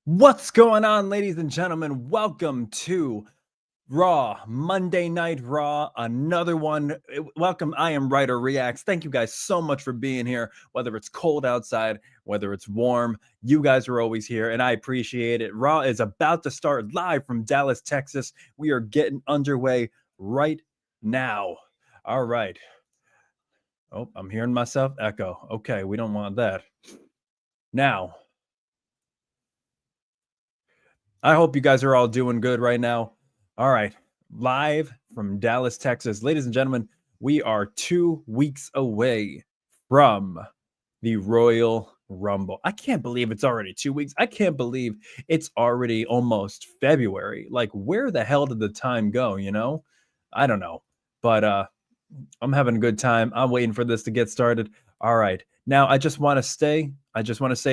What's going on, ladies and gentlemen? Welcome to Raw, Monday Night Raw, another one. Welcome. I am Ryder Reacts. Thank you guys so much for being here. Whether it's cold outside, whether it's warm, you guys are always here, and I appreciate it. Raw is about to start live from Dallas, Texas. We are getting underway right now. All right. Oh, I'm hearing myself echo. Okay, we don't want that. Now, I hope you guys are all doing good right now. All right. Live from Dallas, Texas. Ladies and gentlemen, we are 2 weeks away from the Royal Rumble. I can't believe it's already 2 weeks. I can't believe it's already almost February. Like, where the hell did the time go, you know? I don't know. But I'm having a good time. I'm waiting for this to get started. All right. Now, I just want to say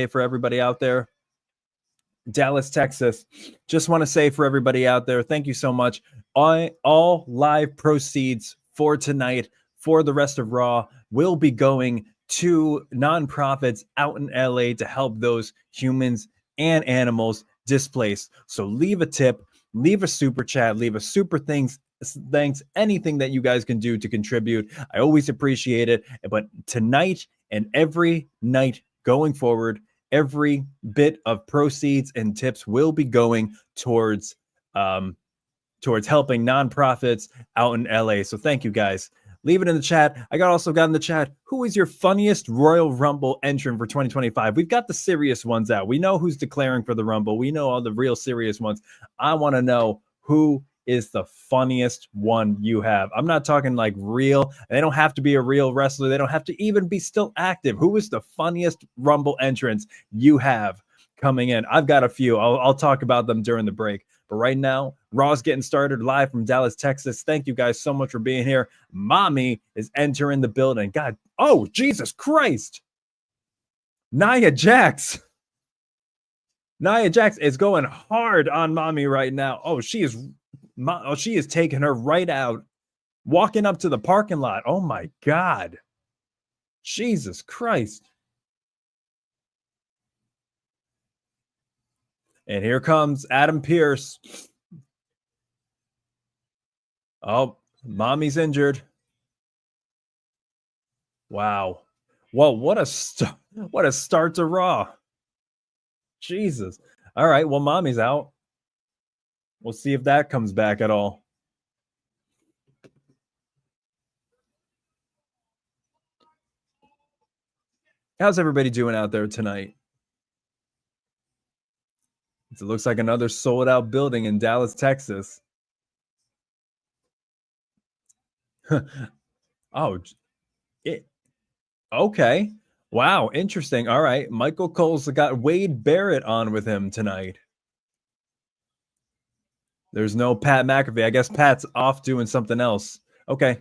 for everybody out there, Dallas, Texas. Just want to say for everybody out there, thank you so much. All live proceeds for tonight, for the rest of Raw, will be going to nonprofits out in LA to help those humans and animals displaced. So leave a tip, leave a super chat, leave a super thanks, anything that you guys can do to contribute. I always appreciate it. But tonight and every night going forward, every bit of proceeds and tips will be going towards helping nonprofits out in LA. So thank you guys. Leave it in the chat. Also got in the chat, who is your funniest Royal Rumble entrant for 2025? We've got the serious ones out. We know who's declaring for the Rumble. We know all the real serious ones. I want to know who is the funniest one you have. I'm not talking like real. They don't have to be a real wrestler. They don't have to even be still active. Who is the funniest Rumble entrance you have coming in? I've got a few. I'll talk about them during the break. But right now, Raw's getting started live from Dallas, Texas. Thank you guys so much for being here. Mommy is entering the building. God, oh, Jesus Christ. Nia Jax. Nia Jax is going hard on Mommy right now. Oh, she is taking her right out, walking up to the parking lot. Oh my God. Jesus Christ. And here comes Adam Pearce. Oh, Mommy's injured. Wow. Well, what a start to Raw. Jesus. All right, well, Mommy's out. We'll see if that comes back at all. How's everybody doing out there tonight? It looks like another sold out building in Dallas, Texas. Oh, okay. Wow, interesting. All right. Michael Cole's got Wade Barrett on with him tonight. There's no Pat McAfee. I guess Pat's off doing something else. Okay.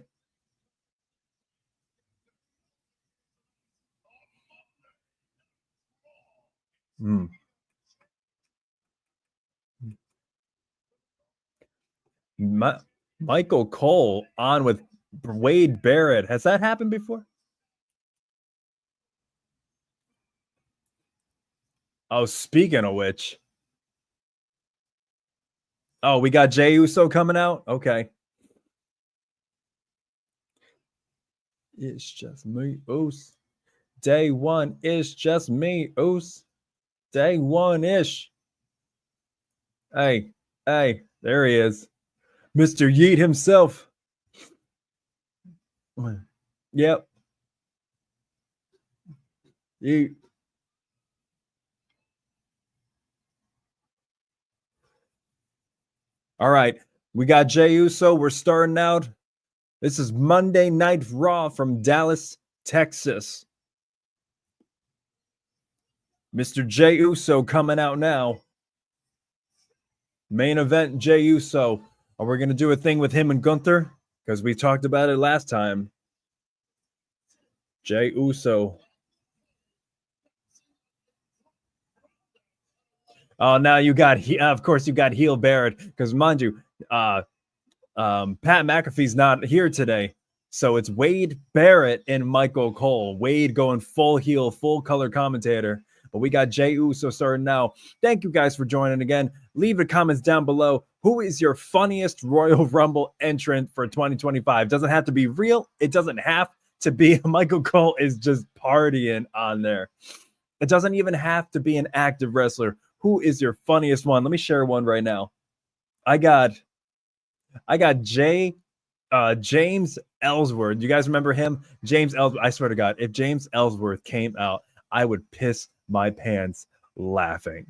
Michael Cole on with Wade Barrett. Has that happened before? Oh, speaking of which. Oh, we got Jey Uso coming out? Okay. It's just me, Oos. Day one is just me, Oos. Day one-ish. Hey, there he is. Mr. Yeet himself. Yep. Yeet. All right. We got Jey Uso. We're starting out. This is Monday Night Raw from Dallas, Texas. Mr. Jey Uso coming out now. Main event, Jey Uso. Are we going to do a thing with him and Gunther? Because we talked about it last time. Jey Uso. Oh, now you got, of course, you got heel Barrett. Because mind you, Pat McAfee's not here today. So it's Wade Barrett and Michael Cole. Wade going full heel, full color commentator. but we got Jey Uso starting now. Thank you guys for joining again. Leave the comments down below. Who is your funniest Royal Rumble entrant for 2025? Doesn't have to be real. It doesn't have to be. Michael Cole is just partying on there. It doesn't even have to be an active wrestler. Who is your funniest one? Let me share one right now. I got James Ellsworth. You guys remember him? James Ellsworth. I swear to God, if James Ellsworth came out, I would piss my pants laughing.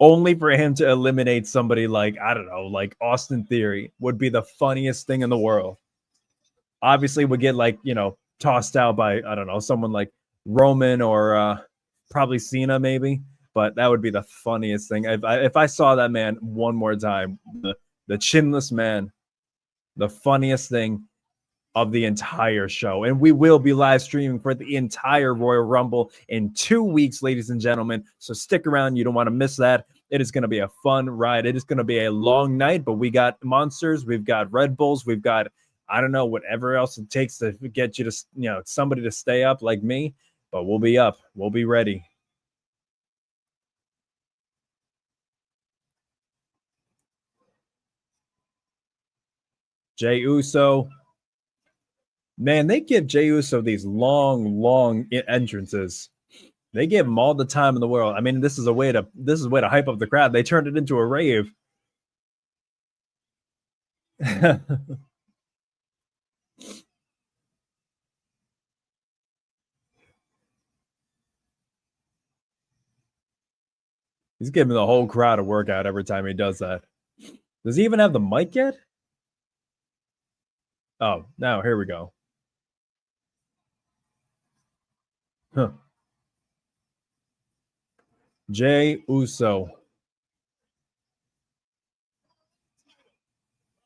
Only for him to eliminate somebody like, I don't know, like Austin Theory would be the funniest thing in the world. Obviously, would get like, tossed out by, I don't know, someone like Roman or probably Cena maybe. But that would be the funniest thing. If I saw that man one more time, the chinless man, the funniest thing of the entire show. And we will be live streaming for the entire Royal Rumble in 2 weeks, ladies and gentlemen. So stick around. You don't want to miss that. It is going to be a fun ride. It is going to be a long night, but we got monsters. We've got Red Bulls. We've got, I don't know, whatever else it takes to get you to, somebody to stay up like me. But we'll be up. We'll be ready. Jey Uso. Man, they give Jey Uso these long entrances. They give him all the time in the world. I mean, this is a way to hype up the crowd. They turned it into a rave. He's giving the whole crowd a workout every time he does that. Does he even have the mic yet? Oh, now here we go. Huh. Jey Uso.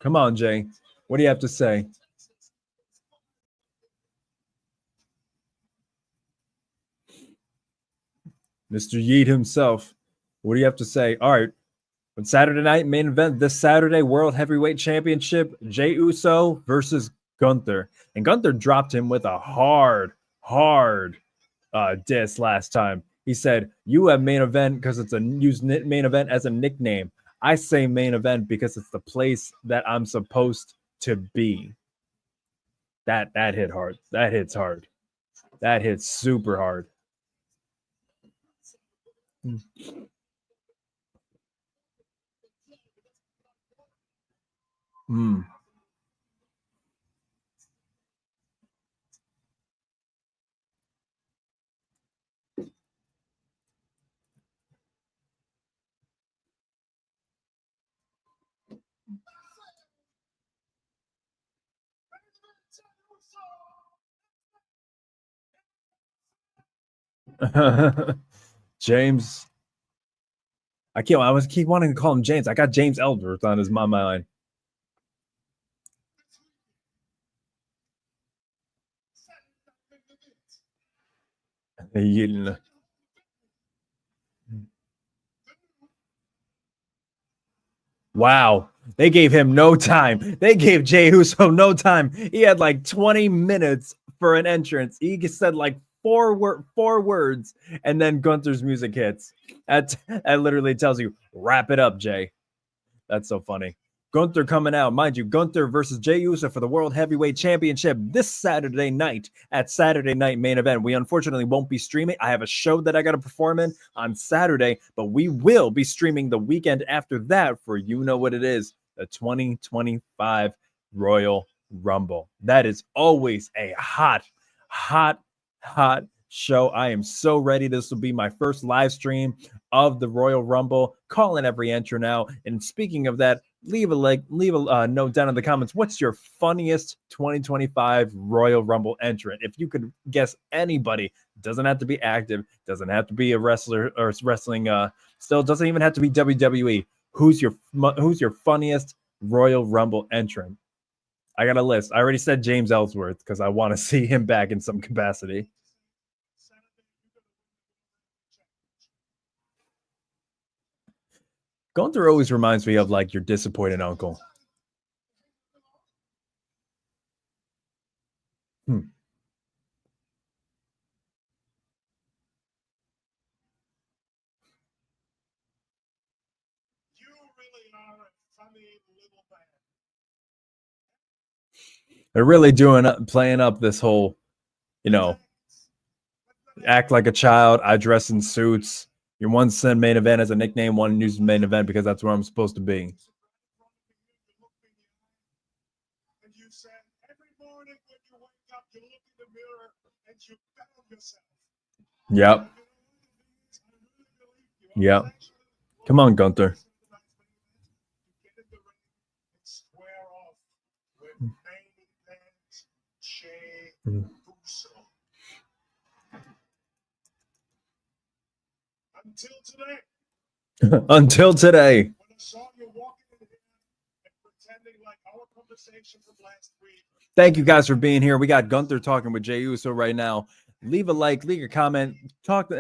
Come on, Jey. What do you have to say? Mr. Yeet himself. What do you have to say? All right. On Saturday night, main event this Saturday, World Heavyweight Championship, Jey Uso versus Gunther. And Gunther dropped him with a hard diss last time. He said, you have main event because it's use main event as a nickname. I say main event because it's the place that I'm supposed to be. That hit hard. That hits hard. That hits super hard. Hmm. James. I keep wanting to call him James. I got James Ellsworth on my mind. Wow. They gave him no time. They gave Jey Uso no time. He had like 20 minutes for an entrance. He said like four words, and then Gunther's music hits. That literally tells you, wrap it up, Jey. That's so funny. Gunther coming out. Mind you, Gunther versus Jey Uso for the World Heavyweight Championship this Saturday night at Saturday Night Main Event. We unfortunately won't be streaming. I have a show that I got to perform in on Saturday, but we will be streaming the weekend after that for you know what it is, the 2025 Royal Rumble. That is always a hot show. I am so ready. This will be my first live stream of the Royal Rumble. Calling every entrant now. And speaking of that, leave a note down in the comments. What's your funniest 2025 Royal Rumble entrant? If you could guess anybody, doesn't have to be active, doesn't have to be a wrestler or wrestling. Still doesn't even have to be WWE. Who's your funniest Royal Rumble entrant? I got a list. I already said James Ellsworth because I want to see him back in some capacity. Gunther always reminds me of like your disappointed uncle. They're really playing up this whole, you know, act like a child. I dress in suits. Your one sin main event as a nickname, one news main event because that's where I'm supposed to be. Yep. Yep. Come on, Gunther. Until today. Thank you guys for being here. We got Gunther talking with Jey Uso right now. Leave a like, leave a comment, talk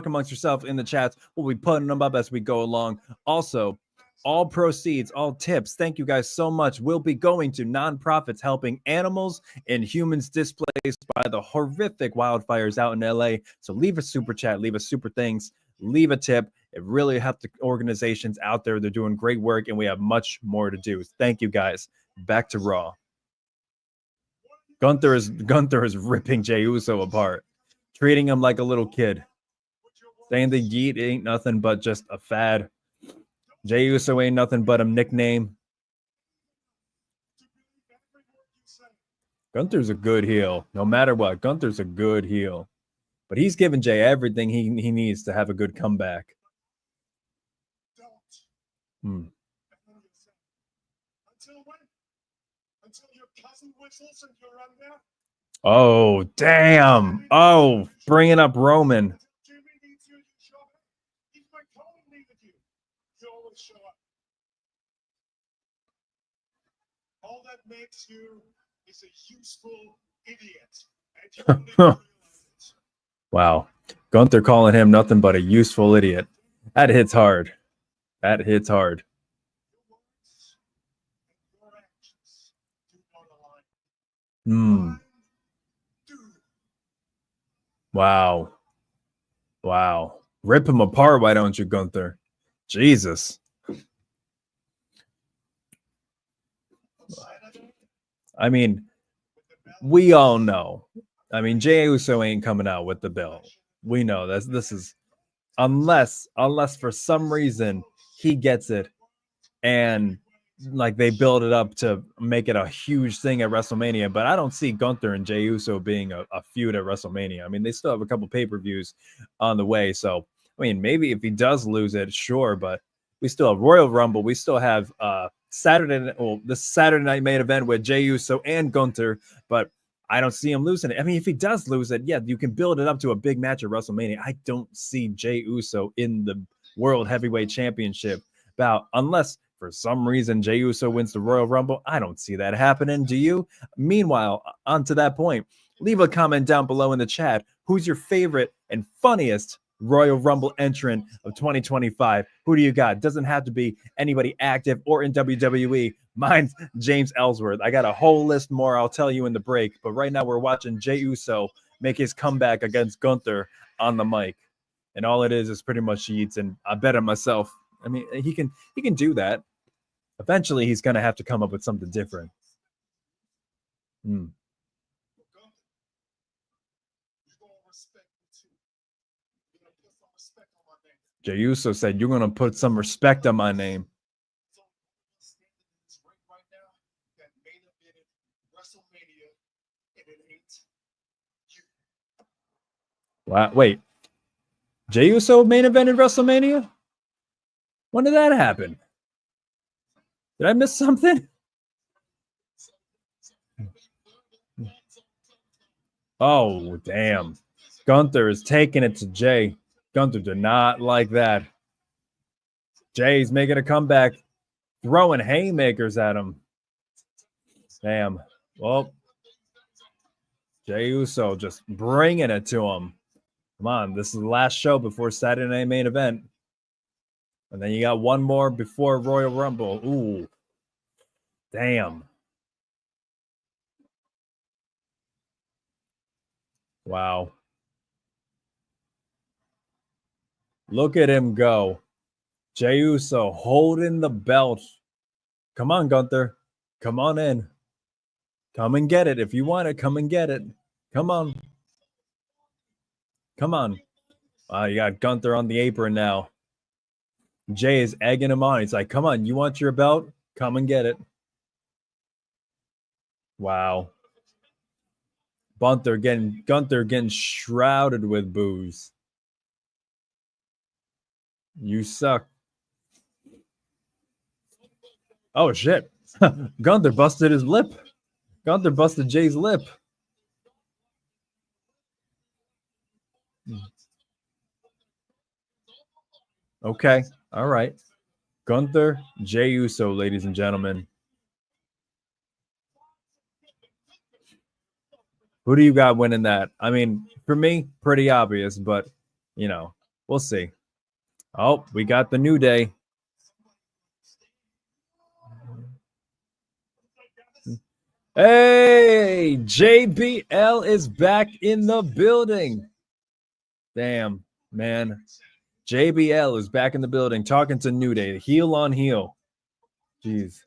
amongst yourself in the chats. We'll be putting them up as we go along. Also, all proceeds, all tips, thank you guys so much, will be going to nonprofits helping animals and humans displaced by the horrific wildfires out in LA. So leave a super chat, leave a super thanks, leave a tip. It really helped the organizations out there. They're doing great work, and we have much more to do. Thank you guys. Back to Raw. Gunther is ripping Jey Uso apart, treating him like a little kid, saying the Yeet ain't nothing but just a fad. Jey Uso ain't nothing but a nickname. Gunther's a good heel. No matter what, Gunther's a good heel. But he's giving Jey everything he needs to have a good comeback. Hmm. Oh, damn. Oh, bringing up Roman. All that makes you is a useful idiot. Wow. Gunther calling him nothing but a useful idiot. That hits hard. That hits hard. Wow. Wow. Rip him apart, why don't you, Gunther? Jesus. I mean, we all know. I mean, Jey Uso ain't coming out with the belt. We know this is unless for some reason he gets it and like they build it up to make it a huge thing at WrestleMania. But I don't see Gunther and Jey Uso being a feud at WrestleMania. I mean, they still have a couple pay-per-views on the way. So, I mean, maybe if he does lose it, sure. But we still have Royal Rumble. We still have the Saturday night main event with Jey Uso and Gunther. But I don't see him losing it. I mean, if he does lose it, yeah, you can build it up to a big match at WrestleMania. I don't see Jey Uso in the World Heavyweight Championship bout unless for some reason Jey Uso wins the Royal Rumble. I don't see that happening. Do you? Meanwhile, on to that point, leave a comment down below in the chat. Who's your favorite and funniest Royal Rumble entrant of 2025? Who do you got? Doesn't have to be anybody active or in WWE. Mine's James Ellsworth. I got a whole list more I'll tell you in the break, but right now we're watching Jey Uso make his comeback against Gunther on the mic. And all it is pretty much Yeats, and I bet on myself. I mean, he can do that. Eventually, he's going to have to come up with something different. Jey Uso said, "You're going to put some respect on my name." Wow, wait. Jey Uso main event in WrestleMania? When did that happen? Did I miss something? Oh, damn. Gunther is taking it to Jey. Gunther did not like that. Jey's making a comeback, throwing haymakers at him. Damn. Well, Jey Uso just bringing it to him. Come on, this is the last show before Saturday Night Main Event. And then you got one more before Royal Rumble. Ooh. Damn. Wow. Look at him go. Jey Uso holding the belt. Come on, Gunther. Come on in. Come and get it. If you want it, come and get it. Come on. Come on. You got Gunther on the apron now. Jay is egging him on. He's like, come on, you want your belt? Come and get it. Wow. Gunther getting shrouded with booze. You suck. Oh, shit. Gunther busted his lip. Gunther busted Jay's lip. Okay. All right. Gunther, Jey Uso, ladies and gentlemen. Who do you got winning that? I mean, for me, pretty obvious, but, you know, we'll see. Oh, we got the New Day. Hey, JBL is back in the building. Damn, man. JBL is back in the building talking to New Day, heel on heel. Jeez.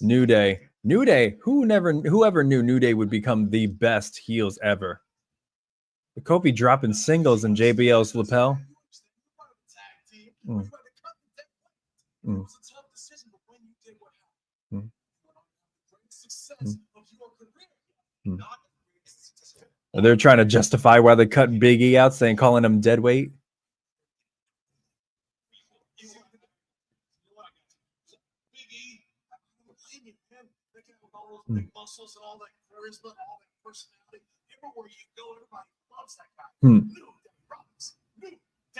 New Day. Whoever knew New Day would become the best heels ever. The Kofi dropping singles in JBL's lapel. They're trying to justify why they cut Big E out, calling him dead weight.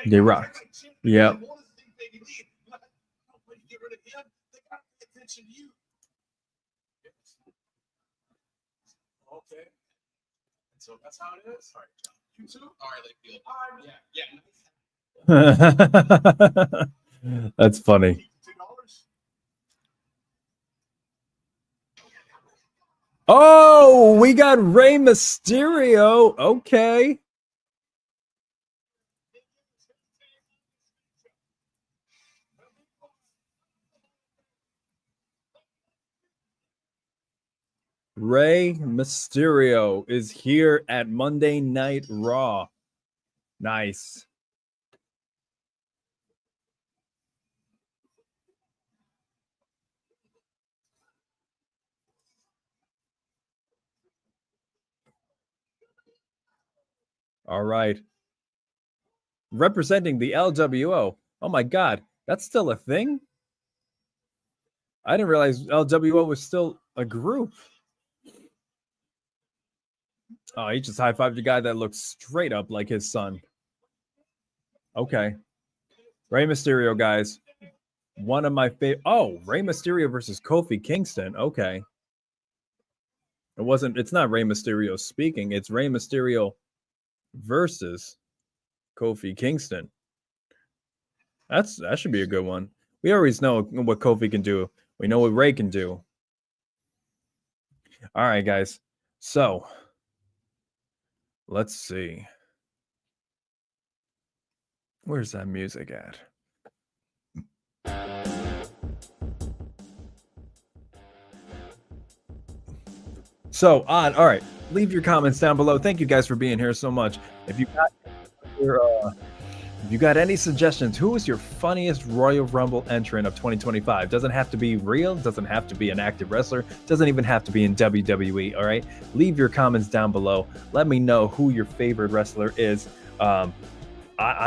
They rock. Yeah. Okay. So that's how it is. All right, you too. All right, yeah. That's funny. Oh, we got Rey Mysterio. Okay. Rey Mysterio is here at Monday Night Raw. Nice. All right. Representing the LWO. Oh my God, that's still a thing? I didn't realize LWO was still a group. Oh, he just high-fived a guy that looks straight up like his son. Okay. Rey Mysterio, guys. One of my favorite. Oh, Rey Mysterio versus Kofi Kingston. Okay. It's not Rey Mysterio speaking. It's Rey Mysterio versus Kofi Kingston. That should be a good one. We always know what Kofi can do. We know what Rey can do. All right, guys. So, let's see. Where's that music at? So, all right. Leave your comments down below. Thank you guys for being here so much. If you got any suggestions, who is your funniest Royal Rumble entrant of 2025? Doesn't have to be real, doesn't have to be an active wrestler, doesn't even have to be in WWE, all right? Leave your comments down below. Let me know who your favorite wrestler is. I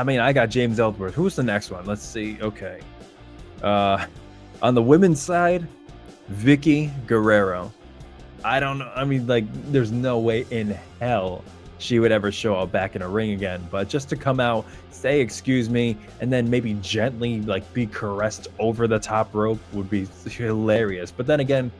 mean, I got James Ellsworth. Who's the next one? Let's see. Okay. On the women's side, Vicky Guerrero. I don't know. I mean, like, there's no way in hell she would ever show up back in a ring again. But just to come out, say excuse me, and then maybe gently like be caressed over the top rope would be hilarious. But then again,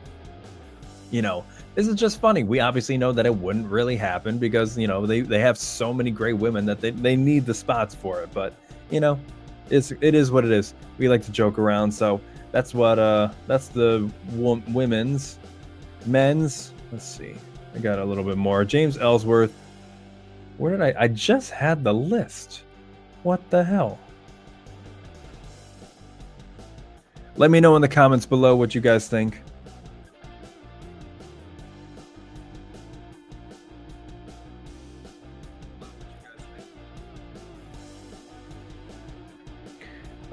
you know, this is just funny. We obviously know that it wouldn't really happen because, you know, they have so many great women that they need the spots for it. But, you know, it is what it is. We like to joke around. So that's what that's the women's. Men's, let's see. I got a little bit more. James Ellsworth. Where did I just had the list. What the hell? Let me know in the comments below what you guys think.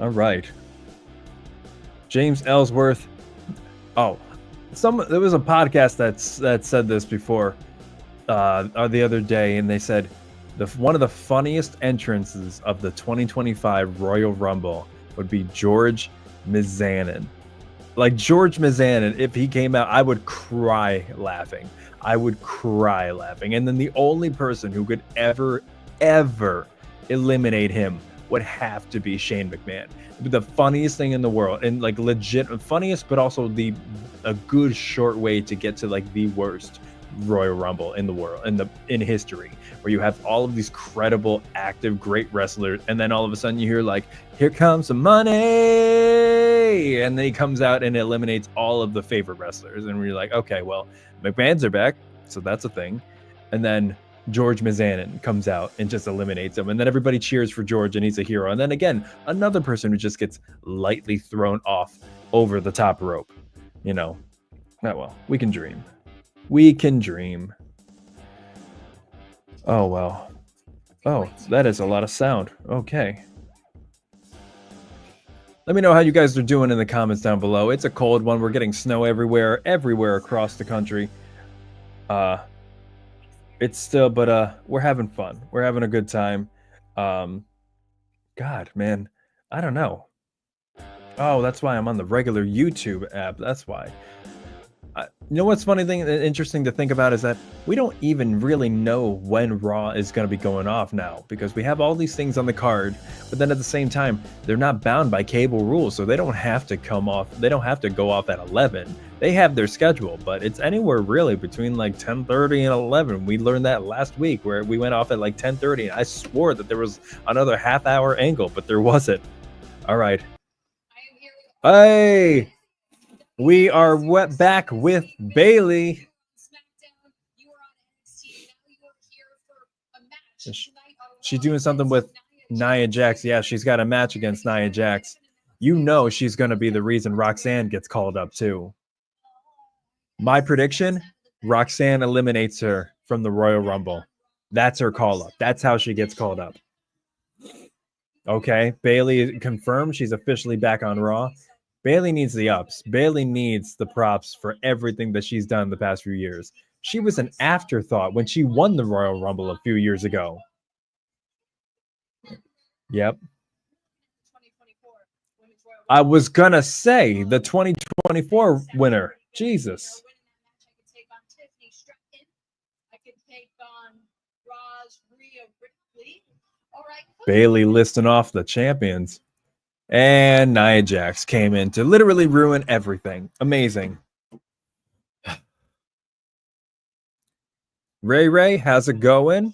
All right. James Ellsworth. Oh, there was a podcast that said this before the other day, and they said one of the funniest entrances of the 2025 Royal Rumble would be George Mizanin. Like George Mizanin, if he came out, I would cry laughing. I would cry laughing. And then the only person who could ever eliminate him would have to be Shane McMahon. The funniest thing in the world, and like legit funniest, but also a good short way to get to like the worst Royal Rumble in the world, in history, where you have all of these credible, active, great wrestlers, and then all of a sudden you hear like, "Here comes some money," and then he comes out and eliminates all of the favorite wrestlers, and we're like, okay, well, McMahon's are back, so that's a thing, and then George Mizanin comes out and just eliminates him, and then everybody cheers for George, and he's a hero, and then again, another person who just gets lightly thrown off over the top rope, you know. Oh well, we can dream. We can dream. Oh, well. Oh, that is a lot of sound. Okay. Let me know how you guys are doing in the comments down below. It's a cold one. We're getting snow everywhere across the country. It's still, but we're having fun. We're having a good time. God, man. I don't know. Oh, that's why I'm on the regular YouTube app. That's why. You know what's interesting to think about is that we don't even really know when Raw is going to be going off now, because we have all these things on the card, but then at the same time, they're not bound by cable rules, so they don't have to come off. They don't have to go off at 11. They have their schedule, but it's anywhere really between like 10:30 and 11. We learned that last week where we went off at like 10:30. I swore that there was another half-hour angle, but there wasn't. All right. Hey! We are back with Bayley. She's doing something with Nia Jax. Yeah, she's got a match against Nia Jax. You know she's going to be the reason Roxanne gets called up too. My prediction, Roxanne eliminates her from the Royal Rumble. That's her call up. That's how she gets called up. Okay, Bayley confirmed she's officially back on Raw. Bayley needs the ups. Bayley needs the props for everything that she's done the past few years. She was an afterthought when she won the Royal Rumble a few years ago. Yep. I was going to say the 2024 winner. Jesus. Bayley listing off the champions. And Nia Jax came in to literally ruin everything. Amazing. Ray, how's it going?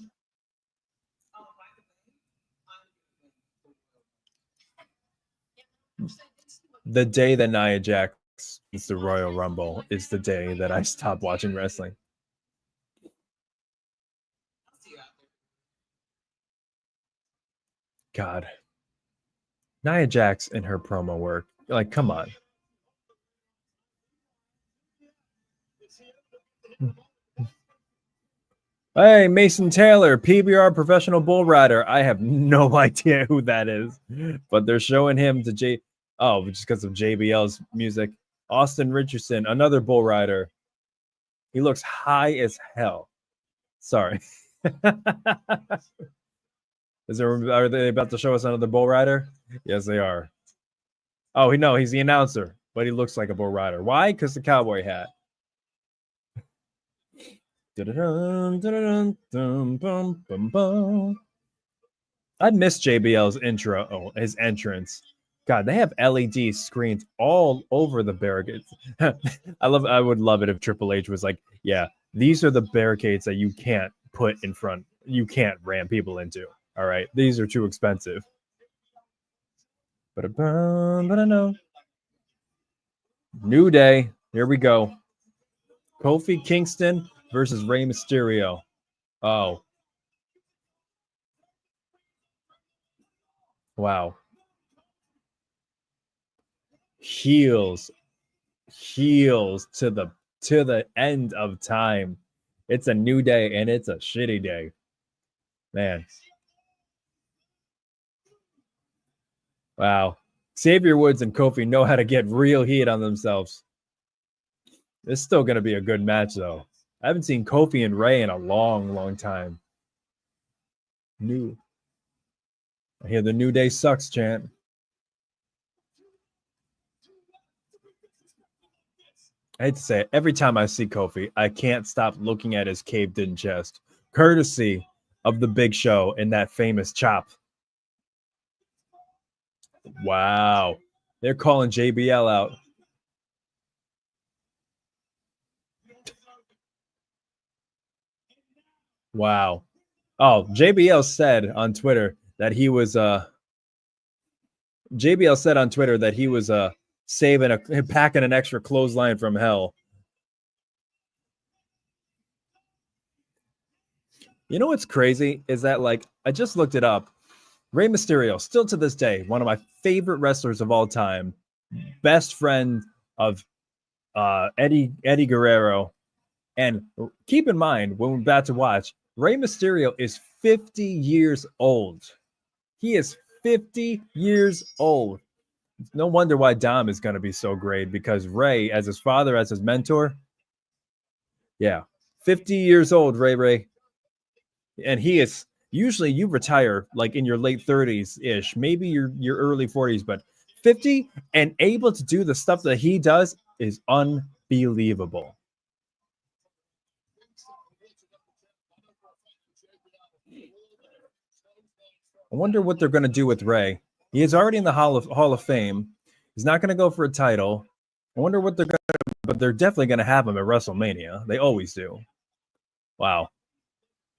The day that Nia Jax is the Royal Rumble is the day that I stopped watching wrestling. God. Nia Jax in her promo work. Like, come on. Hey, Mason Taylor, PBR professional bull rider. I have no idea who that is, but they're showing him to just because of JBL's music. Austin Richardson, another bull rider. He looks high as hell. Sorry. Are they about to show us another bull rider? Yes, they are. Oh, no, he's the announcer, but he looks like a bull rider. Why? Because the cowboy hat. I miss JBL's intro, his entrance. God, they have LED screens all over the barricades. I would love it if Triple H was like, yeah, these are the barricades that you can't put in front. You can't ram people into. All right, these are too expensive. But I know. New Day. Here we go. Kofi Kingston versus Rey Mysterio. Oh. Wow. Heels to the end of time. It's a new day and it's a shitty day. Man. Wow. Xavier Woods and Kofi know how to get real heat on themselves. It's still going to be a good match, though. I haven't seen Kofi and Rey in a long, long time. I hear the New Day sucks chant. I hate to say it. Every time I see Kofi, I can't stop looking at his caved-in chest, courtesy of the Big Show and that famous chop. Wow. They're calling JBL out. Wow. Oh, JBL said on Twitter that he was packing an extra clothesline from hell. You know what's crazy is that, like, I just looked it up. Rey Mysterio, still to this day, one of my favorite wrestlers of all time, best friend of Eddie Guerrero. And keep in mind, when we're about to watch, Rey Mysterio is 50 years old. He is 50 years old. No wonder why Dom is going to be so great, because Rey, as his father, as his mentor, yeah, 50 years old, Rey. And he is, usually you retire like in your late 30s ish, maybe your early 40s, but 50 and able to do the stuff that he does is unbelievable. I wonder what they're going to do with Rey. He is already in the Hall of Fame. He's not going to go for a title. I wonder what they're going to do, but they're definitely going to have him at WrestleMania. They always do. Wow.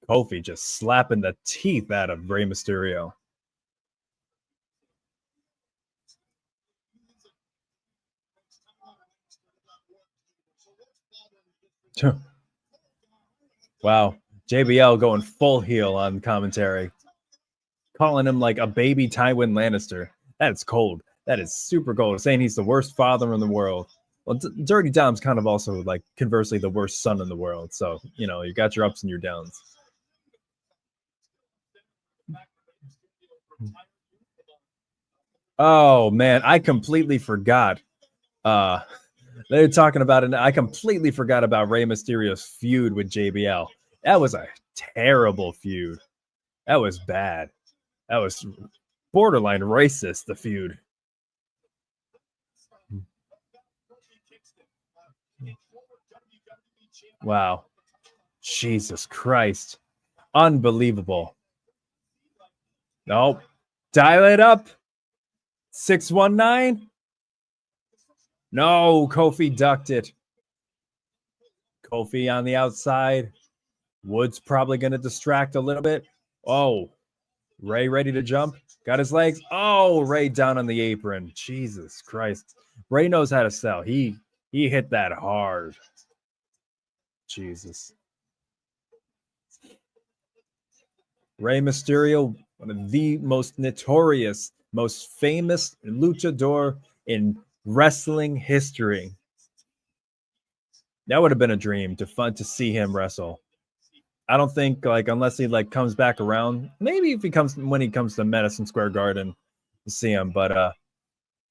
Kofi just slapping the teeth out of Rey Mysterio. Wow. JBL going full heel on commentary, calling him like a baby Tywin Lannister. That's cold. That is super cold. Saying he's the worst father in the world. Well, Dirty Dom's kind of also, like, conversely the worst son in the world. So, you know, you got your ups and your downs. Oh man, I completely forgot. They're talking about it. I completely forgot about Rey Mysterio's feud with JBL. That was a terrible feud. That was bad. That was borderline racist, the feud. Wow. Jesus Christ. Unbelievable. Nope. Dial it up. 619. No, Kofi ducked it. Kofi on the outside. Woods probably going to distract a little bit. Oh, Rey ready to jump. Got his legs. Oh, Rey down on the apron. Jesus Christ. Rey knows how to sell. He hit that hard. Jesus. Rey Mysterio, one of the most notorious, most famous luchador in wrestling history. That would have been a dream to see him wrestle. I don't think, like, unless he like comes back around, maybe if he comes when he comes to Madison Square Garden to see him, but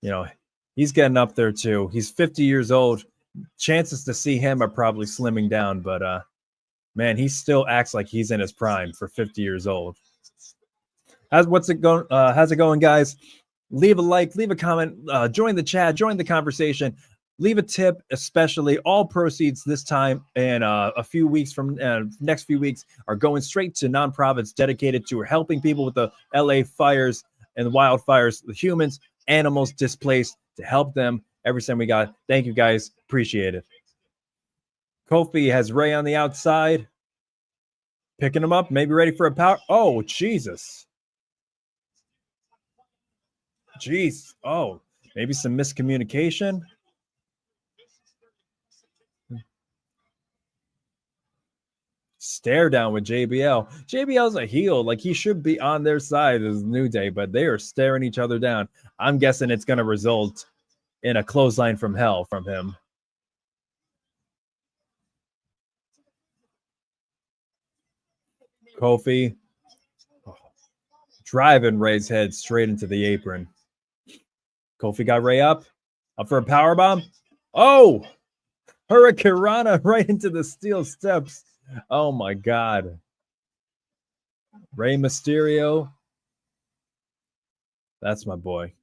you know, he's getting up there too. He's 50 years old. Chances to see him are probably slimming down, but man, he still acts like he's in his prime for 50 years old. How's it going, guys? Leave a like, leave a comment, join the chat, join the conversation. Leave a tip, especially. All proceeds this time and a few weeks from next few weeks are going straight to nonprofits dedicated to helping people with the LA fires and the wildfires, the humans, animals displaced, to help them. Every time we got. Thank you, guys. Appreciate it. Kofi has Rey on the outside, picking him up, maybe ready for a power. Oh, Jesus. Jeez. Oh, maybe some miscommunication. stare down with JBL. JBL's a heel. Like, he should be on their side as New Day, but they are staring each other down. I'm guessing it's going to result in a clothesline from hell from him. Kofi driving Ray's head straight into the apron. Kofi got Ray up for a powerbomb. Oh, Hurricanrana right into the steel steps. Oh my God. Rey Mysterio. That's my boy.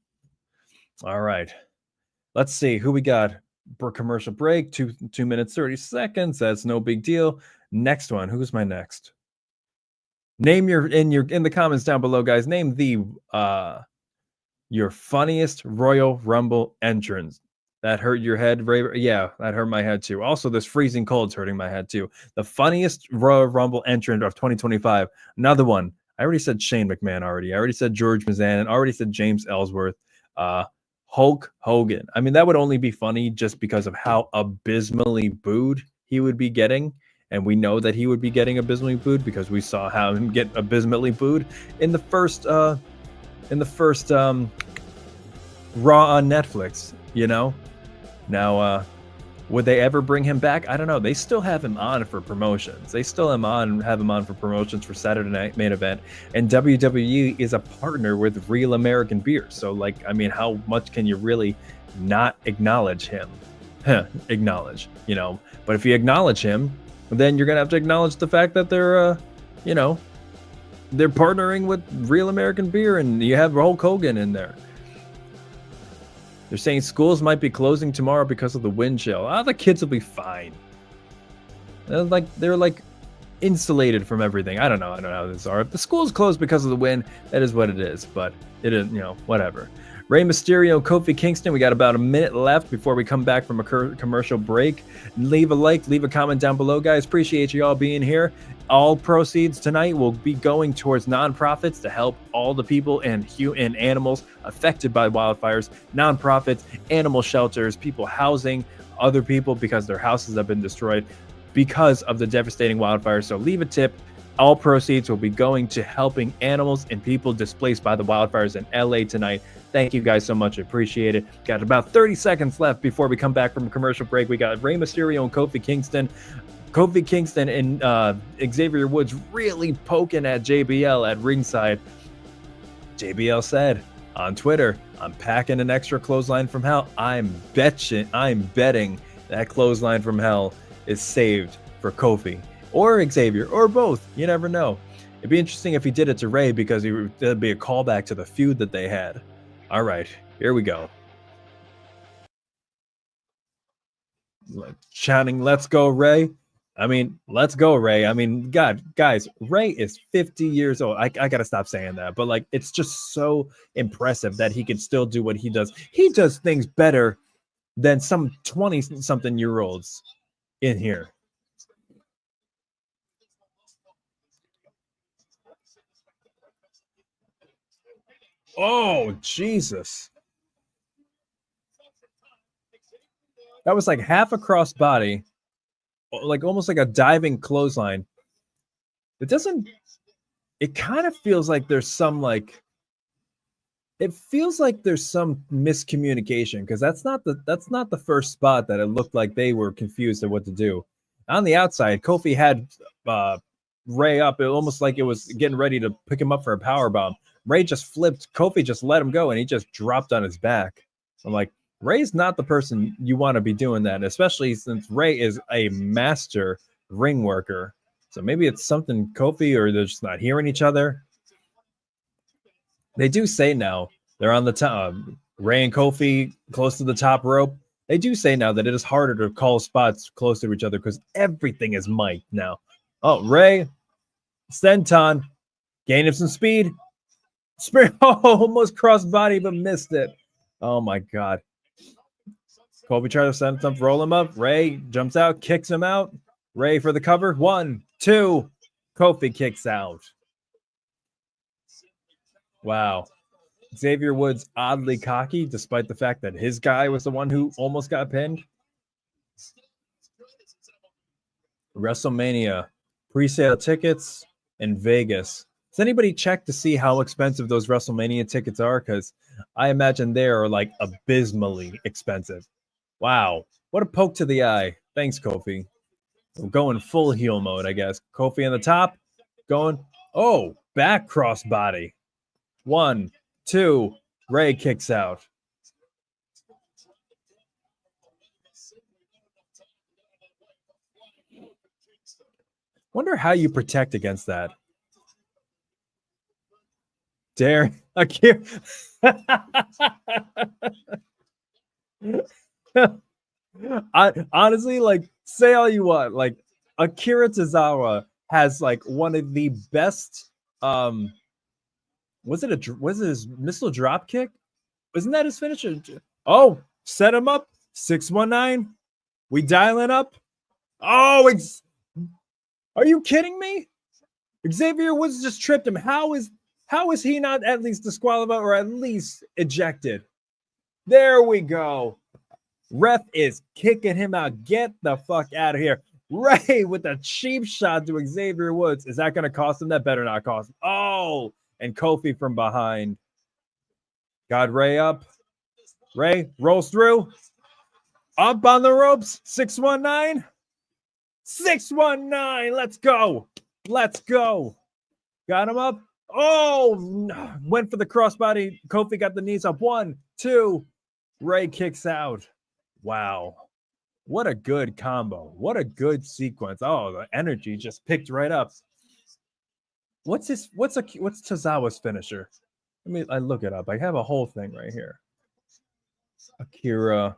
All right. Let's see who we got for commercial break. 2 minutes 30 seconds. That's no big deal. Next one. Who's my next? Name in the comments down below, guys. Name your funniest Royal Rumble entrance. That hurt your head, Ray? Yeah, that hurt my head too. Also, this freezing cold's hurting my head too. The funniest Royal Rumble entrant of 2025. Another one. I already said Shane McMahon already. I already said George Mazan. I already said James Ellsworth. Hulk Hogan. I mean, that would only be funny just because of how abysmally booed he would be getting. And we know that he would be getting abysmally booed because we saw him get abysmally booed in the first Raw on Netflix, you know? Now, would they ever bring him back? I don't know. They still have him on for promotions. They still have him on for promotions for Saturday Night Main Event. And WWE is a partner with Real American Beer. So, like, I mean, how much can you really not acknowledge him? Acknowledge, you know? But if you acknowledge him, then you're going to have to acknowledge the fact that they're, they're partnering with Real American Beer, and you have Hulk Hogan in there. They're saying schools might be closing tomorrow because of the wind chill. The kids will be fine. They're like insulated from everything. I don't know how this are. If the school's closed because of the wind, that is what it is. But it is, whatever. Rey Mysterio, Kofi Kingston. We got about a minute left before we come back from a commercial break. Leave a like, leave a comment down below, guys. Appreciate you all being here. All proceeds tonight will be going towards nonprofits to help all the people and animals affected by wildfires. Nonprofits, animal shelters, people housing other people because their houses have been destroyed because of the devastating wildfires. So leave a tip. All proceeds will be going to helping animals and people displaced by the wildfires in LA tonight. Thank you guys so much. I appreciate it. Got about 30 seconds left before we come back from a commercial break. We got Rey Mysterio and Kofi Kingston. Kofi Kingston and Xavier Woods really poking at JBL at ringside. JBL said on Twitter, I'm packing an extra clothesline from hell. I'm betting that clothesline from hell is saved for Kofi or Xavier or both. You never know. It'd be interesting if he did it to Rey because it'd be a callback to the feud that they had. All right, here we go. Shouting, let's go, Rey. I mean, let's go, Rey. I mean, God, guys, Rey is 50 years old. I got to stop saying that. But, like, it's just so impressive that he can still do what he does. He does things better than some 20-something-year-olds in here. Oh, Jesus. That was like half a crossbody, like almost like a diving clothesline. It kind of feels like there's some miscommunication because that's not the first spot that it looked like they were confused at what to do. On the outside, Kofi had Rey up, almost like it was getting ready to pick him up for a powerbomb. Rey just flipped. Kofi just let him go, and he just dropped on his back. I'm like, Rey's not the person you want to be doing that, especially since Rey is a master ring worker. So maybe it's something Kofi, or they're just not hearing each other. They do say now they're on the top. Rey and Kofi close to the top rope. They do say now that it is harder to call spots close to each other because everything is mic'd now. Oh, Rey, Senton, gaining some speed. Almost crossed body, but missed it. Oh my God. Kofi tries to send him, roll him up. Rey jumps out, kicks him out. Rey for the cover. 1, 2. Kofi kicks out. Wow. Xavier Woods oddly cocky, despite the fact that his guy was the one who almost got pinned. WrestleMania Pre-sale tickets in Vegas. Does anybody check to see how expensive those WrestleMania tickets are? Because I imagine they are like abysmally expensive. Wow. What a poke to the eye. Thanks, Kofi. We're going full heel mode, I guess. Kofi on the top. Going. Oh, back crossbody. 1, 2. Ray kicks out. Wonder how you protect against that. Dare Akira. I honestly, like, say all you want. Like, Akira Tozawa has like one of the best. Was it his missile drop kick? Wasn't that his finisher? Oh, set him up. 619. We dialing up. Oh, are you kidding me? Xavier Woods just tripped him. How is he not at least disqualified or at least ejected? There we go. Ref is kicking him out. Get the fuck out of here. Ray with a cheap shot to Xavier Woods. Is that going to cost him? That better not cost him. Oh, and Kofi from behind. Got Ray up. Ray rolls through. Up on the ropes. 619. 619. Let's go. Let's go. Got him up. Oh, went for the crossbody. Kofi got the knees up. 1, 2. Ray kicks out. Wow. What a good combo. What a good sequence. Oh, the energy just picked right up. What's Tozawa's finisher? I look it up. I have a whole thing right here. Akira.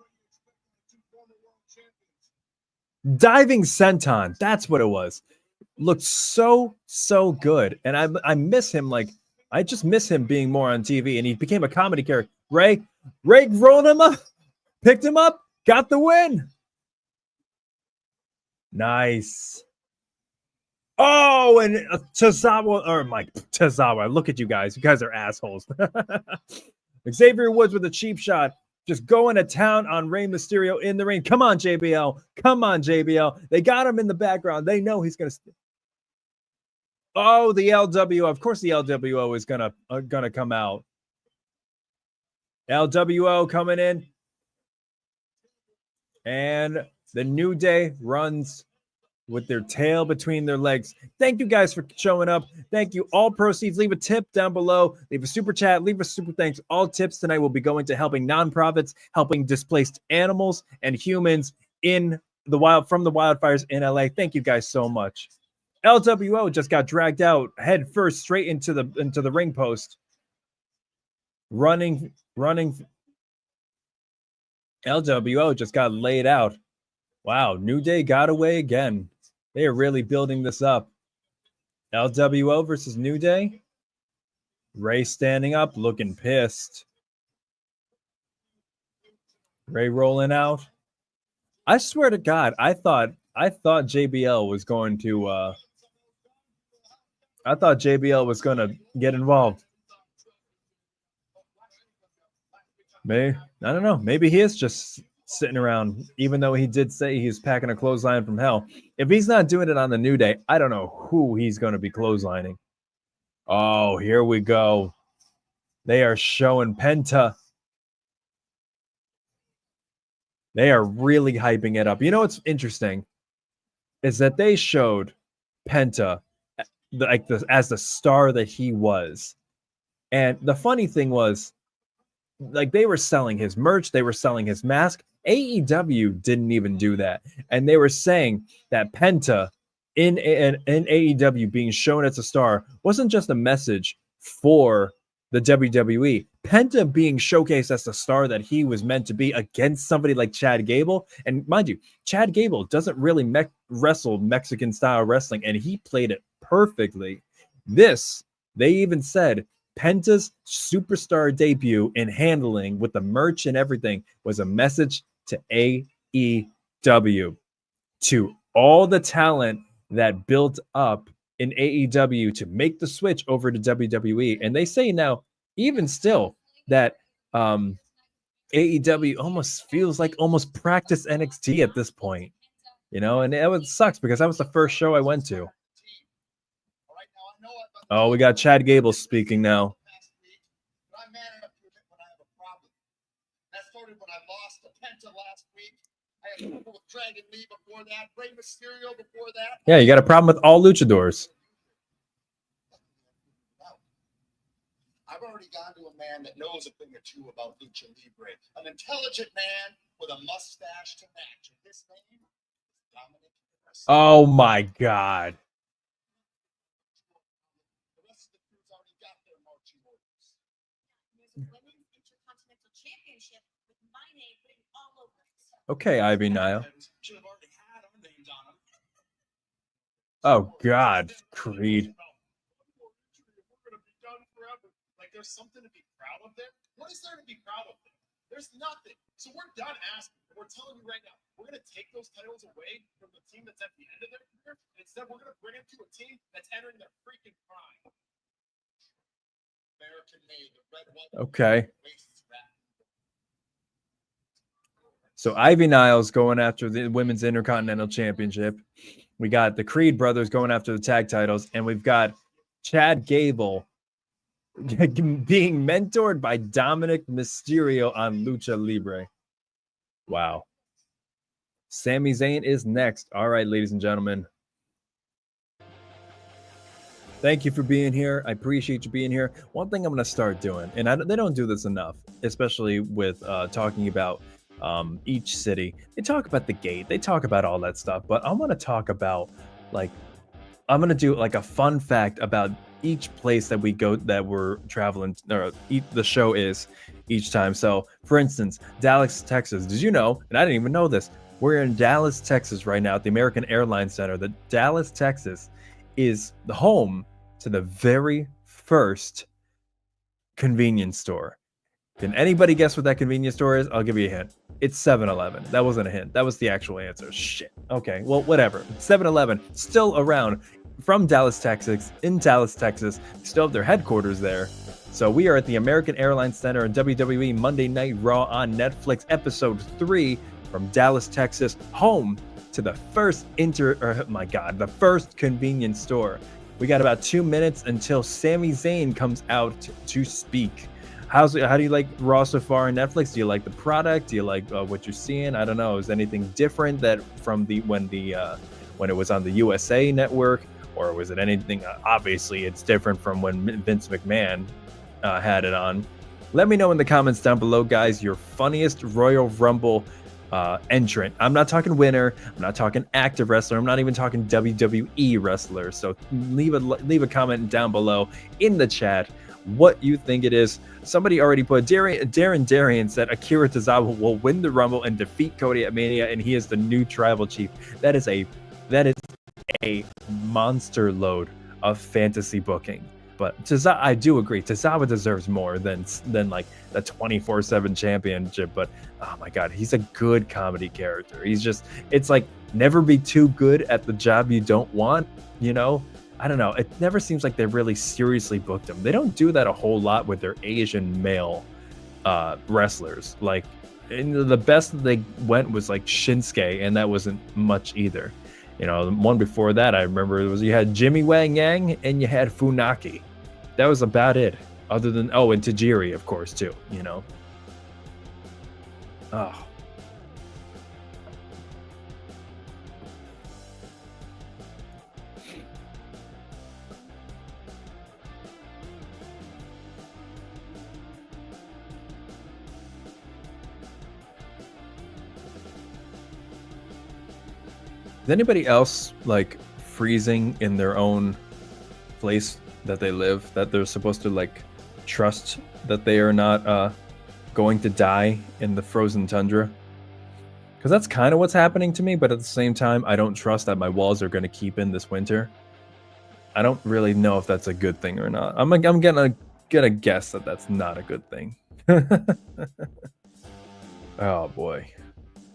Diving senton. That's what it was. Looked so good. And I miss him. Like, I just miss him being more on TV. And he became a comedy character. Ray rolled him up. Picked him up. Got the win. Nice. Oh, and Tozawa. Look at you guys. You guys are assholes. Xavier Woods with a cheap shot. Just going to town on Rey Mysterio in the ring. Come on, JBL. Come on, JBL. They got him in the background. They know he's going to. Oh, the LWO. Of course, the LWO is gonna come out. LWO coming in. And the New Day runs with their tail between their legs. Thank you guys for showing up. Thank you. All proceeds, leave a tip down below. Leave a super chat. Leave a super thanks. All tips tonight will be going to helping nonprofits, helping displaced animals and humans from the wildfires in LA. Thank you guys so much. LWO just got dragged out head first straight into the ring post. Running. LWO just got laid out. Wow, New Day got away again. They are really building this up. LWO versus New Day. Ray standing up, looking pissed. Ray rolling out. I swear to God, I thought JBL was going to get involved. Maybe, I don't know. Maybe he is just sitting around, even though he did say he's packing a clothesline from hell. If he's not doing it on the New Day, I don't know who he's going to be clotheslining. Oh, here we go. They are showing Penta. They are really hyping it up. You know what's interesting is that they showed Penta as the star that he was. And the funny thing was, like, they were selling his merch, they were selling his mask. AEW didn't even do that. And they were saying that Penta in AEW being shown as a star wasn't just a message for the WWE. Penta being showcased as the star that he was meant to be against somebody like Chad Gable. And mind you, Chad Gable doesn't really wrestle Mexican style wrestling, and he played it perfectly. They even said, Penta's superstar debut in handling with the merch and everything was a message to AEW, to all the talent that built up in AEW to make the switch over to WWE. And they say now, even still, that AEW almost feels like almost practice NXT at this point, you know, and it sucks because that was the first show I went to. Oh, we got Chad Gable speaking now. That started when I lost to Penta last week. I had trouble with Dragon Lee before that, Rey Mysterio before that. Yeah, you got a problem with all luchadors. I've already gone to a man that knows a thing or two about Lucha Libre. An intelligent man with a mustache to match. And his name is Dominic. Oh my God. The rest of the crew's already got their marching orders. There's a women's intercontinental championship with my name written all over it. Okay, Ivy Nile. Should have already had our names on them. Oh God, Creed. We're gonna be done forever. Like there's something to be proud of there. What is there to be proud of there? There's nothing. So we're done asking. We're telling you right now, we're gonna take those titles away from the team that's at the end of their career. Instead, we're gonna bring them to a team that's entering their freaking prime. American made the red, white, Okay. So Ivy Niles going after the Women's Intercontinental Championship. We got the Creed brothers going after the tag titles, and we've got Chad Gable being mentored by Dominic Mysterio on Lucha Libre. Wow. Sami Zayn is next. All right, ladies and gentlemen. Thank you for being here. I appreciate you being here. One thing I'm going to start doing, and they don't do this enough, especially with talking about each city. They talk about the gate. They talk about all that stuff. But I want to talk about, like, I'm going to do like a fun fact about each place that we go, that we're traveling, or the show is each time. So, for instance, Dallas, Texas. Did you know, and I didn't even know this, we're in Dallas, Texas right now at the American Airlines Center. The Dallas, Texas is the home to the very first convenience store. Can anybody guess what that convenience store is? I'll give you a hint. It's 7-Eleven. That wasn't a hint. That was the actual answer. Shit. Okay, well, whatever. 7-Eleven, still around, from Dallas, Texas, in Dallas, Texas. Still have their headquarters there. So we are at the American Airlines Center in WWE Monday Night Raw on Netflix, episode 3 from Dallas, Texas, home to the first the first convenience store. We got about 2 minutes until Sami Zayn comes out to speak. How do you like Raw so far on Netflix? Do you like the product? Do you like what you're seeing? I don't know. Is anything different that from when it was on the USA Network, or was it anything? Obviously, it's different from when Vince McMahon had it on. Let me know in the comments down below, guys, your funniest Royal Rumble entrant. I'm not talking winner. I'm not talking active wrestler. I'm not even talking WWE wrestler. So leave a comment down below in the chat what you think it is. Somebody already put Darren said Akira Tozawa will win the Rumble and defeat Cody at Mania, and he is the new tribal chief. That is a monster load of fantasy booking. But I do agree, Tozawa deserves more than like the 24/7 championship. But oh my God, he's a good comedy character. It's like, never be too good at the job you don't want, you know? I don't know. It never seems like they really seriously booked him. They don't do that a whole lot with their Asian male wrestlers. Like, the best they went was like Shinsuke, and that wasn't much either. You know, the one before that, I remember, you had Jimmy Wang Yang and you had Funaki. That was about it. Other than, and Tajiri, of course, too, you know. Oh. Is anybody else like freezing in their own place that they live, that they're supposed to like trust that they are not going to die in the frozen tundra? Because that's kind of what's happening to me, but at the same time, I don't trust that my walls are going to keep in this winter. I don't really know if that's a good thing or not. I'm gonna guess that that's not a good thing. Oh boy.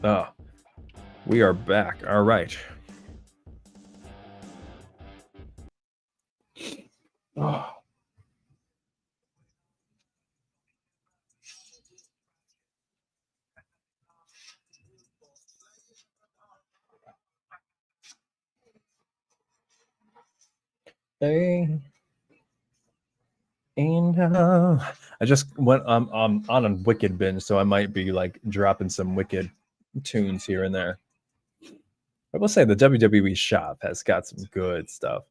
Oh. We are back. All right. Oh. Hey. And I just went on a Wicked binge, so I might be like dropping some Wicked tunes here and there. I will say the WWE shop has got some good stuff.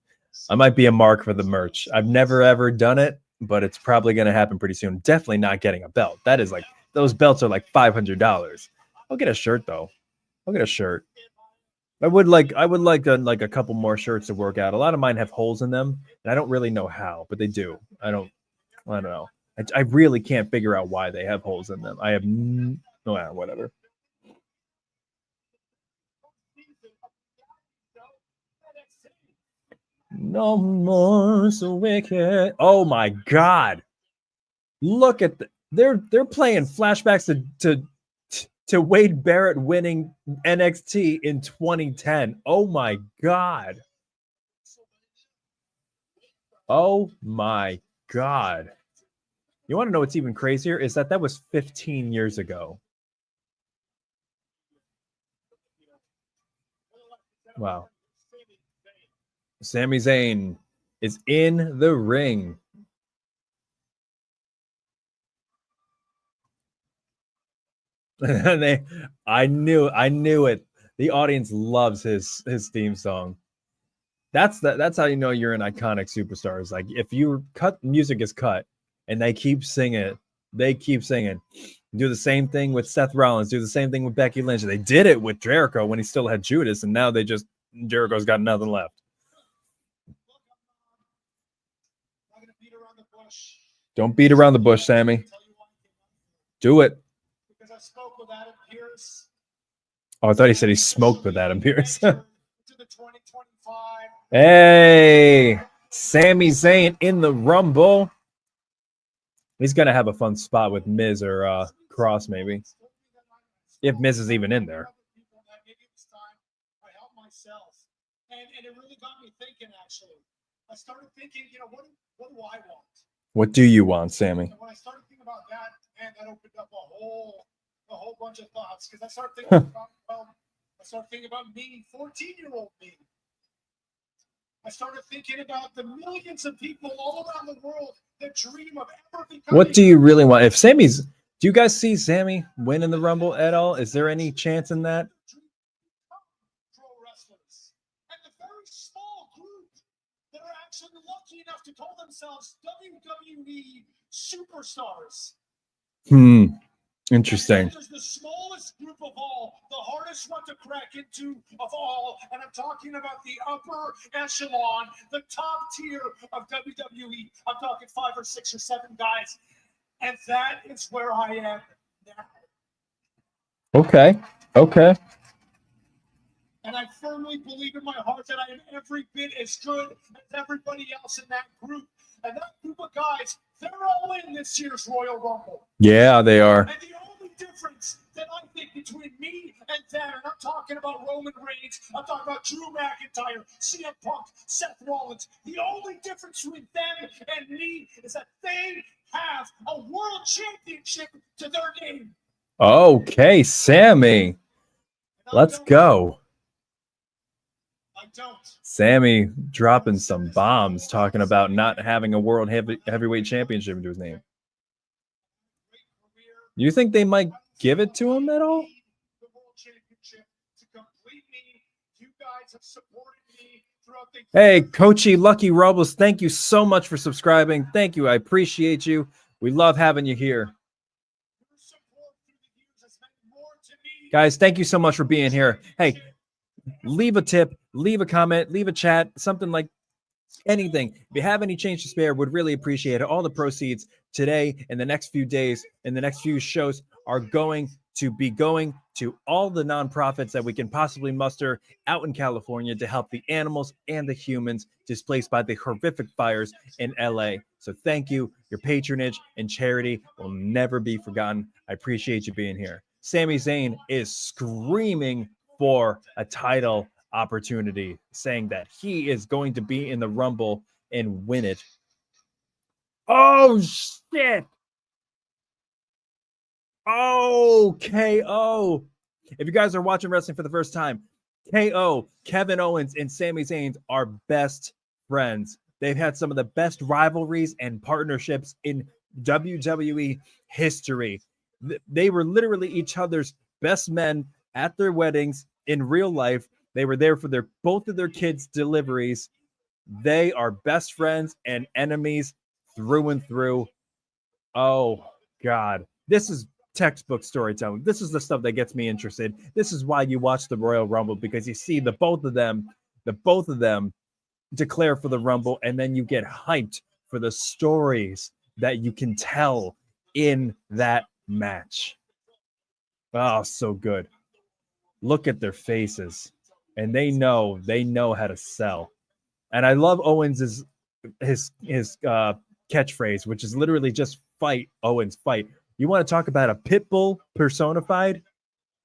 I might be a mark for the merch. I've never ever done it, but it's probably going to happen pretty soon. Definitely not getting a belt. That is like, those belts are like $500. I'll get a shirt though. I'll get a shirt. I would like a couple more shirts to work out. A lot of mine have holes in them, and I don't really know how, but they do. I don't know. I really can't figure out why they have holes in them. I have no, whatever. No more so wicked. Oh my god. Look at they're playing flashbacks to Wade Barrett winning NXT in 2010. Oh my god. Oh my god. You want to know what's even crazier is that was 15 years ago. Wow. Sami Zayn is in the ring. I knew it. The audience loves his theme song. That's how you know you're an iconic superstar. Is like if you cut music is cut and they keep singing. Do the same thing with Seth Rollins, do the same thing with Becky Lynch. They did it with Jericho when he still had Judas, and now Jericho's got nothing left. Don't beat around the bush, Sami. Do it. Because I spoke with Adam Pearce. Oh, I thought he said he smoked with Adam Pearce. Hey, Sami Zayn in the Rumble. He's gonna have a fun spot with Miz or Cross, maybe. If Miz is even in there. And it really got me thinking, actually. I started thinking, what do I want? What do you want, Sami? And when I started thinking about that, man, that opened up a whole bunch of thoughts. Because I started thinking about me, 14-year-old me. I started thinking about the millions of people all around the world that dream of ever becoming. What do you really want? Do you guys see Sami win in the Rumble at all? Is there any chance in that? Pro wrestlers. And the very small group that are actually lucky enough to call themselves WWE superstars. Interesting. There's the smallest group of all, the hardest one to crack into of all, and I'm talking about the upper echelon, the top tier of WWE. I'm talking 5 or 6 or 7 guys, and that is where I am now. Okay. And I firmly believe in my heart that I am every bit as good as everybody else in that group. And that group of guys, they're all in this year's Royal Rumble. Yeah, they are. And the only difference that I think between me and them, and I'm talking about Roman Reigns, I'm talking about Drew McIntyre, CM Punk, Seth Rollins, the only difference between them and me is that they have a world championship to their name. Okay, Sami. Let's go. Sami dropping some bombs, talking about not having a world heavyweight championship to his name. You think they might give it to him at all? Hey, Coachy Lucky Robles, thank you so much for subscribing. Thank you. I appreciate you. We love having you here. Guys, thank you so much for being here. Hey, leave a tip, leave a comment, leave a chat, something like anything. If you have any change to spare, would really appreciate it. All the proceeds today and the next few days and the next few shows are going to be going to all the nonprofits that we can possibly muster out in California to help the animals and the humans displaced by the horrific fires in LA. So thank you. Your patronage and charity will never be forgotten. I appreciate you being here. Sami Zayn is screaming for a title opportunity, saying that he is going to be in the Rumble and win it. Oh, shit. Oh, KO. If you guys are watching wrestling for the first time, KO, Kevin Owens, and Sami Zayn are best friends. They've had some of the best rivalries and partnerships in WWE history. They were literally each other's best men at their weddings in real life. They were there for both of their kids' deliveries. They are best friends and enemies through and through. Oh, God. This is textbook storytelling. This is the stuff that gets me interested. This is why you watch the Royal Rumble, because you see the both of them declare for the Rumble, and then you get hyped for the stories that you can tell in that match. Oh, so good. Look at their faces, and they know how to sell. And I love Owens's his catchphrase, which is literally just fight, Owens, fight. You want to talk about a pit bull personified?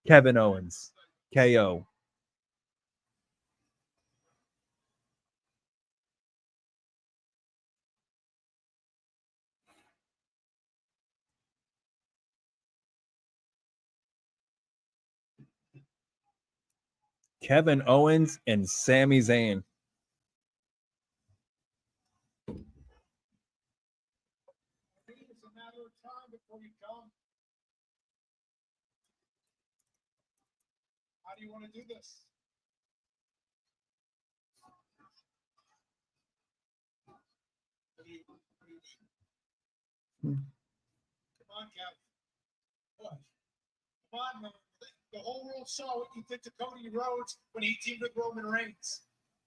Kevin Owens, KO. Kevin Owens and Sami Zayn. It's a matter of time before you come. How do you want to do this? What do you mean? Come on, Kev. What? Come on, man. The whole world saw what you did to Cody Rhodes when he teamed with Roman Reigns.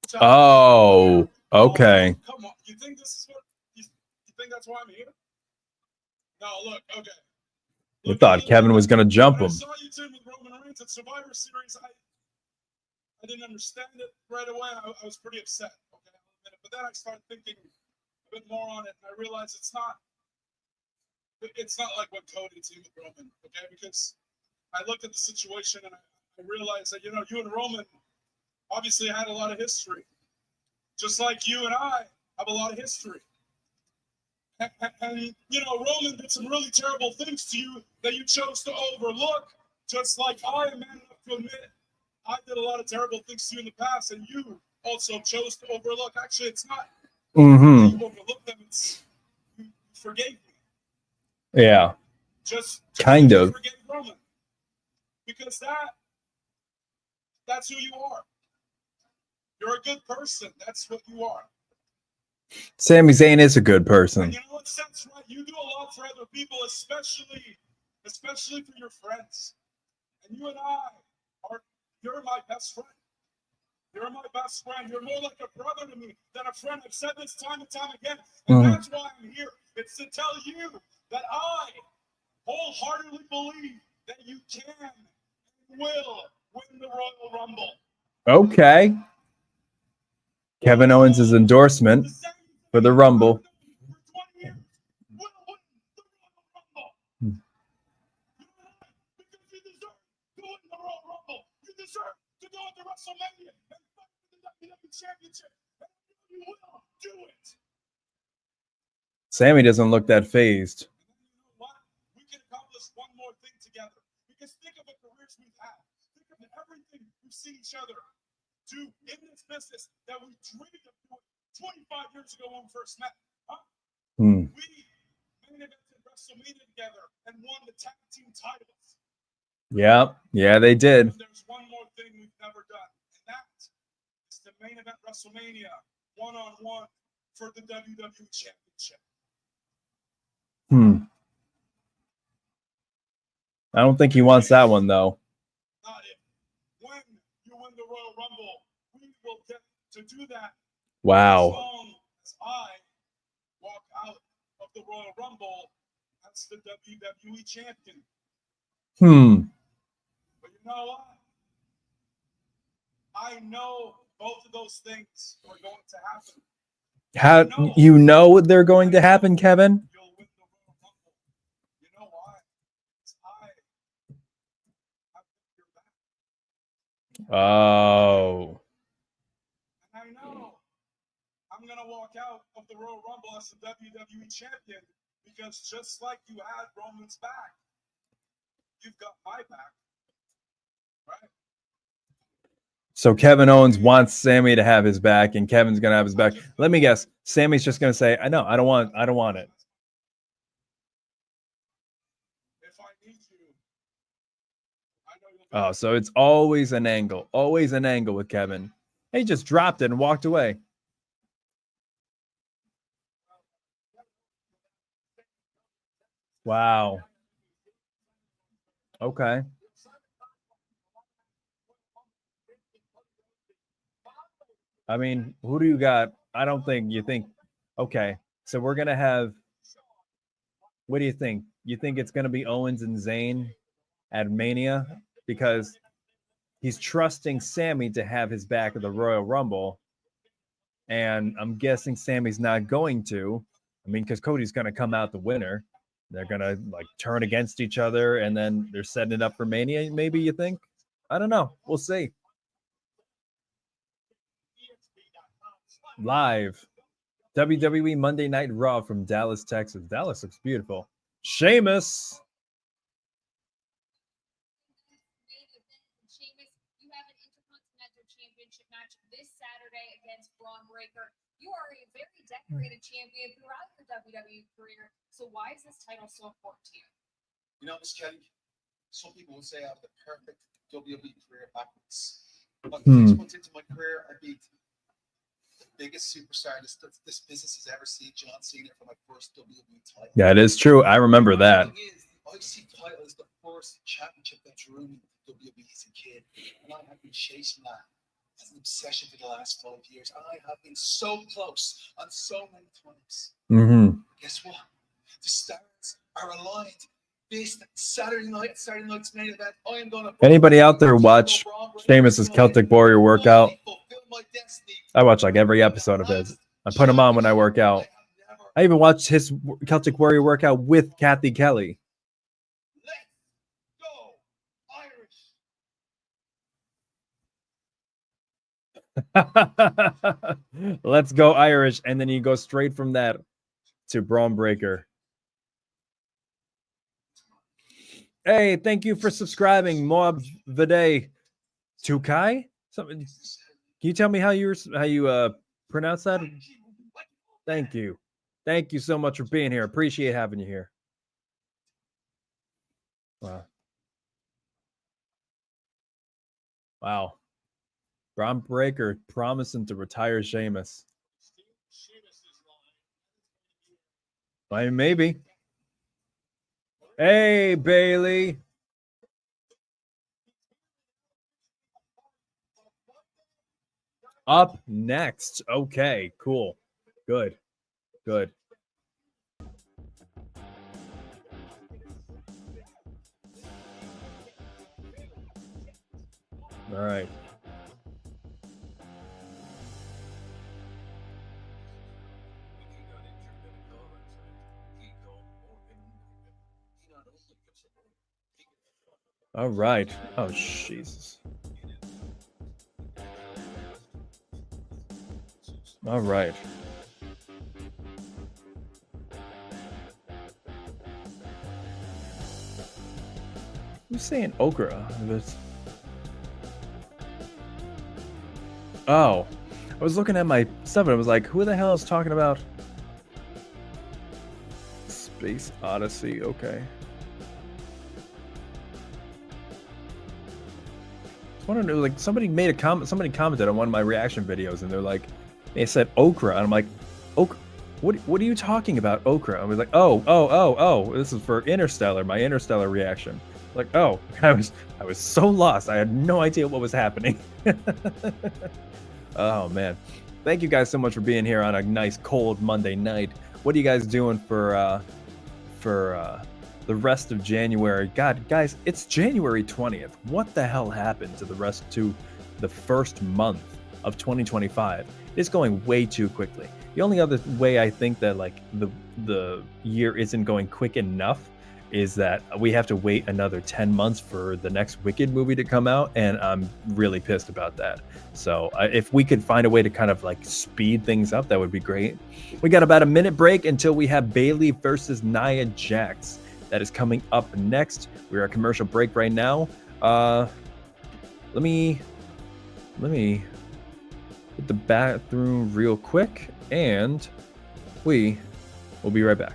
So, Oh, okay. Come on. You think this is what you think that's why I'm here? No, look, okay. You thought Kevin was gonna jump him. I saw you team with Roman Reigns at Survivor Series. I didn't understand it right away. I was pretty upset. Okay, but then I started thinking a bit more on it, and I realized it's not like what Cody teamed with Roman. Okay, because I looked at the situation and I realized that, you and Roman obviously had a lot of history. Just like you and I have a lot of history. And Roman did some really terrible things to you that you chose to overlook. Just like I am man enough to admit I did a lot of terrible things to you in the past, and you also chose to overlook. Actually, it's not you overlooked them, it's you forgave me. Yeah. Just kind of. Forgave Roman. Because that's who you are. You're a good person. That's what you are. Sami Zayn is a good person. And you know what, Seth, right? You do a lot for other people, especially for your friends. And you and you're my best friend. You're my best friend. You're more like a brother to me than a friend. I've said this time and time again. And that's why I'm here. It's to tell you that I wholeheartedly believe that you can and will win the Royal Rumble. Okay. Kevin Owens' endorsement for the Rumble. Sami doesn't look that phased. We can accomplish one more thing together. Because think of the careers we've had. Think of everything we've seen each other do in this business that we dreamed of doing 25 years ago when we first met. Huh? We main evented WrestleMania together and won the tag team titles. Yeah, they did. And there's one more thing we've never done, and that is the main event WrestleMania one-on-one for the WWE Championship. I don't think he wants that one, though. Not if. When you win the Royal Rumble, we will get to do that. Wow. As long as I walk out of the Royal Rumble as the WWE champion. But you know what? I know both of those things are going to happen. How you know they're going to happen, Kevin? You'll win the Royal Rumble. You know why? I have your back. Oh. And I know I'm going to walk out of the Royal Rumble as the WWE champion because just like you had Roman's back, you've got my back. Right? So Kevin Owens wants Sami to have his back, and Kevin's gonna have his back. Let me guess. Sami's just gonna say, "I know, I don't want it." If I need you, I know you'll. Oh, so it's always an angle with Kevin. He just dropped it and walked away. Wow. Okay. I mean, who do you got? I don't think you think. Okay, so we're gonna have. What do you think? You think it's gonna be Owens and Zayn at Mania because he's trusting Sami to have his back at the Royal Rumble, and I'm guessing Sami's not going to. I mean, because Cody's gonna come out the winner. They're gonna like turn against each other, and then they're setting it up for Mania. Maybe you think? I don't know. We'll see. Live WWE Monday Night Raw from Dallas, Texas. Dallas looks beautiful. Sheamus. Sheamus, you have an Intercontinental Championship match this Saturday against Braun Breaker. You are a very decorated champion throughout your WWE career. So why is this title so important to you? You know, Miss Kelly, some people would say I have the perfect WWE career backwards. But 6 months into my career, I beat the biggest superstar this business has ever seen, John Cena, for my first WWE title. Yeah, it is true. I remember that. The thing is, the IC title is the first championship that drew me to WWE as a kid, and I have been chasing that as an obsession for the last 5 years. I have been so close on so many times. Mm-hmm. Guess what? The stars are aligned. This Saturday night's main event. I am going to. Anybody out there watch Sheamus's Celtic Warrior workout? I watch like every episode of his. I put him on when I work out. I even watched his Celtic Warrior workout with Kathy Kelly. Let's go Irish, and then you go straight from that to Braun Breaker. Hey, thank you for subscribing, Moab Vide Tukai. Something. Can you tell me how you pronounce that? Thank you. Thank you so much for being here. Appreciate having you here. Wow. Wow. Braun Breaker promising to retire Sheamus. I mean, maybe. Hey, Bailey. Up next. Okay, cool. Good. Good. All right. All right. Oh, Jesus. All right. Who's saying okra? Oh, I was looking at my stuff and I was like, who the hell is talking about Space Odyssey? Okay. I was wondering, like, somebody made a comment, somebody commented on one of my reaction videos and they're like, they said okra, and I'm like, okra? What are you talking about, okra? I was like, oh, this is for Interstellar, my Interstellar reaction. Like, oh, I was so lost. I had no idea what was happening. Oh man, thank you guys so much for being here on a nice cold Monday night. What are you guys doing for the rest of January? God, guys, it's January 20th. What the hell happened to the first month of 2025? It's going way too quickly. The only other way I think that like the year isn't going quick enough is that we have to wait another 10 months for the next Wicked movie to come out, and I'm really pissed about that. So if we could find a way to kind of like speed things up, that would be great. We got about a minute break until we have Bailey versus Nia Jax. That is coming up next. We're at commercial break right now. Let me let me hit the bathroom real quick, and we will be right back.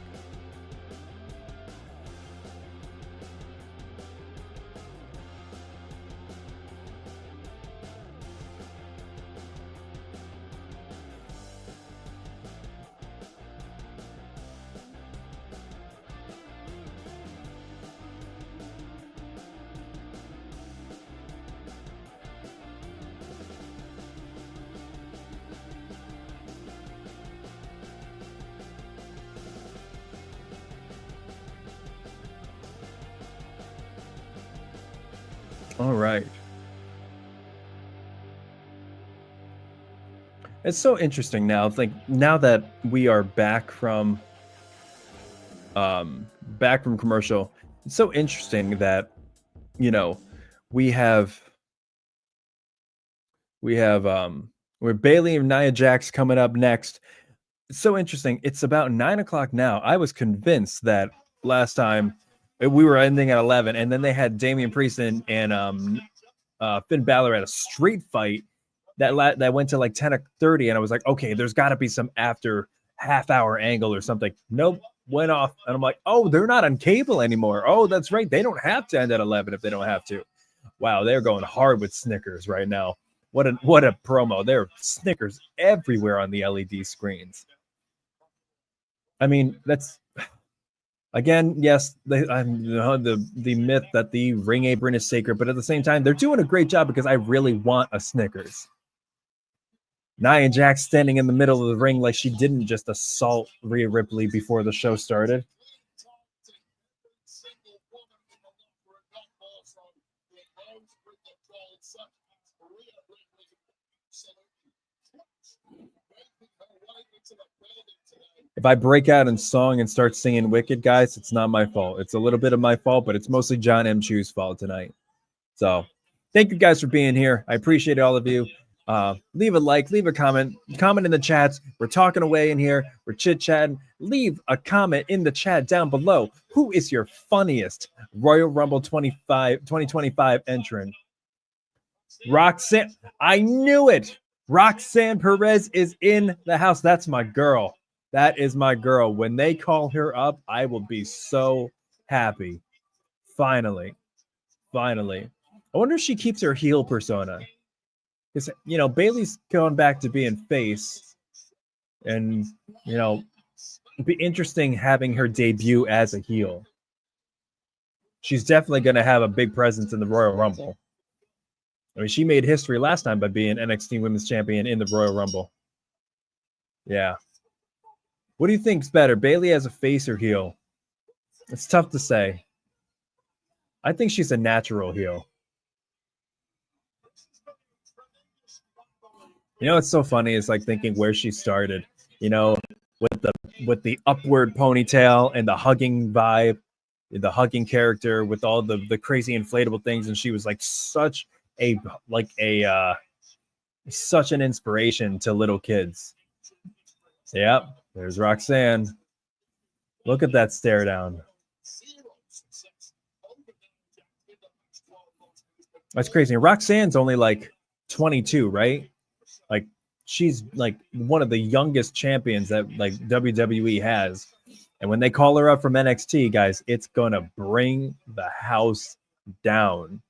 All right. It's so interesting now. Like now that we are back from commercial, it's so interesting that you know we have we're Bailey and Nia Jax coming up next. It's so interesting. It's about 9 o'clock now. I was convinced that last time we were ending at 11, and then they had Damian Priest and Finn Balor at a street fight that went to like 10:30, and I was like, okay, there's got to be some after half-hour angle or something. Nope, went off, and I'm like, oh, they're not on cable anymore. Oh, that's right, they don't have to end at 11 if they don't have to. Wow, they're going hard with Snickers right now. What a promo! There are Snickers everywhere on the LED screens. I mean, that's again, yes, the myth that the ring apron is sacred, but at the same time, they're doing a great job because I really want a Snickers. Nia Jax standing in the middle of the ring like she didn't just assault Rhea Ripley before the show started. If I break out in song and start singing Wicked, guys, it's not my fault. It's a little bit of my fault, but it's mostly John M. Chu's fault tonight. So thank you guys for being here. I appreciate all of you. Leave a like, leave a comment in the chats. We're talking away in here. We're chit-chatting. Leave a comment in the chat down below. Who is your funniest Royal Rumble 2025 entrant? Roxanne. I knew it. Roxanne Perez is in the house. That's my girl. That is my girl. When they call her up, I will be so happy. Finally. I wonder if she keeps her heel persona. Because, Bailey's going back to being face. And, it'd be interesting having her debut as a heel. She's definitely going to have a big presence in the Royal Rumble. I mean, she made history last time by being NXT Women's Champion in the Royal Rumble. Yeah. What do you think's better, Bailey as a face or heel? It's tough to say. I think she's a natural heel. What's so funny is like thinking where she started, with the upward ponytail and the hugging vibe, the hugging character with all the crazy inflatable things, and she was like such an inspiration to little kids. Yep, there's Roxanne. Look at that stare down. That's crazy. Roxanne's only like 22, right? Like she's like one of the youngest champions that like WWE has. And when they call her up from NXT, guys, it's gonna bring the house down.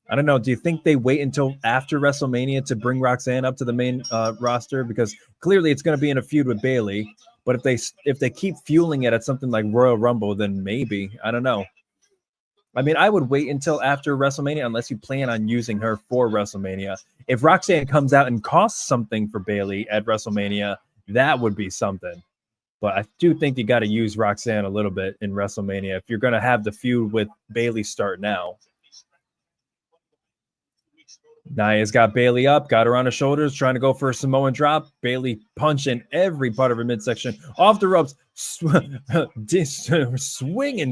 I don't know. Do you think they wait until after WrestleMania to bring Roxanne up to the main roster? Because clearly it's going to be in a feud with Bailey. But if they keep fueling it at something like Royal Rumble, then maybe. I don't know. I mean, I would wait until after WrestleMania unless you plan on using her for WrestleMania. If Roxanne comes out and costs something for Bailey at WrestleMania, that would be something. But I do think you got to use Roxanne a little bit in WrestleMania if you're going to have the feud with Bailey start now. Nia's got Bailey up, got her on her shoulders, trying to go for a Samoan drop. Bailey punching every part of her midsection. Off the ropes, swinging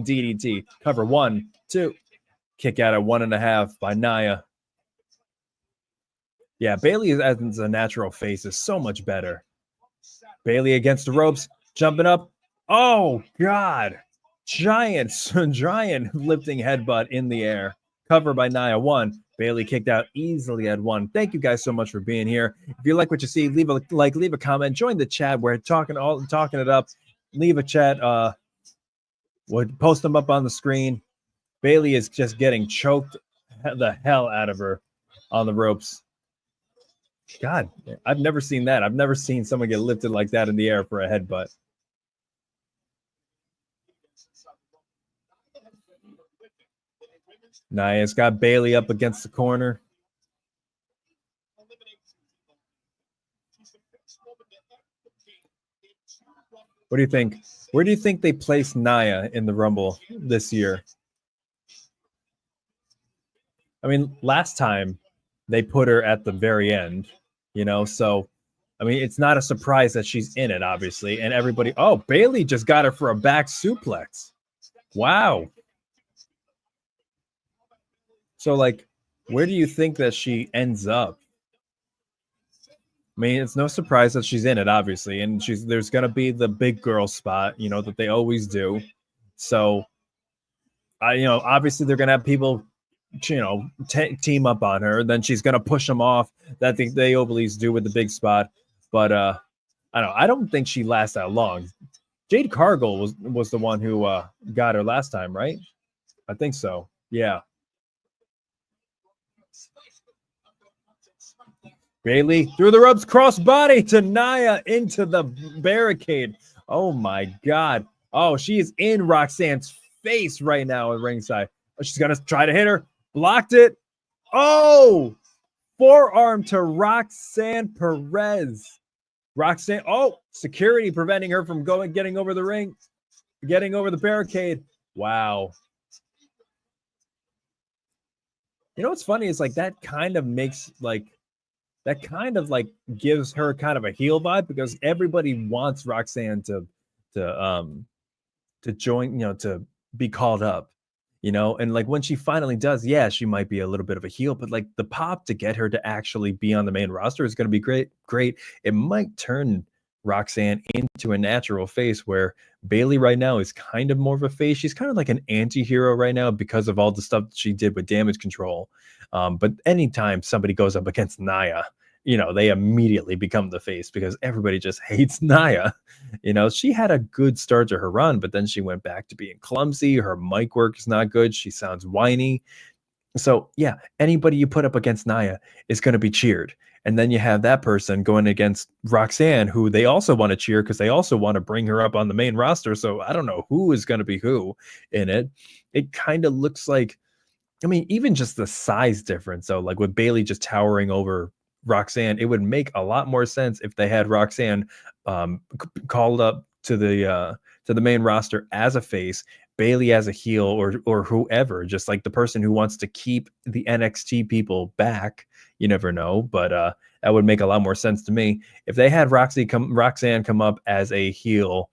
DDT. Cover 1, 2. Kick out at 1.5 by Nia. Yeah, Bailey as a natural face is so much better. Bailey against the ropes, jumping up. Oh, God. Giant lifting headbutt in the air. Cover by Nia. 1, Bayley kicked out easily at 1. Thank you guys so much for being here. If you like what you see, leave a like, leave a comment, join the chat. We're talking it up. Leave a chat. We'll post them up on the screen. Bayley is just getting choked the hell out of her on the ropes. God, I've never seen that. I've never seen someone get lifted like that in the air for a headbutt. Nia's got Bayley up against the corner. What do you think? Where do you think they place Nia in the Rumble this year? I mean, last time they put her at the very end, you know, so I mean, it's not a surprise that she's in it, obviously. And everybody, oh, Bayley just got her for a back suplex. Wow. So, like, where do you think that she ends up? I mean, it's no surprise that she's in it, obviously, and there's gonna be the big girl spot, you know, that they always do. So, obviously they're gonna have people, team up on her. Then she's gonna push them off. That they always do with the big spot. But I don't think she lasts that long. Jade Cargill was the one who got her last time, right? I think so. Yeah. Bayley through the ropes, crossbody to Nia into the barricade. Oh my God. Oh, she is in Roxanne's face right now at ringside. Oh, she's gonna try to hit her. Blocked it. Oh, forearm to Roxanne Perez. Roxanne. Oh, security preventing her from getting over the ring, getting over the barricade. Wow. You know what's funny is like that kind of gives her kind of a heel vibe because everybody wants Roxanne to join, to be called up, and like when she finally does, yeah, she might be a little bit of a heel, but like the pop to get her to actually be on the main roster is going to be great. It might turn Roxanne into a natural face where Bayley right now is kind of more of a face. She's kind of like an anti-hero right now because of all the stuff that she did with damage control. But anytime somebody goes up against Nia, they immediately become the face because everybody just hates Nia. She had a good start to her run, but then she went back to being clumsy. Her mic work is not good. She sounds whiny. So yeah, anybody you put up against Nia is going to be cheered. And then you have that person going against Roxanne, who they also want to cheer because they also want to bring her up on the main roster. So I don't know who is going to be who in it. It kind of looks like, I mean, even just the size difference. So like with Bayley just towering over Roxanne, it would make a lot more sense if they had Roxanne called up to the main roster as a face, Bayley as a heel, or whoever, just like the person who wants to keep the NXT people back. You never know, but that would make a lot more sense to me. If they had Roxanne come up as a heel,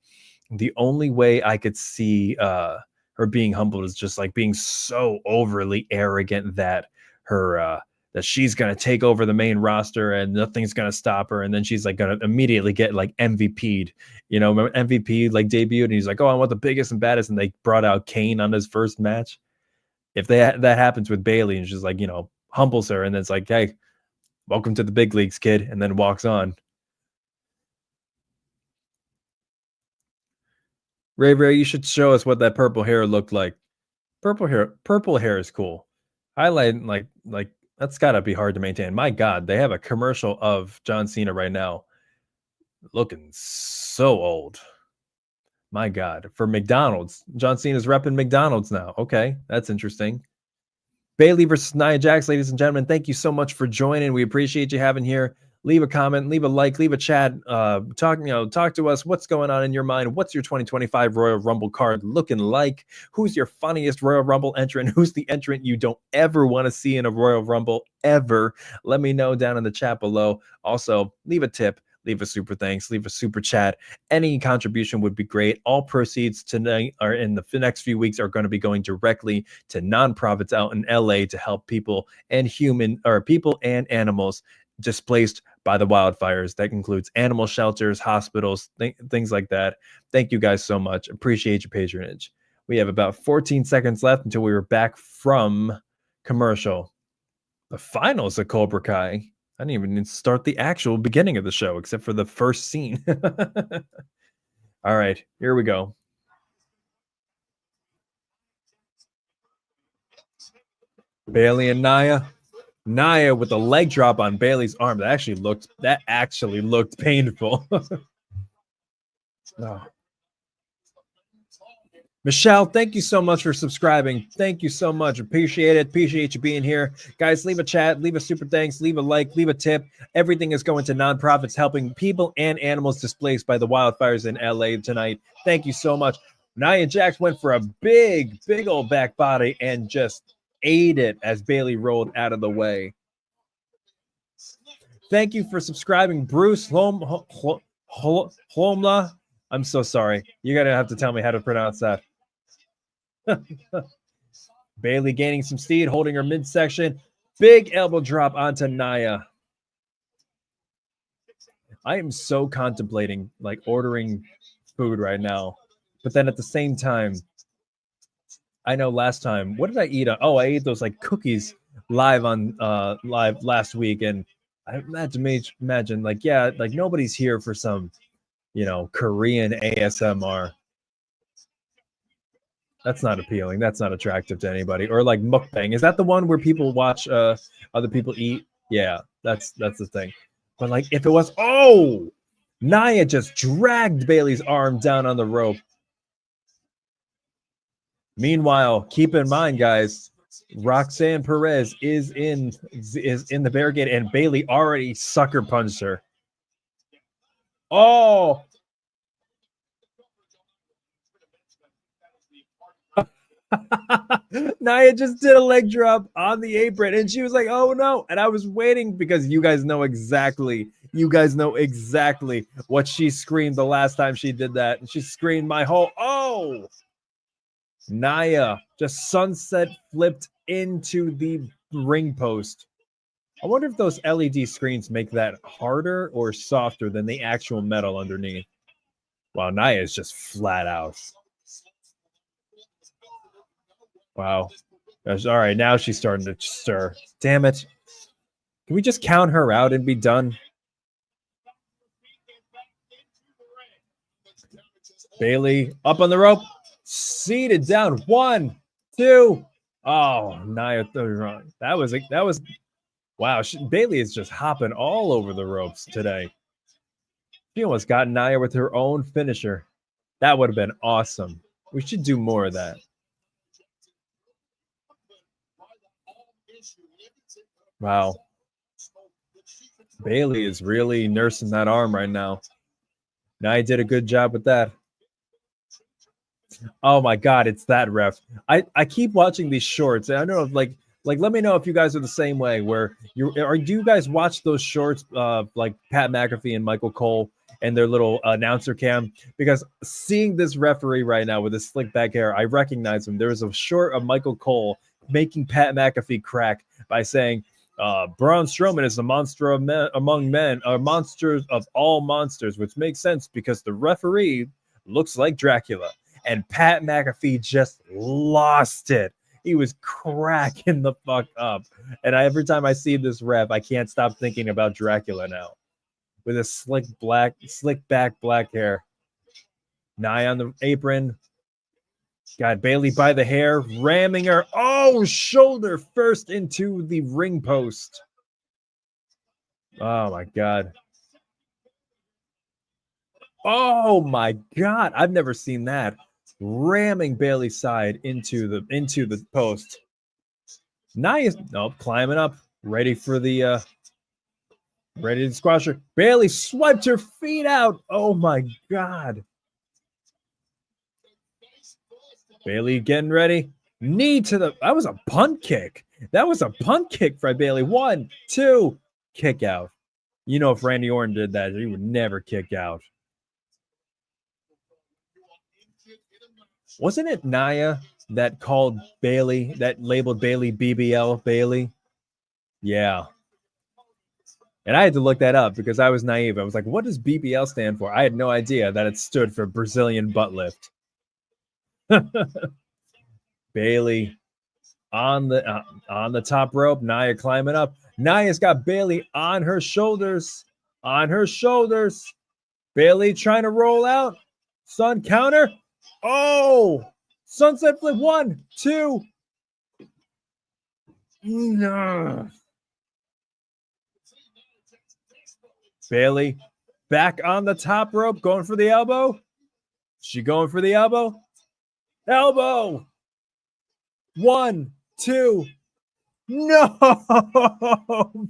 the only way I could see her being humbled is just like being so overly arrogant that that she's going to take over the main roster and nothing's going to stop her. And then she's like going to immediately get like MVP'd, remember MVP like debuted and he's like, oh, I want the biggest and baddest. And they brought out Kane on his first match. If that happens with Bayley and she's like, humbles her and then it's like, hey, welcome to the big leagues, kid. And then walks on. Ray, you should show us what that purple hair looked like. Purple hair is cool. Highlight like that's gotta be hard to maintain. My God, they have a commercial of John Cena right now, looking so old. My God, for McDonald's, John Cena's repping McDonald's now. Okay, that's interesting. Bayley versus Nia Jax, ladies and gentlemen. Thank you so much for joining. We appreciate you having here. Leave a comment, leave a like, leave a chat. Talk to us. What's going on in your mind? What's your 2025 Royal Rumble card looking like? Who's your funniest Royal Rumble entrant? Who's the entrant you don't ever want to see in a Royal Rumble ever? Let me know down in the chat below. Also, leave a tip, leave a super thanks, leave a super chat. Any contribution would be great. All proceeds tonight or in the next few weeks are going to be going directly to nonprofits out in LA to help people and animals displaced by the wildfires. That includes animal shelters, hospitals, things like that. Thank you guys so much. Appreciate your patronage. We have about 14 seconds left until we are back from commercial. The finals of Cobra Kai. I didn't even start the actual beginning of the show except for the first scene. All right, here we go. Bailey and Nia. Nia with a leg drop on Bailey's arm. That actually looked painful. Oh. Michelle, thank you so much for subscribing. Thank you so much. Appreciate it. Appreciate you being here. Guys, leave a chat, leave a super thanks, leave a like, leave a tip. Everything is going to nonprofits helping people and animals displaced by the wildfires in LA tonight. Thank you so much. Nia Jax went for a big old back body and just ate it as Bailey rolled out of the way. Thank you for subscribing, Bruce Holmla. I'm so sorry. You're going to have to tell me how to pronounce that. Bailey gaining some speed, holding her midsection. Big elbow drop onto Nia. I am so contemplating like ordering food right now. But then at the same time, I know last time, what did I eat? Oh, I ate those like cookies live last week. And I imagine like, yeah, like nobody's here for some, Korean ASMR. That's not appealing. That's not attractive to anybody. Or like mukbang. Is that the one where people watch other people eat? Yeah, that's the thing. But like if it was, Nia just dragged Bailey's arm down on the rope. Meanwhile, keep in mind, guys, Roxanne Perez is in the barricade, and Bailey already sucker punched her. Oh. Nia just did a leg drop on the apron and she was like, oh no. And I was waiting because you guys know exactly what she screamed the last time she did that. And she screamed Nia just sunset flipped into the ring post. I wonder if those LED screens make that harder or softer than the actual metal underneath. Wow, Nia is just flat out. Wow. All right, now she's starting to stir. Damn it. Can we just count her out and be done? Bailey up on the rope. Seated down. 1, 2. Oh, Nia. That was wow. Bailey is just hopping all over the ropes today. She almost got Nia with her own finisher. That would have been awesome. We should do more of that. Wow. Bailey is really nursing that arm right now. Nia did a good job with that. Oh my God, it's that ref. I keep watching these shorts, and I don't know if like let me know if you guys are the same way. Do you guys watch those shorts like Pat McAfee and Michael Cole and their little announcer cam? Because seeing this referee right now with his slick back hair, I recognize him. There was a short of Michael Cole making Pat McAfee crack by saying, Braun Strowman is a monster among men, a monster of all monsters, which makes sense because the referee looks like Dracula. And Pat McAfee just lost it. He was cracking the fuck up. And every time I see this ref, I can't stop thinking about Dracula now. With his slick back black hair. Nia on the apron. Got Bailey by the hair, ramming her. Oh, shoulder first into the ring post. Oh my God. Oh my God. I've never seen that. Ramming Bailey's side into the post. Nice. Climbing up. Ready to squash her. Bailey swiped her feet out. Oh my God. Bailey getting ready. Knee to the. That was a punt kick. That was a punt kick for Bailey. 1, 2. Kick out. You know, if Randy Orton did that, he would never kick out. Wasn't it Nia that called Bailey, that labeled Bailey BBL Bailey? Yeah. And I had to look that up because I was naive. I was like, what does BBL stand for? I had no idea that it stood for Brazilian butt lift. Bailey on the top rope. Nia climbing up. Nia's got Bayley on her shoulders. On her shoulders. Bayley trying to roll out. Sun counter. Oh! Sunset flip. 1, 2. No. Bayley back on the top rope, going for the elbow. She going for the elbow. Elbow. 1, 2. No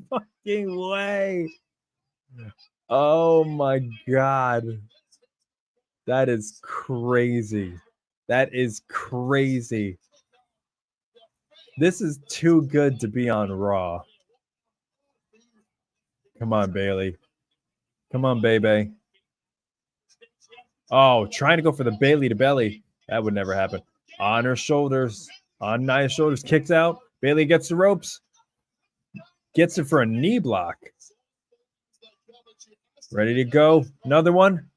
fucking way. Oh my God. That is crazy. That is crazy. This is too good to be on Raw. Come on, Bayley. Come on, baby. Oh, trying to go for the Bayley to belly. That would never happen. On her shoulders. On Nia's shoulders. Kicks out. Bayley gets the ropes. Gets it for a knee block. Ready to go. Another one.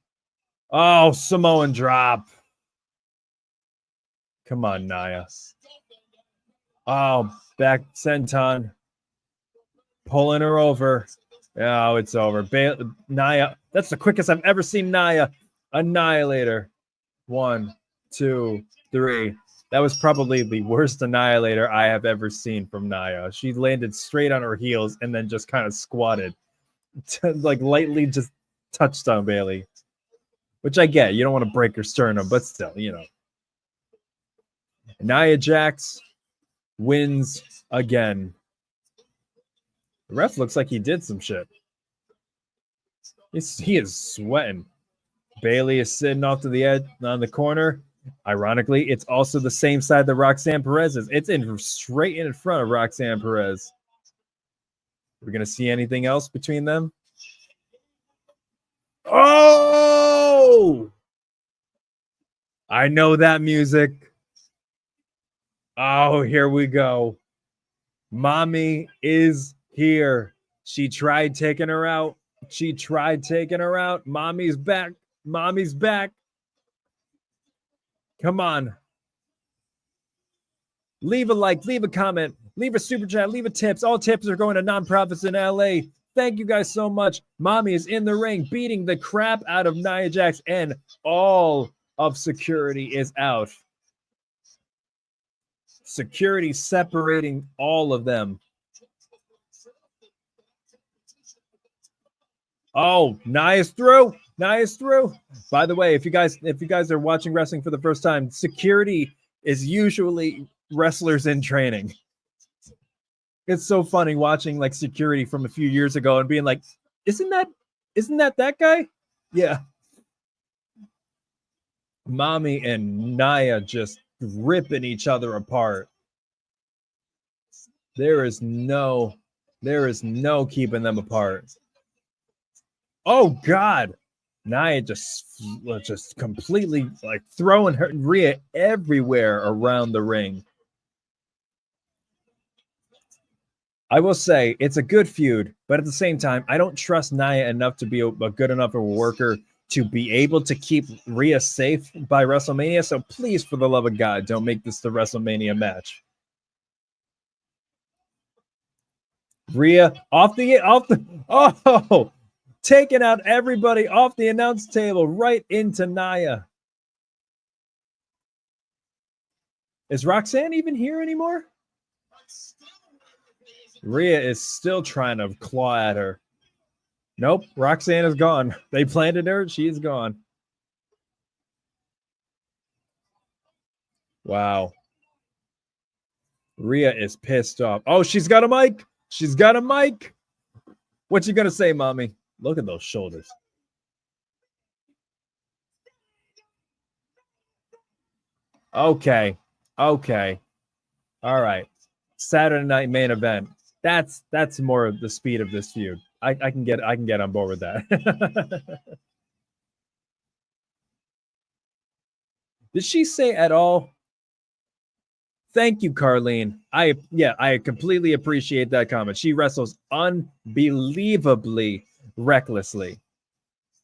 Oh, Samoan drop. Come on, Nia. Oh, back senton. Pulling her over. Oh, it's over. Nia. That's the quickest I've ever seen Nia. Annihilator. 1, 2, 3. That was probably the worst annihilator I have ever seen from Nia. She landed straight on her heels and then just kind of squatted. Like lightly just touched on Bayley. Which I get. You don't want to break her sternum, but still, you know. Nia Jax wins again. The ref looks like he did some shit. He is sweating. Bayley is sitting off to the edge on the corner. Ironically, it's also the same side that Roxanne Perez is. It's straight in front of Roxanne Perez. We're going to see anything else between them? Oh! I know that music. Oh, here we go. Mommy is here. She tried taking her out. She tried taking her out. Mommy's back. Mommy's back. Come on. Leave a like, leave a comment, leave a super chat, leave a tips. All tips are going to nonprofits in LA. Thank you guys so much. Mommy is in the ring, beating the crap out of Nia Jax, and all of security is out. Security separating all of them. Oh, Nia's through. Nia's through. By the way, if you guys are watching wrestling for the first time, security is usually wrestlers in training. It's so funny watching like security from a few years ago and being like, isn't that guy? Yeah. Mommy and Nia just ripping each other apart. There is no keeping them apart. Oh God. Nia just completely like throwing her Rhea everywhere around the ring. I will say it's a good feud, but at the same time, I don't trust Nia enough to be a good enough of a worker to be able to keep Rhea safe by WrestleMania. So please, for the love of God, don't make this the WrestleMania match. Rhea off the oh, taking out everybody off the announce table right into Nia. Is Roxanne even here anymore? Rhea is still trying to claw at her. Nope, Roxanne is gone. They planted her. She is gone. Wow. Rhea is pissed off. Oh, she's got a mic. She's got a mic. What you gonna say, mommy? Look at those shoulders. Okay. All right. Saturday night main event. That's more of the speed of this feud. I can get on board with that. Did she say at all? Thank you, Carlene. I completely appreciate that comment. She wrestles unbelievably recklessly.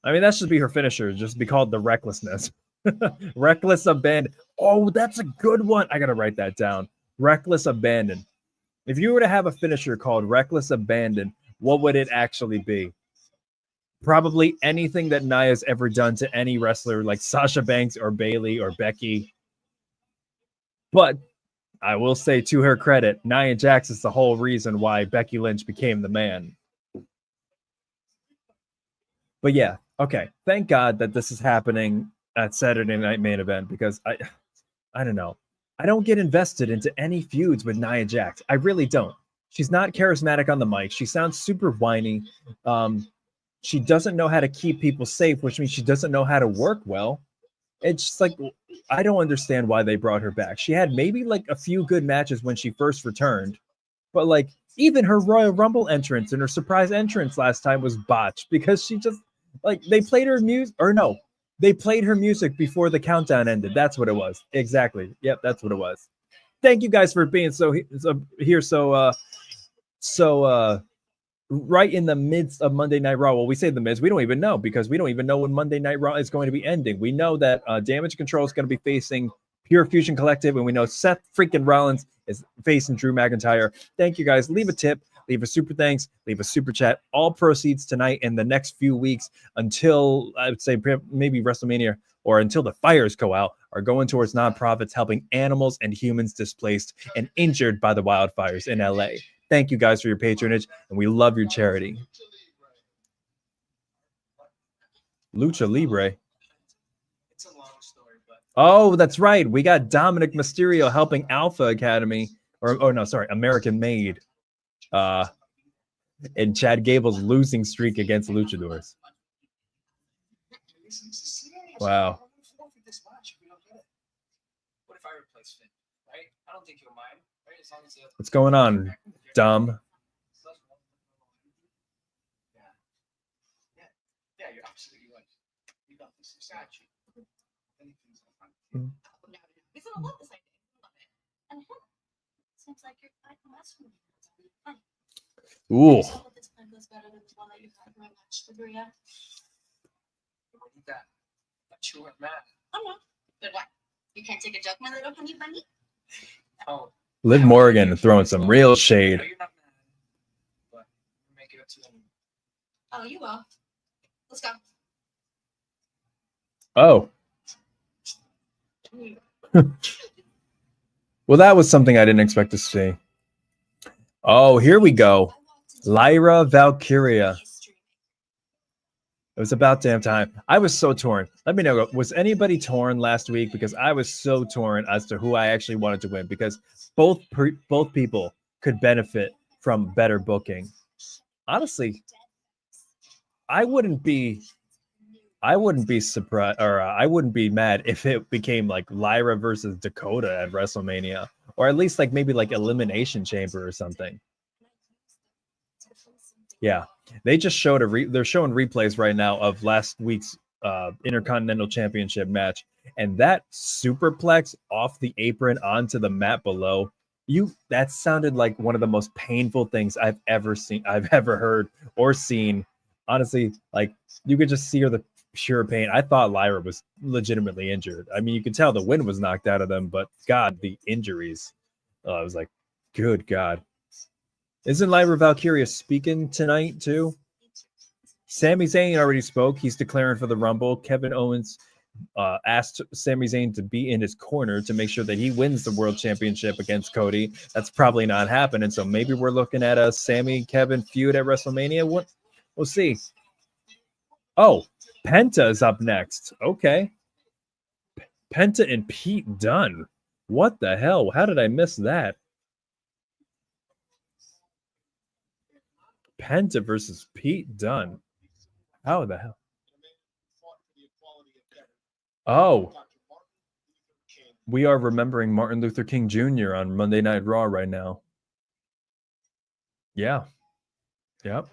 I mean, that should be her finisher, just be called the recklessness. Reckless abandon. Oh, that's a good one. I gotta write that down. Reckless Abandon. If you were to have a finisher called Reckless Abandon, what would it actually be? Probably anything that Nia's ever done to any wrestler like Sasha Banks or Bayley or Becky. But I will say, to her credit, Nia Jax is the whole reason why Becky Lynch became the man. But yeah, okay. Thank God that this is happening at Saturday Night Main Event, because I don't know. I don't get invested into any feuds with Nia Jax. I really don't. She's not charismatic on the mic. She sounds super whiny. She doesn't know how to keep people safe, which means she doesn't know how to work well. It's just like, I don't understand why they brought her back. She had maybe like a few good matches when she first returned, but like even her Royal Rumble entrance and her surprise entrance last time was botched because she just like they played her music, or no, they played her music before the countdown ended. That's what it was. Exactly. Yep, that's what it was. Thank you guys for being so here right in the midst of Monday Night Raw. Well, we say the midst. We don't even know, because we don't even know when Monday Night Raw is going to be ending. We know that Damage Control is going to be facing Pure Fusion Collective, and we know Seth freaking Rollins is facing Drew McIntyre. Thank you guys. Leave a tip, leave a super thanks, leave a super chat. All proceeds tonight and the next few weeks until, I would say, maybe WrestleMania, or until the fires go out, are going towards nonprofits helping animals and humans displaced and injured by the wildfires in LA. Thank you guys for your patronage, and we love your charity. Lucha Libre. It's a long story, but Oh, that's right. We got Dominic Mysterio helping Alpha Academy, American Made. And Chad Gable's losing streak against Luchadors. Wow. What if I replace Finn? Right? I don't think you'll mind, right? As long as What's going on, Dom? Yeah, you're absolutely right. You got this. Got you. Anything's fine. No. Because I love this idea. I love it. And seems like you're quite awesome. Fun. Ooh. I hope this plan goes better than the one that you had my match with Rhea. You don't need that. But you weren't mad. Oh no. But what? You can't take a joke, my little honey bunny? Oh. Liv Morgan throwing some real shade. No, you're not mad. But we'll make it up to them. Oh, you will. Let's go. Oh. Well, that was something I didn't expect to see. Oh, here we go. Lyra Valkyria. It was about damn time. I was so torn. Let me know, was anybody torn last week? Because I was so torn as to who I actually wanted to win, because both people could benefit from better booking. Honestly, I wouldn't be surprised, or I wouldn't be mad if it became like Lyra versus Dakota at WrestleMania, or at least like maybe like Elimination Chamber or something. Yeah, they just showed they're showing replays right now of last week's Intercontinental Championship match, and that superplex off the apron onto the mat below, that sounded like one of the most painful things I've ever heard or seen. Honestly, like you could just see the pure pain. I thought Lyra was legitimately injured. I mean, you could tell the wind was knocked out of them, but God, the injuries. I was like, good God. Isn't Lyra Valkyria speaking tonight too? Sami Zayn already spoke. He's declaring for the Rumble. Kevin Owens asked Sami Zayn to be in his corner to make sure that he wins the World Championship against Cody. That's probably not happening. So maybe we're looking at a Sami-Kevin feud at WrestleMania. We'll see. Oh, Penta is up next. Okay. Penta and Pete Dunne. What the hell? How did I miss that? Penta versus Pete Dunne. How the hell? Oh. We are remembering Martin Luther King Jr. on Monday Night Raw right now. Yeah. Yep.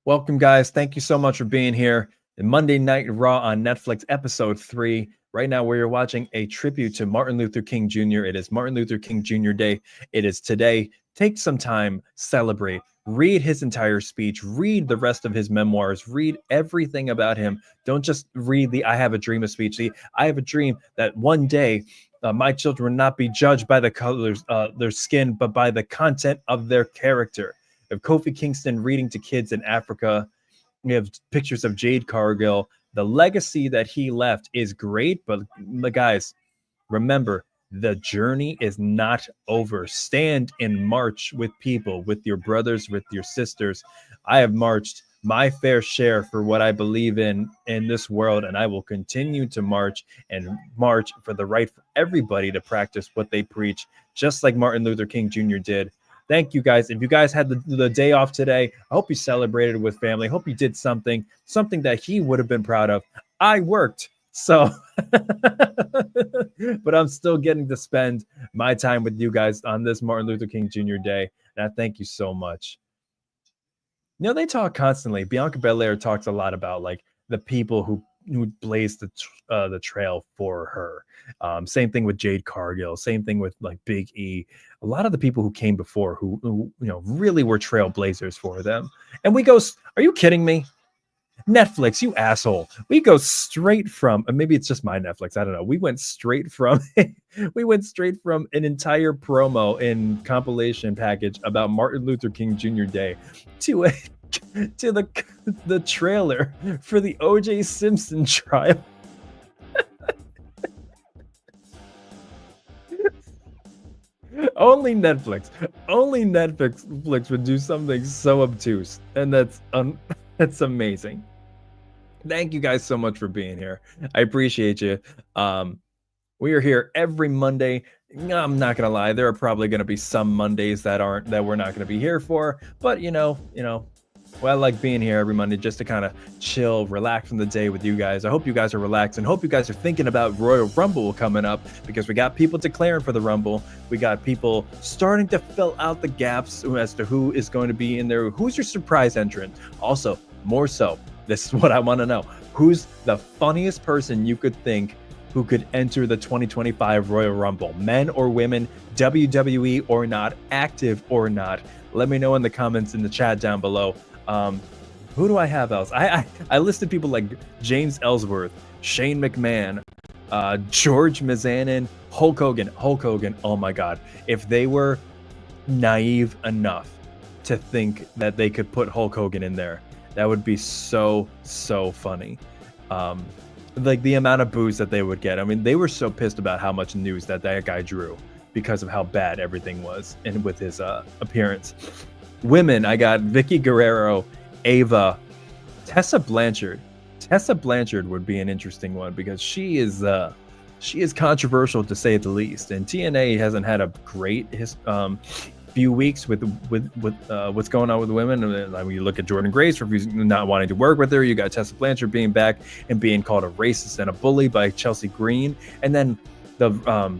Welcome, guys. Thank you so much for being here. The Monday Night Raw on Netflix, episode 3. Right now, we are watching a tribute to Martin Luther King Jr. It is Martin Luther King Jr. Day. It is today. Take some time, celebrate, read his entire speech, read the rest of his memoirs, read everything about him. Don't just read the I Have a Dream of speech. I have a dream that one day My children will not be judged by the colors their skin, but by the content of their character. We have Kofi Kingston reading to kids in Africa. We have pictures of Jade Cargill. The legacy that he left is great, but guys, remember, the journey is not over. Stand and march with people, with your brothers, with your sisters. I have marched my fair share for what I believe in this world, and I will continue to march for the right for everybody to practice what they preach, just like Martin Luther King Jr. did. Thank you guys. If you guys had the day off today, I hope you celebrated with family. I hope you did something that he would have been proud of. I worked, so but I'm still getting to spend my time with you guys on this Martin Luther King Jr. Day. And I thank you so much. You know, they talk constantly. Bianca Belair talks a lot about like the people who blazed the trail for her. Same thing with Jade Cargill. Same thing with like Big E. A lot of the people who came before who you know really were trailblazers for them. And we go, are you kidding me? Netflix, you asshole. We go straight from, maybe it's just my Netflix, I don't know. We went straight from an entire promo and compilation package about Martin Luther King Jr. Day to the trailer for the O.J. Simpson trial. Only Netflix would do something so obtuse, and that's amazing. Thank you guys so much for being here. I appreciate you. We are here every Monday. I'm not gonna lie, there are probably gonna be some Mondays that we're not gonna be here for, but you know, well, I like being here every Monday just to kind of chill, relax from the day with you guys. I hope you guys are relaxed and hope you guys are thinking about Royal Rumble coming up, because we got people declaring for the Rumble. We got people starting to fill out the gaps as to who is going to be in there. Who's your surprise entrant? Also, more so, this is what I want to know. Who's the funniest person you could think who could enter the 2025 Royal Rumble? Men or women, WWE or not, active or not? Let me know in the comments in the chat down below. Who do I have else? I listed people like James Ellsworth, Shane McMahon, George Mizanin, Hulk Hogan. Oh my God. If they were naive enough to think that they could put Hulk Hogan in there, that would be so funny. Like the amount of boos that they would get. I mean, they were so pissed about how much news that guy drew because of how bad everything was and with his appearance. Women, I got Vicky Guerrero, Ava, Tessa Blanchard. Tessa Blanchard would be an interesting one because she is controversial to say the least, and TNA hasn't had a great few weeks with what's going on with women. When you look at Jordan Grace refusing, not wanting to work with her, you got Tessa Blanchard being back and being called a racist and a bully by Chelsea Green, and then the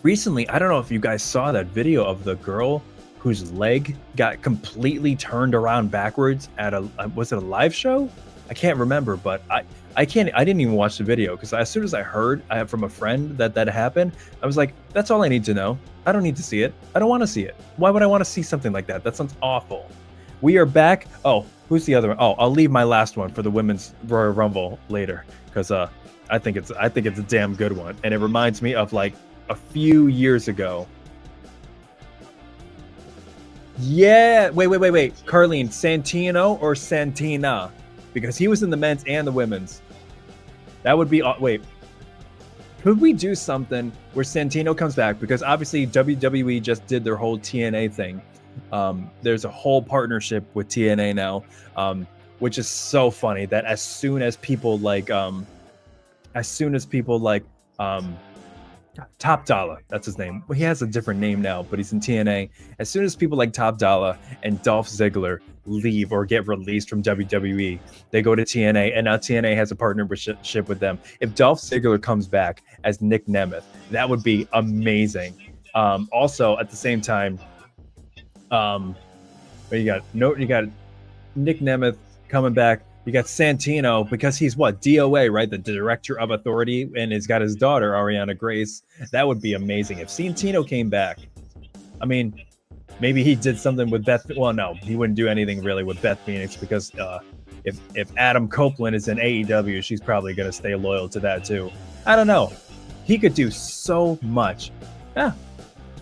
recently, I don't know if you guys saw that video of the girl whose leg got completely turned around backwards at was it a live show? I can't remember, but I didn't even watch the video because as soon as I heard from a friend that happened, I was like, that's all I need to know. I don't need to see it. I don't want to see it. Why would I want to see something like that? That sounds awful. We are back. Oh, who's the other one? Oh, I'll leave my last one for the women's Royal Rumble later because I think it's a damn good one, and it reminds me of like a few years ago. Yeah, wait. Carlene, Santino or Santina? Because he was in the men's and the women's. That would be, wait. Could we do something where Santino comes back? Because obviously WWE just did their whole TNA thing. There's a whole partnership with TNA now, which is so funny that as soon as people like Top Dollar, that's his name. Well, he has a different name now, but he's in TNA. As soon as people like Top Dollar and Dolph Ziggler leave or get released from WWE, they go to TNA, and now TNA has a partnership with them. If Dolph Ziggler comes back as Nick Nemeth, that would be amazing. Also, at the same time, you got Nick Nemeth coming back. You got Santino because he's what, DOA, right? The Director of Authority, and he's got his daughter, Ariana Grace. That would be amazing. If Santino came back, I mean, maybe he did something with Beth. Well, no, he wouldn't do anything really with Beth Phoenix because if Adam Copeland is in AEW, she's probably going to stay loyal to that too. I don't know. He could do so much. Yeah,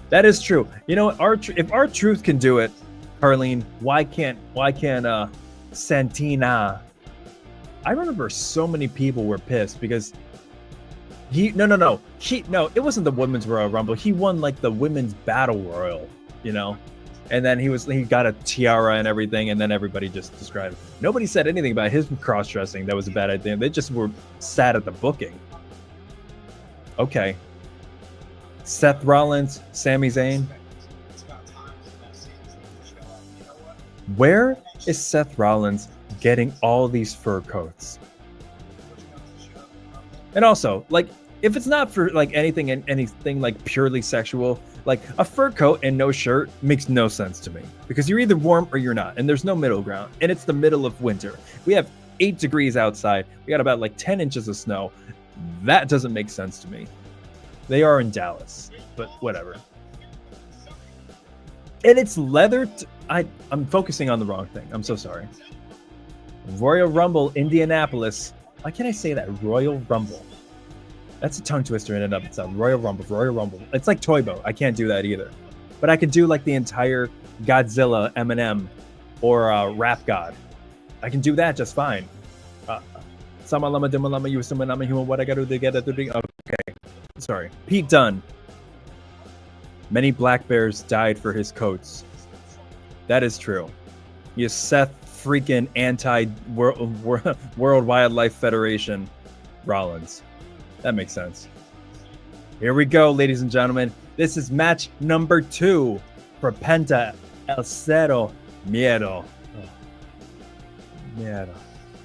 that is true. You know, if R-Truth can do it, Carlene, why can't Santina? I remember so many people were pissed because no, it wasn't the women's Royal Rumble. He won like the women's Battle Royal, you know, and then he got a tiara and everything, and then everybody just described it. Nobody said anything about his cross dressing. That was a bad idea. They just were sad at the booking. Okay, Seth Rollins, Sami Zayn. Where is Seth Rollins getting all these fur coats? And also, like, if it's not for like anything like purely sexual, like a fur coat and no shirt makes no sense to me, because you're either warm or you're not, and there's no middle ground. And it's the middle of winter. We have 8 degrees outside. We got about like 10 inches of snow. That doesn't make sense to me. They are in Dallas, but whatever. And it's leather. I'm focusing on the wrong thing. I'm so sorry. Royal Rumble, Indianapolis. Why can't I say that? Royal Rumble. That's a tongue twister in and of itself. Royal Rumble, Royal Rumble. It's like Toy Boat. I can't do that either. But I could do like the entire Godzilla Eminem or Rap God. I can do that just fine. Sama lama dima lama you sama lama human what I gotta do to get it. Okay. Sorry. Pete Dunne. Many black bears died for his coats. That is true. You Seth Freakin World Wildlife Federation Rollins. That makes sense. Here we go, ladies and gentlemen. This is match number 2 for Penta El Cero Miedo. Miedo.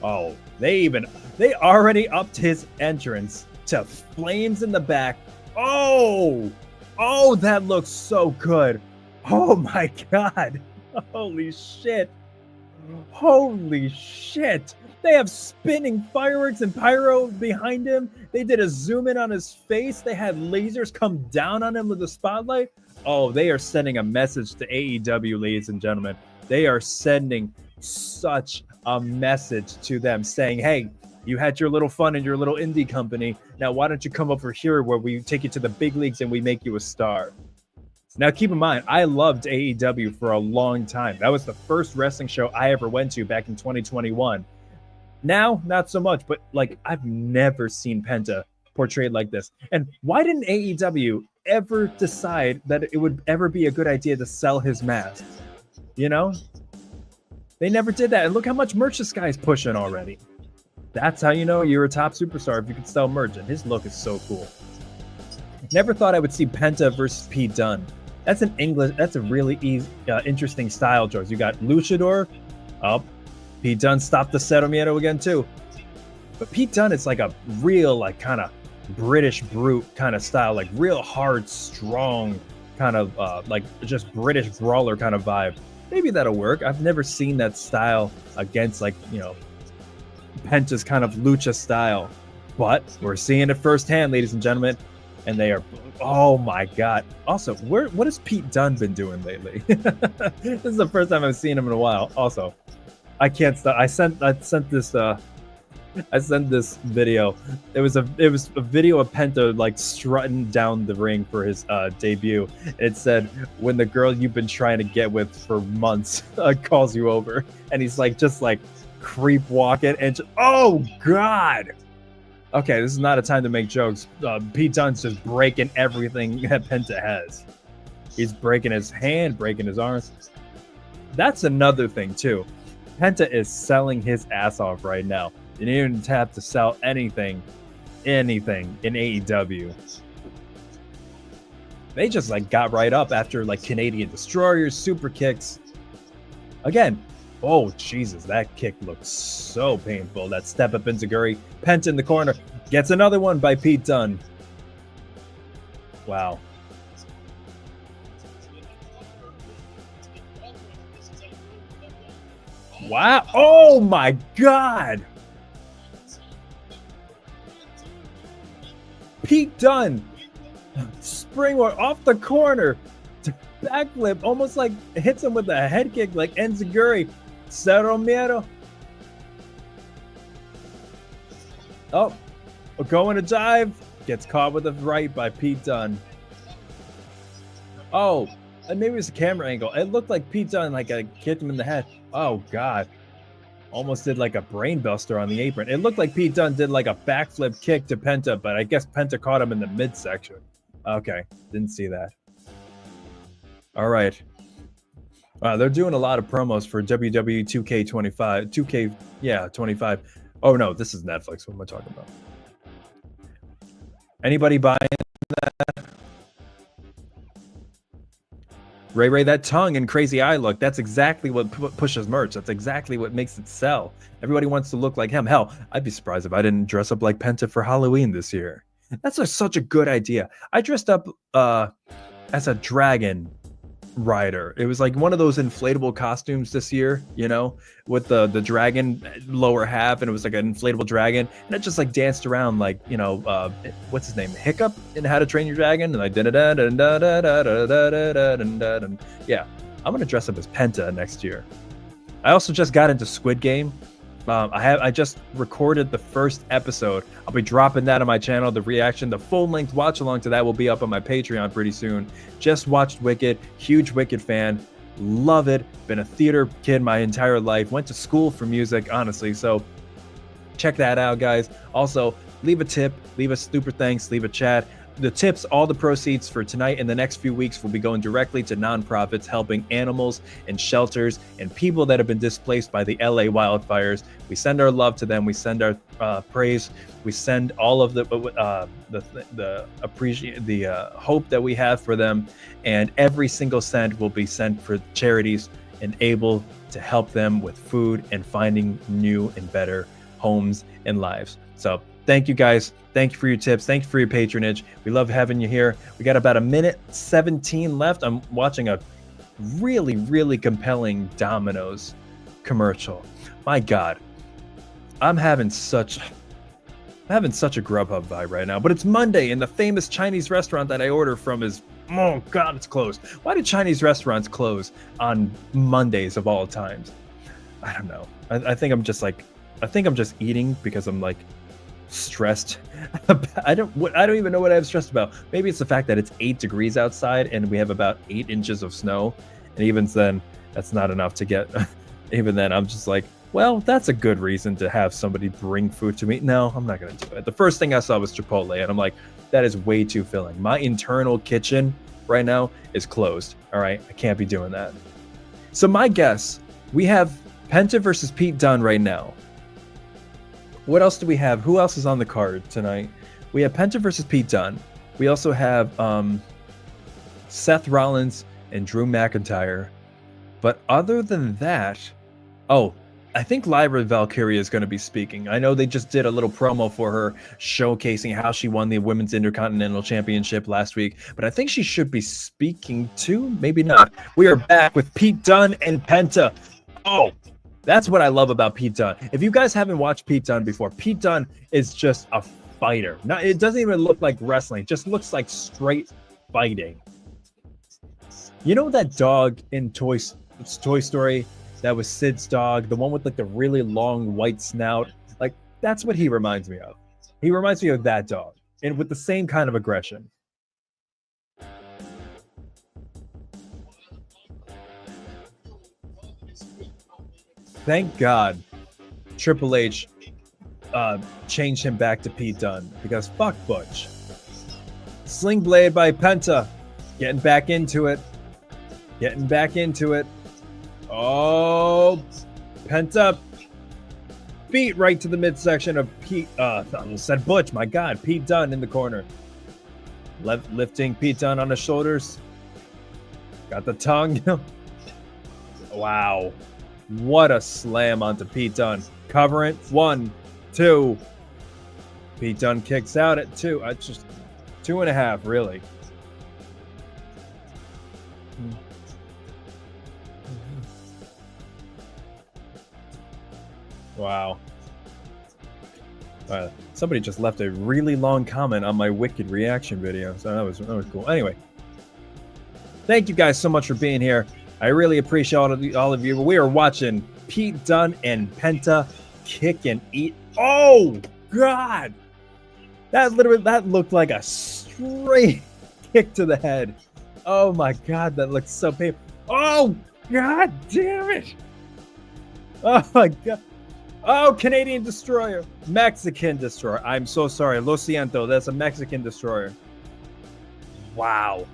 Oh, they already upped his entrance to flames in the back. Oh, that looks so good. Oh my God. Holy shit. Holy shit. They have spinning fireworks and pyro behind him. They did a zoom in on his face. They had lasers come down on him with the spotlight. Oh, they are sending a message to AEW, ladies and gentlemen. They are sending such a message to them saying, hey, you had your little fun in your little indie company. Now, why don't you come over here where we take you to the big leagues and we make you a star? Now, keep in mind, I loved AEW for a long time. That was the first wrestling show I ever went to back in 2021. Now, not so much, but like I've never seen Penta portrayed like this. And why didn't AEW ever decide that it would ever be a good idea to sell his mask? You know? They never did that. And look how much merch this guy's pushing already. That's how you know you're a top superstar, if you can sell merch. And his look is so cool. Never thought I would see Penta versus Pete Dunne. That's a really easy, interesting style choice. You got Luchador. Oh, Pete Dunne stopped the Cero Miedo again too. But Pete Dunne is like a real, like kind of British brute kind of style, like real hard, strong kind of like just British brawler kind of vibe. Maybe that'll work. I've never seen that style against like, you know, Penta's kind of lucha style. But we're seeing it firsthand, ladies and gentlemen. And they are, oh my God. Also, what has Pete Dunne been doing lately? This is the first time I've seen him in a while. Also, I can't stop. I sent this video. It was a video of Penta like strutting down the ring for his debut. It said, when the girl you've been trying to get with for months calls you over, and he's like just like creep walking and oh God. Okay, this is not a time to make jokes. Pete Dunne's just breaking everything that Penta has. He's breaking his hand, breaking his arms. That's another thing too. Penta is selling his ass off right now. You don't even have to sell anything in AEW. They just like got right up after like Canadian Destroyers, super kicks. Again, oh Jesus, that kick looks so painful. That step up enziguri. Penta in the corner gets another one by Pete Dunne. Wow. Wow. Oh my God. Pete Dunne. Springboard off the corner. Backflip. Almost like hits him with a head kick like enziguri. Cero Miedo. Oh. Going to dive. Gets caught with the right by Pete Dunne. Oh, and maybe it's a camera angle. It looked like Pete Dunne like kicked him in the head. Oh God. Almost did like a brain buster on the apron. It looked like Pete Dunne did like a backflip kick to Penta, but I guess Penta caught him in the midsection. Okay, didn't see that. All right. They're doing a lot of promos for WWE 2K25. 2K, yeah, 25. Oh no, this is Netflix. What am I talking about? Anybody buying that? Ray, that tongue and crazy eye look, that's exactly what pushes merch. That's exactly what makes it sell. Everybody wants to look like him. Hell, I'd be surprised if I didn't dress up like Penta for Halloween this year. That's such a good idea. I dressed up as a dragon rider. It was like one of those inflatable costumes this year, you know, with the dragon lower half, and it was like an inflatable dragon, and it just like danced around like, you know, what's his name, Hiccup in How to Train Your Dragon, and like yeah, I'm gonna dress up as Penta next year. I also just got into Squid Game. I just recorded the first episode. I'll be dropping that on my channel. The reaction, the full-length watch-along to that will be up on my Patreon pretty soon. Just watched Wicked. Huge Wicked fan. Love it. Been a theater kid my entire life. Went to school for music, honestly. So check that out, guys. Also, leave a tip. Leave a super thanks. Leave a chat. The tips, all the proceeds for tonight and the next few weeks will be going directly to nonprofits helping animals and shelters and people that have been displaced by the LA wildfires. We send our love to them. We send our praise. We send all of the hope that we have for them, and every single cent will be sent for charities and able to help them with food and finding new and better homes and lives. So thank you guys. Thank you for your tips. Thank you for your patronage. We love having you here. We got about 1:17 left. I'm watching a really, really compelling Domino's commercial. My God, I'm having such a Grubhub vibe right now. But it's Monday, and the famous Chinese restaurant that I order from is, oh God, it's closed. Why do Chinese restaurants close on Mondays of all times? I don't know. I think I'm just eating because I'm like stressed. I don't even know what I'm stressed about. Maybe it's the fact that it's 8 degrees outside and we have about 8 inches of snow, and even then that's not enough to get even then I'm just like, well, that's a good reason to have somebody bring food to me. No, I'm not gonna do it. The first thing I saw was Chipotle, and I'm like, that is way too filling. My internal kitchen right now is closed. All right, I can't be doing that. So my guess, we have Penta versus Pete Dunne right now. What else do we have? Who else is on the card tonight? We have Penta versus Pete Dunne. We also have Seth Rollins and Drew McIntyre. But other than that, oh, I think Lyra Valkyria is going to be speaking. I know they just did a little promo for her showcasing how she won the Women's Intercontinental Championship last week, but I think she should be speaking too. Maybe not. We are back with Pete Dunne and Penta. Oh, that's what I love about Pete Dunne. If you guys haven't watched Pete Dunne before, Pete Dunne is just a fighter. Now, it doesn't even look like wrestling. It just looks like straight fighting. You know that dog in Toy Story that was Sid's dog, the one with like the really long white snout? Like, that's what he reminds me of. He reminds me of that dog, and with the same kind of aggression. Thank God Triple H changed him back to Pete Dunne, because fuck Butch. Sling Blade by Penta. Getting back into it. Oh, Penta. Feet right to the midsection of Pete. I said Butch. My God. Pete Dunne in the corner. Lifting Pete Dunne on the shoulders. Got the tongue. Wow. What a slam onto Pete Dunne. Covering. 1, 2. Pete Dunne kicks out at 2. Just 2.5, really. Wow. Somebody just left a really long comment on my Wicked reaction video, so that was cool. Anyway, thank you guys so much for being here. I really appreciate all of you. We are watching Pete Dunne and Penta kick and eat. Oh God, That looked like a straight kick to the head. Oh my god, that looks so painful. Oh god damn it. Oh my god. Oh, Canadian destroyer. Mexican destroyer. I'm so sorry. Lo siento. That's a Mexican destroyer. Wow.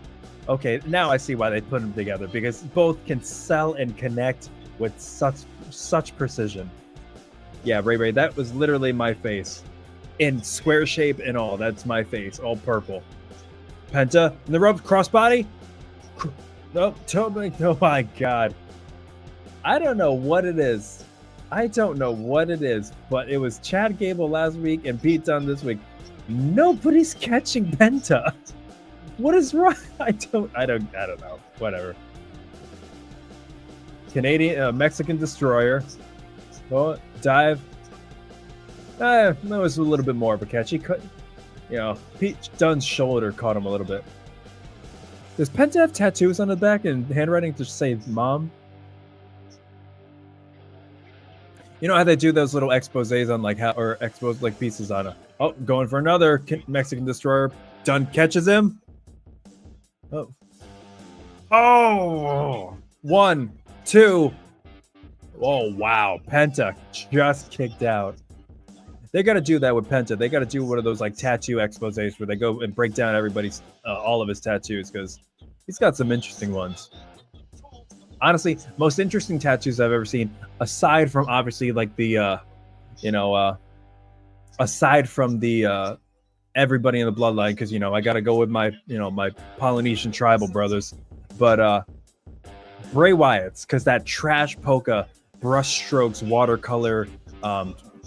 Okay, now I see why they put them together, because both can sell and connect with such precision. Yeah, Ray, that was literally my face. In square shape and all. That's my face. All purple. Penta in the rope, crossbody. Nope, totally. Oh my god. I don't know what it is. But it was Chad Gable last week and Pete Dunne this week. Nobody's catching Penta. What is wrong? I don't know. Whatever. Canadian, Mexican destroyer. Oh, dive. That was a little bit more of a catch. He cut, Pete Dunne's shoulder caught him a little bit. Does Penta have tattoos on the back and handwriting to say mom? You know how they do those little exposés on or exposed pieces on it. Oh, going for another Mexican destroyer. Dunne catches him. Oh, 1, 2. Oh wow, Penta just kicked out. They got to do that with Penta. They got to do one of those tattoo exposés where they go and break down all of his tattoos, because he's got some interesting ones. Honestly, most interesting tattoos I've ever seen, aside from obviously aside from the everybody in the bloodline, because I got to go with my my Polynesian tribal brothers, but Bray Wyatt's, because that trash polka brushstrokes watercolor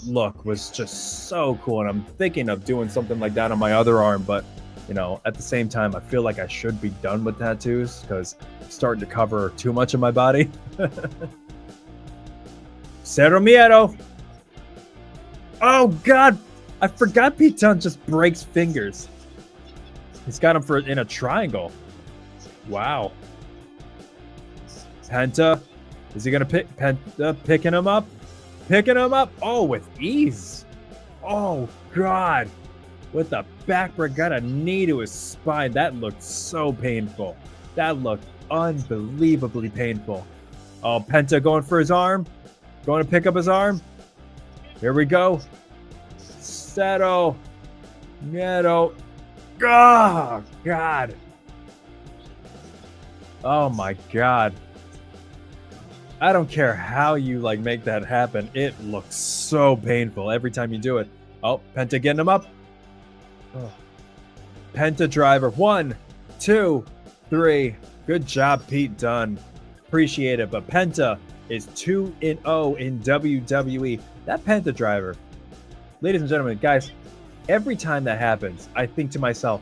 look was just so cool, and I'm thinking of doing something like that on my other arm, but at the same time I feel like I should be done with tattoos because I'm starting to cover too much of my body. Cero Miedo. Oh god, I forgot Pete Dunne just breaks fingers. He's got him in a triangle. Wow. Penta, is he gonna pick Penta? Picking him up. Oh, with ease. Oh god, with the backward, got a knee to his spine. That looked so painful. That looked unbelievably painful. Oh, Penta going for his arm. Going to pick up his arm. Here we go. Cero Miedo. Oh god. Oh my god. I don't care how you make that happen. It looks so painful every time you do it. Oh, Penta getting him up. Oh. Penta driver. 1, 2, 3. Good job, Pete Dunne. Appreciate it. But Penta is 2-0 in WWE. That Penta driver. Ladies and gentlemen, guys, every time that happens, I think to myself,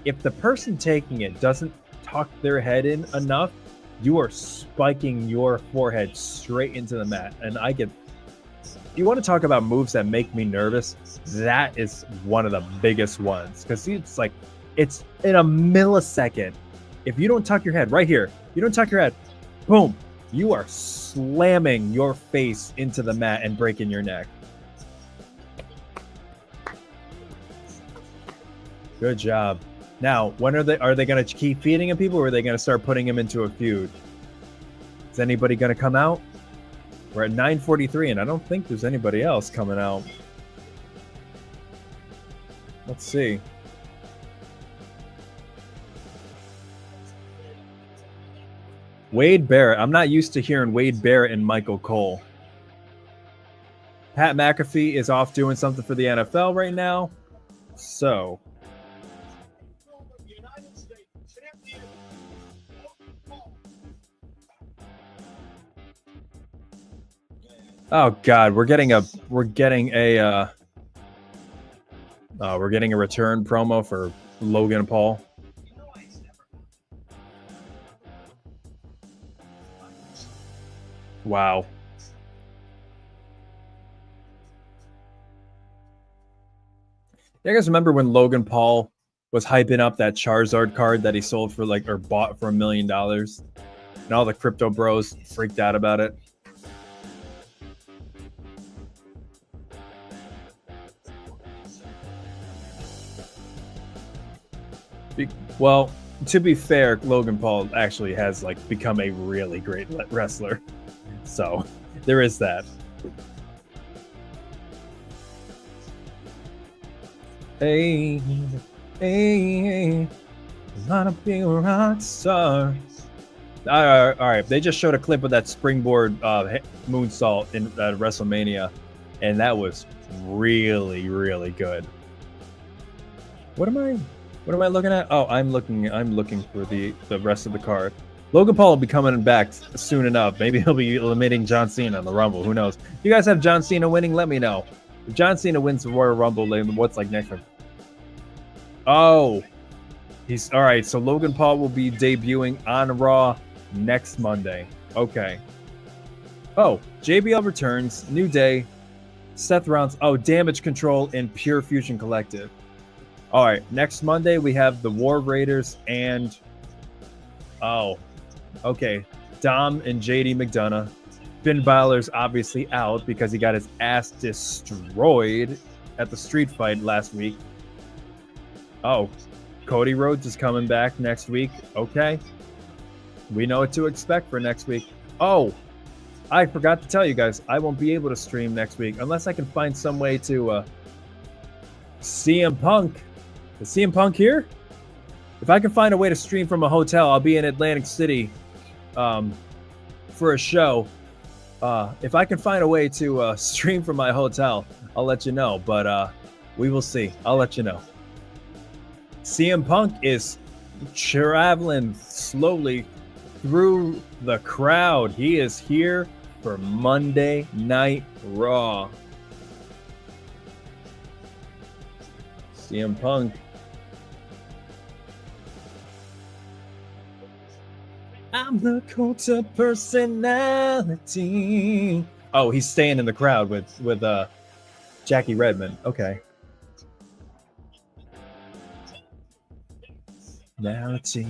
if the person taking it doesn't tuck their head in enough, you are spiking your forehead straight into the mat. And you want to talk about moves that make me nervous? That is one of the biggest ones, because it's in a millisecond. If you don't tuck your head right here, you don't tuck your head, boom, you are slamming your face into the mat and breaking your neck. Good job. Now, when are they going to keep feeding him people, or are they going to start putting him into a feud? Is anybody going to come out? We're at 9:43, and I don't think there's anybody else coming out. Let's see. Wade Barrett. I'm not used to hearing Wade Barrett and Michael Cole. Pat McAfee is off doing something for the NFL right now. So... oh god, we're getting a return promo for Logan Paul. Wow. You guys remember when Logan Paul was hyping up that Charizard card that he sold for or bought for $1 million? And all the crypto bros freaked out about it. Well, to be fair, Logan Paul actually has like become a really great wrestler, so there is that. Hey, hey, not a big rock star. All right. They just showed a clip of that springboard moonsault in WrestleMania, and that was really, really good. What am I looking at? Oh, I'm looking for the rest of the card. Logan Paul will be coming back soon enough. Maybe he'll be eliminating John Cena in the Rumble. Who knows? If you guys have John Cena winning, let me know. If John Cena wins the Royal Rumble, then what's like next? Oh, he's all right. So Logan Paul will be debuting on Raw next Monday. Okay. Oh, JBL Returns, New Day, Seth Rollins. Oh, Damage Control and Pure Fusion Collective. All right, next Monday we have the War Raiders and okay, Dom and JD McDonough. Finn Balor's obviously out because he got his ass destroyed at the street fight last week. Oh, Cody Rhodes is coming back next week. Okay, we know what to expect for next week. Oh, I forgot to tell you guys, I won't be able to stream next week unless I can find some way to CM Punk. Is CM Punk here? If I can find a way to stream from a hotel, I'll be in Atlantic City for a show. If I can find a way to stream from my hotel, I'll let you know. But we will see. I'll let you know. CM Punk is traveling slowly through the crowd. He is here for Monday Night Raw. CM Punk. I'm the cult of personality. Oh, he's staying in the crowd with Jackie Redmond. Okay. Personality,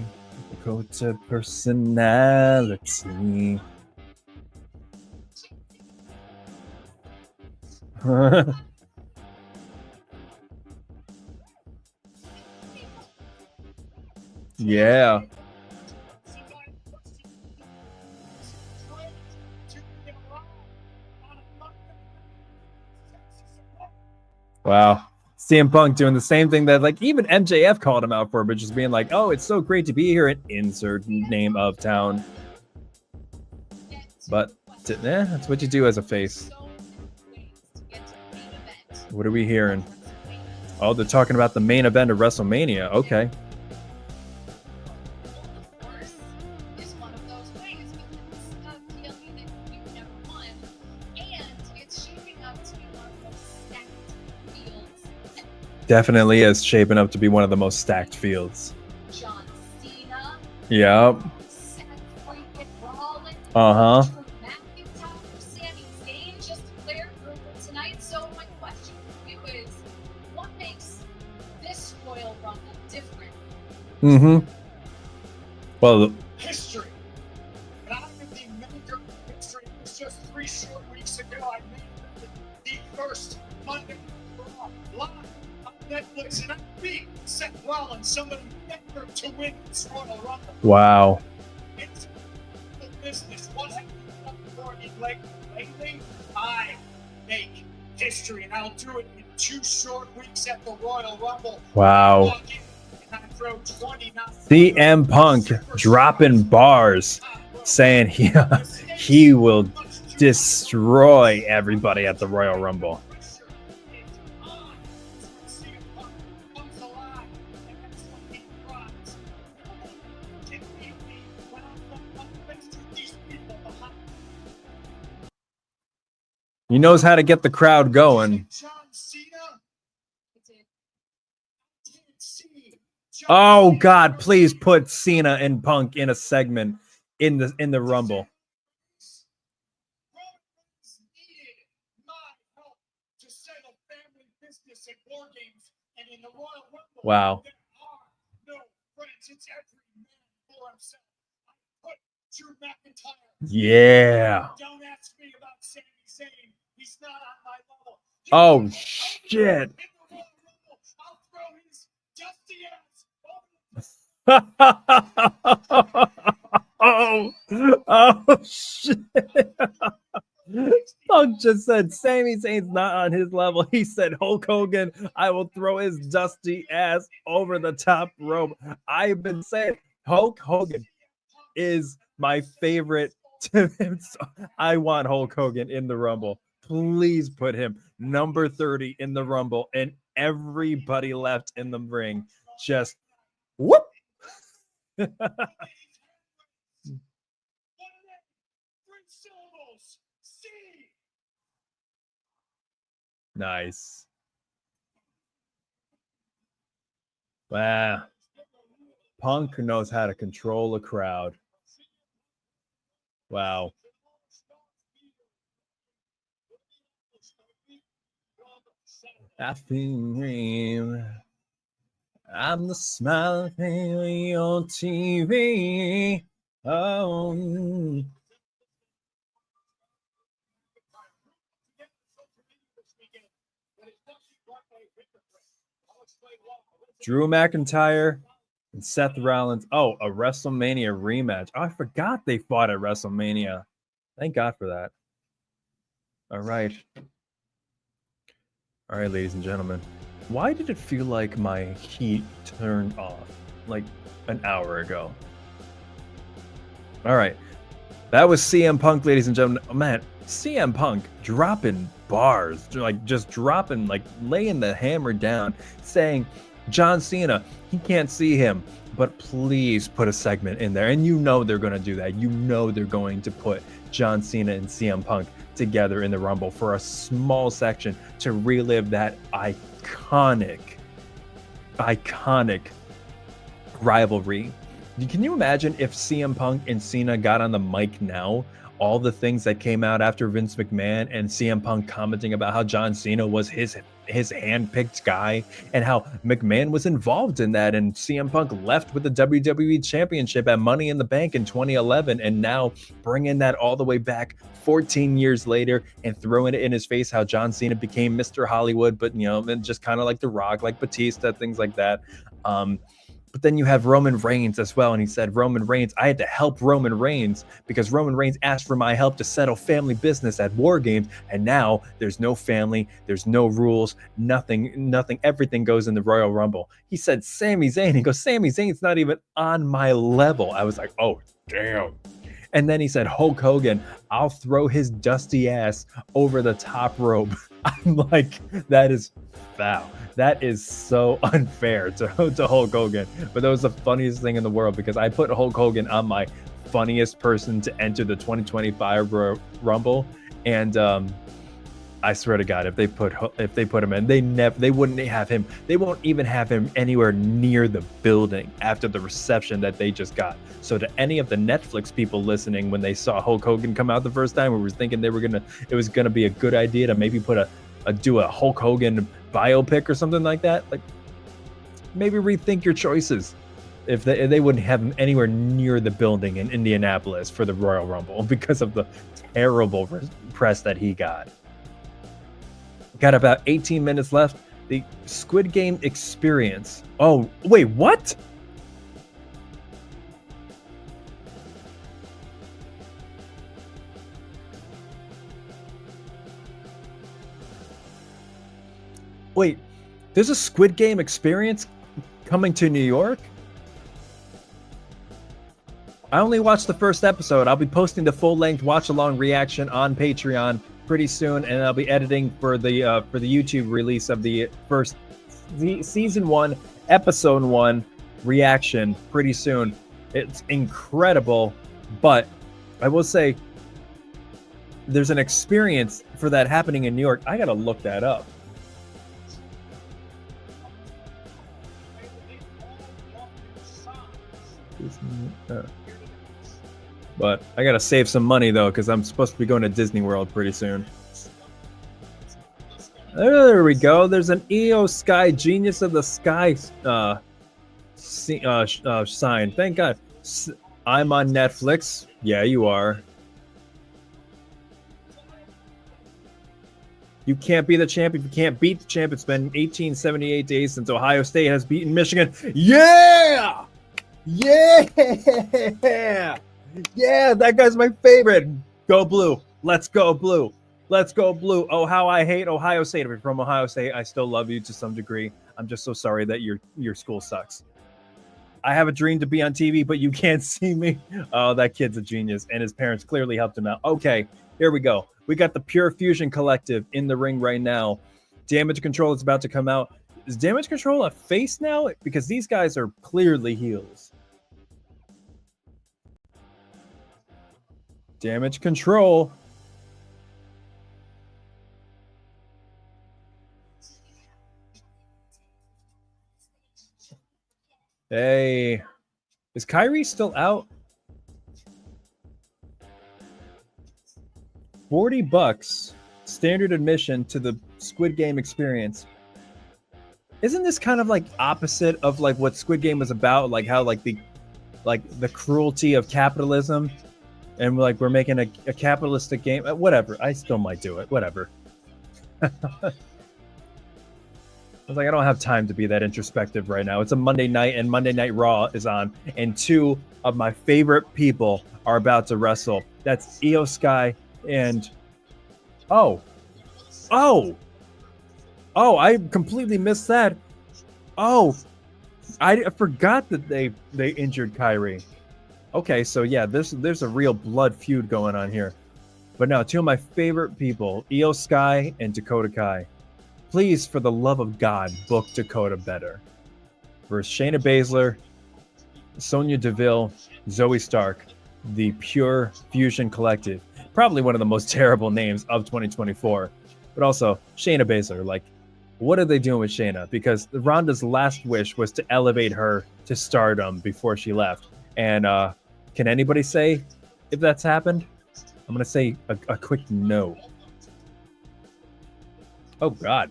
the cult of personality. Yeah. Wow. CM Punk doing the same thing that like even MJF called him out for, but just being like, oh, it's so great to be here and insert name of town. But that's what you do as a face. What are we hearing? Oh, they're talking about the main event of WrestleMania. Okay. Definitely is shaping up to be one of the most stacked fields. John Cena. Yep. Seth Freakin Rollins. Uh-huh. McIntyre, Sami, Zayn just declared for tonight. So my question for you is, what makes this Royal Rumble different? Mm-hmm. Well, History. And I'm in the maker of history. It was just 3 short weeks ago I made the first Monday Raw live on Netflix, and I beat Seth Rollins, somebody never to win this Royal Rumble. wow. It's the business. What have you done for me lately? I make history, and I'll do it in 2 short weeks at the Royal Rumble. Wow. Walk in, and I throw 29 CM Punk dropping bars, saying he will destroy everybody at the Royal Rumble. He knows how to get the crowd going. Oh God, please put Cena and Punk in a segment in the Rumble. Wow. Yeah. Don't ask me about Sami Zayn. He's not on my level. Oh shit. Oh shit. Punk just said Sami Zayn's not on his level. He said Hulk Hogan, I will throw his dusty ass over the top rope. I've been saying Hulk Hogan is my favorite. I want Hulk Hogan in the Rumble. Please put him number 30 in the Rumble and everybody left in the ring. Just whoop. Nice. Wow. Punk knows how to control a crowd. Wow. I feel I'm the smiling thing on TV. Oh. Drew McIntyre and Seth Rollins. Oh, a WrestleMania rematch. Oh, I forgot they fought at WrestleMania. Thank God for that. All right. All right, ladies and gentlemen. Why did it feel like my heat turned off like an hour ago? All right. That was CM Punk, ladies and gentlemen. Oh, man, CM Punk dropping bars, like just dropping, like laying the hammer down, saying, John Cena, he can't see him, but please put a segment in there. And you know they're going to do that. You know they're going to put John Cena and CM Punk together in the Rumble for a small section to relive that iconic rivalry. Can you imagine if CM Punk and Cena got on the mic now? All the things that came out after Vince McMahon and CM Punk commenting about how John Cena was his handpicked guy and how McMahon was involved in that, and CM Punk left with the WWE Championship at Money in the Bank in 2011, and now bringing that all the way back 14 years later and throwing it in his face how John Cena became Mr. Hollywood, but you know, and just kind of like The Rock, like Batista, things like that. But then you have Roman Reigns as well. And he said, Roman Reigns, I had to help Roman Reigns because Roman Reigns asked for my help to settle family business at War Games. And now there's no family, there's no rules, nothing, everything goes in the Royal Rumble. He said, Sami Zayn. He goes, Sami Zayn's not even on my level. I was like, oh, damn. And then he said, Hulk Hogan, I'll throw his dusty ass over the top rope. I'm like, that is foul. That is so unfair to Hulk Hogan. But that was the funniest thing in the world because I put Hulk Hogan on my funniest person to enter the 2025 Rumble. And I swear to God, if they put him in, they wouldn't have him. They won't even have him anywhere near the building after the reception that they just got. So to any of the Netflix people listening, when they saw Hulk Hogan come out the first time, we were thinking it was gonna be a good idea to maybe do a Hulk Hogan biopic or something like that. Like maybe rethink your choices. If they wouldn't have him anywhere near the building in Indianapolis for the Royal Rumble because of the terrible press that he got. Got about 18 minutes left. The Squid Game experience. Oh, wait, what? Wait, there's a Squid Game experience coming to New York? I only watched the first episode. I'll be posting the full-length watch-along reaction on Patreon pretty soon, and I'll be editing for the YouTube release of the first season 1, episode 1 reaction pretty soon. It's incredible, but I will say there's an experience for that happening in New York. I gotta look that up. But I gotta save some money though, because I'm supposed to be going to Disney World pretty soon. There we go. There's an EO Sky Genius of the Sky sign. Thank God. I'm on Netflix. Yeah, you are. You can't be the champ if you can't beat the champ. It's been 1878 days since Ohio State has beaten Michigan. Yeah! Yeah, yeah, that guy's my favorite. Go blue. Let's go blue. Let's go blue. Oh, how I hate Ohio State. If you're from Ohio State, I still love you to some degree. I'm just so sorry that your school sucks. I have a dream to be on TV, but you can't see me. Oh, that kid's a genius, and his parents clearly helped him out. Okay, here we go. We got the Pure Fusion Collective in the ring right now. Damage Control is about to come out. Is Damage Control a face now? Because these guys are clearly heels. Damage Control. Hey, is Kyrie still out? $40 standard admission to the Squid Game experience. Isn't this kind of like opposite of like what Squid Game was about? Like how like the cruelty of capitalism, and like we're making a capitalistic game. Whatever. I still might do it. Whatever. I was like, I don't have time to be that introspective right now. It's a Monday night, and Monday Night Raw is on, and two of my favorite people are about to wrestle. That's Io Sky and I completely missed that. Oh, I forgot that they injured Kyrie. Okay, so yeah, there's a real blood feud going on here. But now, two of my favorite people, Io Sky and Dakota Kai. Please, for the love of God, book Dakota better. Versus Shayna Baszler, Sonya Deville, Zoe Stark, the Pure Fusion Collective. Probably one of the most terrible names of 2024. But also, Shayna Baszler. Like, what are they doing with Shayna? Because Ronda's last wish was to elevate her to stardom before she left. And can anybody say if that's happened? I'm going to say a quick no. Oh, God.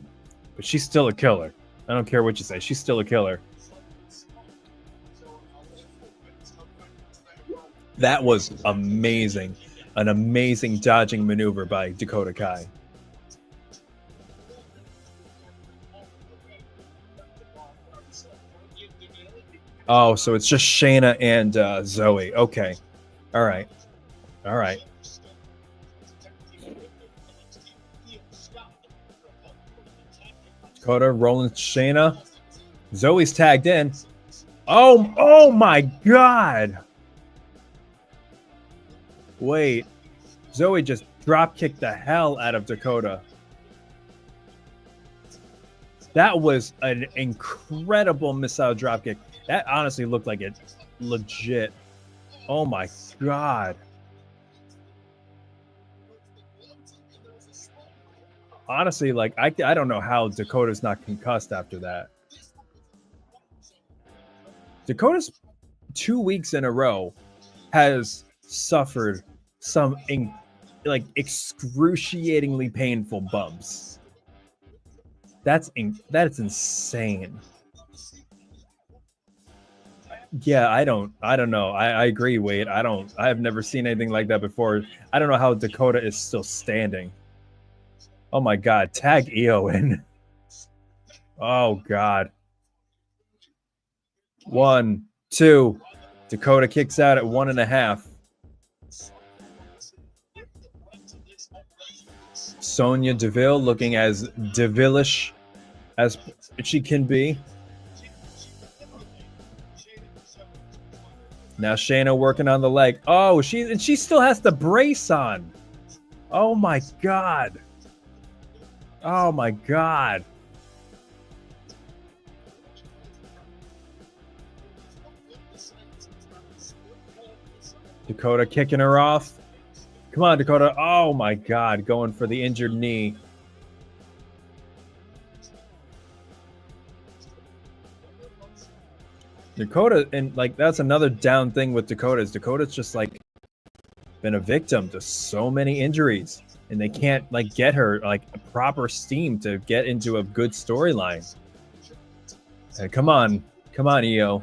But she's still a killer. I don't care what you say. She's still a killer. That was amazing. An amazing dodging maneuver by Dakota Kai. Oh, so it's just Shayna and Zoe. Okay. All right. All right. Dakota, Rollins, Shayna. Zoe's tagged in. Oh my God. Wait. Zoe just drop kicked the hell out of Dakota. That was an incredible missile dropkick. That honestly looked like it legit. Oh my God. Honestly, like I don't know how Dakota's not concussed after that. Dakota's 2 weeks in a row has suffered some excruciatingly painful bumps. That's insane. Yeah, I don't know. I agree, Wade. I have never seen anything like that before. I don't know how Dakota is still standing. Oh my God, tag Io in. Oh God. 1, 2. Dakota kicks out at 1.5. Sonya Deville looking as Devilish as she can be. Now Shayna working on the leg. Oh, she still has the brace on. Oh my God. Oh my God. Dakota kicking her off. Come on, Dakota. Oh my God. Going for the injured knee. Dakota, and like that's another down thing with Dakota is Dakota's just like been a victim to so many injuries, and they can't like get her like a proper steam to get into a good storyline. Come on, Io.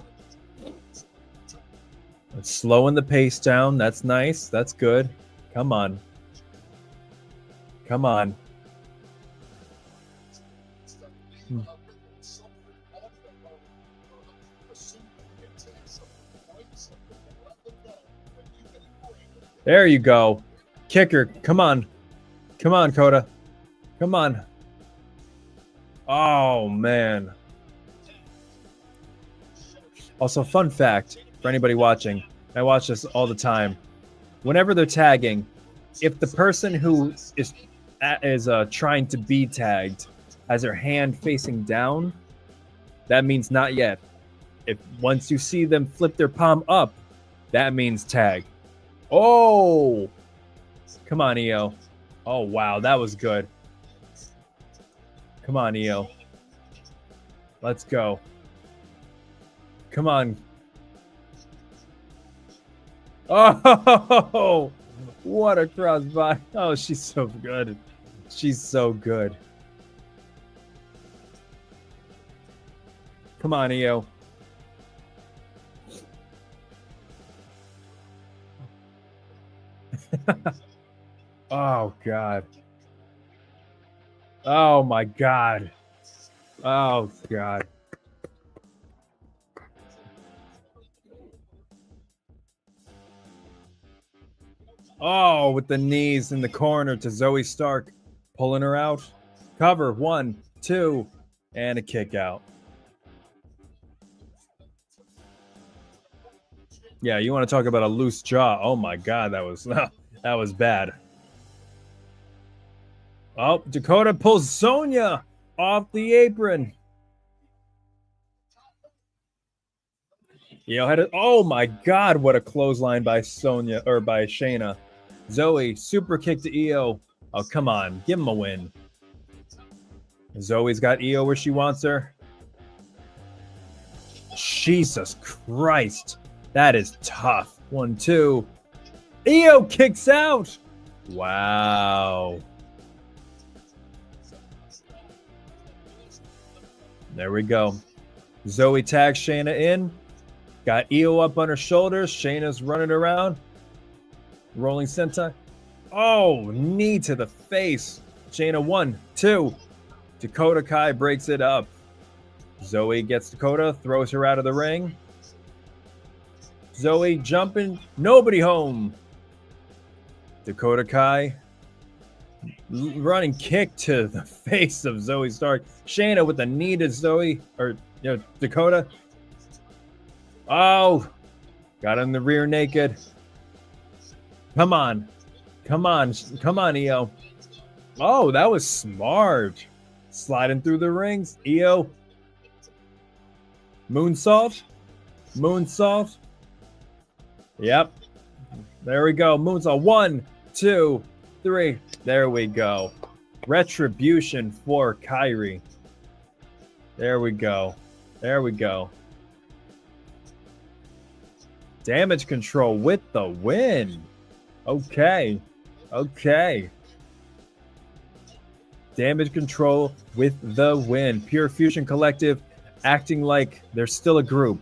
It's slowing the pace down. That's nice. That's good. Come on. There you go. Kicker. Come on. Come on, Coda. Come on. Oh, man. Also, fun fact for anybody watching. I watch this all the time. Whenever they're tagging, if the person who is trying to be tagged has their hand facing down, that means not yet. If once you see them flip their palm up, that means tag. Oh, come on, EO. Oh, wow, that was good. Come on, EO. Let's go. Come on. Oh, what a crossbody. Oh, she's so good. She's so good. Come on, EO. Oh, God. Oh, my God. Oh, God. Oh, with the knees in the corner to Zoe Stark. Pulling her out. Cover. 1, 2. And a kick out. Yeah, you want to talk about a loose jaw. Oh, my God. That was bad. Oh, Dakota pulls Sonya off the apron. Oh my God, what a clothesline by Sonya or by Shayna. Zoe, super kick to EO. Oh, come on, give him a win. Zoe's got EO where she wants her. Jesus Christ, that is tough. 1, 2. EO kicks out. Wow. There we go. Zoe tags Shayna in. Got EO up on her shoulders. Shayna's running around. Rolling sentai. Oh, knee to the face. Shayna 1, 2. Dakota Kai breaks it up. Zoe gets Dakota, throws her out of the ring. Zoe jumping. Nobody home. Dakota Kai. Running kick to the face of Zoe Stark. Shayna with the knee to Zoe, or Dakota. Oh, got in the rear naked. Come on, come on, come on, EO. Oh, that was smart. Sliding through the rings, EO. Moonsault, moonsault. Yep, there we go. Moonsault. 1, 2, 3. There we go. Retribution for Kyrie. There we go. There we go. Damage control with the win. Okay. Okay. Damage control with the win. Pure Fusion Collective acting like they're still a group.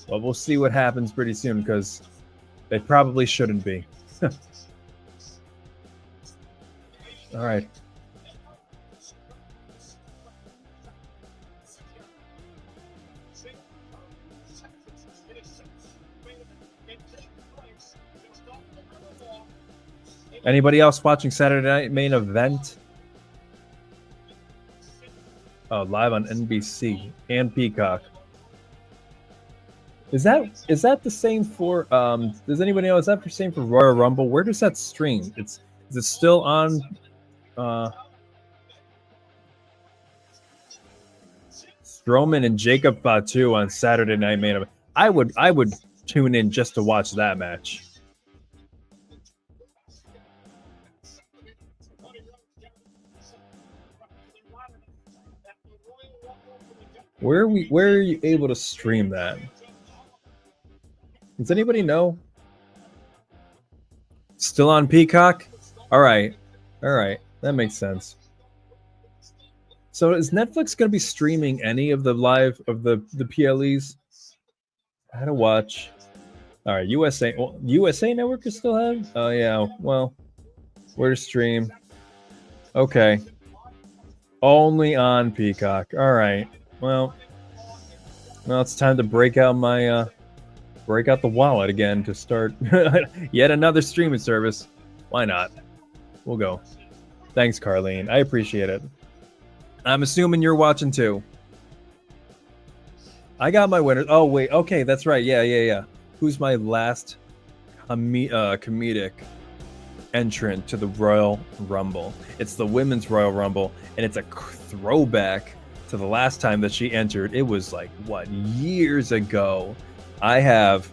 Well, we'll see what happens pretty soon because they probably shouldn't be. All right. Anybody else watching Saturday Night Main Event? Oh, live on NBC and Peacock. Is that the same for does anybody know, is that the same for Royal Rumble? Where does that stream? Is it still on Strowman and Jacob Fatu on Saturday Night Main Event? I would tune in just to watch that match. Where are you able to stream that? Does anybody know? Still on Peacock? All right. That makes sense. So is Netflix going to be streaming any of the live of the PLEs? How to watch? All right, USA. Well, USA Network is still have? Oh yeah. Well, where to stream? Okay. Only on Peacock. All right. Well, it's time to break out my break out the wallet again to start yet another streaming service. Why not? We'll go. Thanks, Carlene. I appreciate it. I'm assuming you're watching too. I got my winners. Oh, wait. Okay, that's right. Yeah. Who's my last comedic entrant to the Royal Rumble? It's the Women's Royal Rumble, and it's a throwback to the last time that she entered. It was like, what, years ago. I have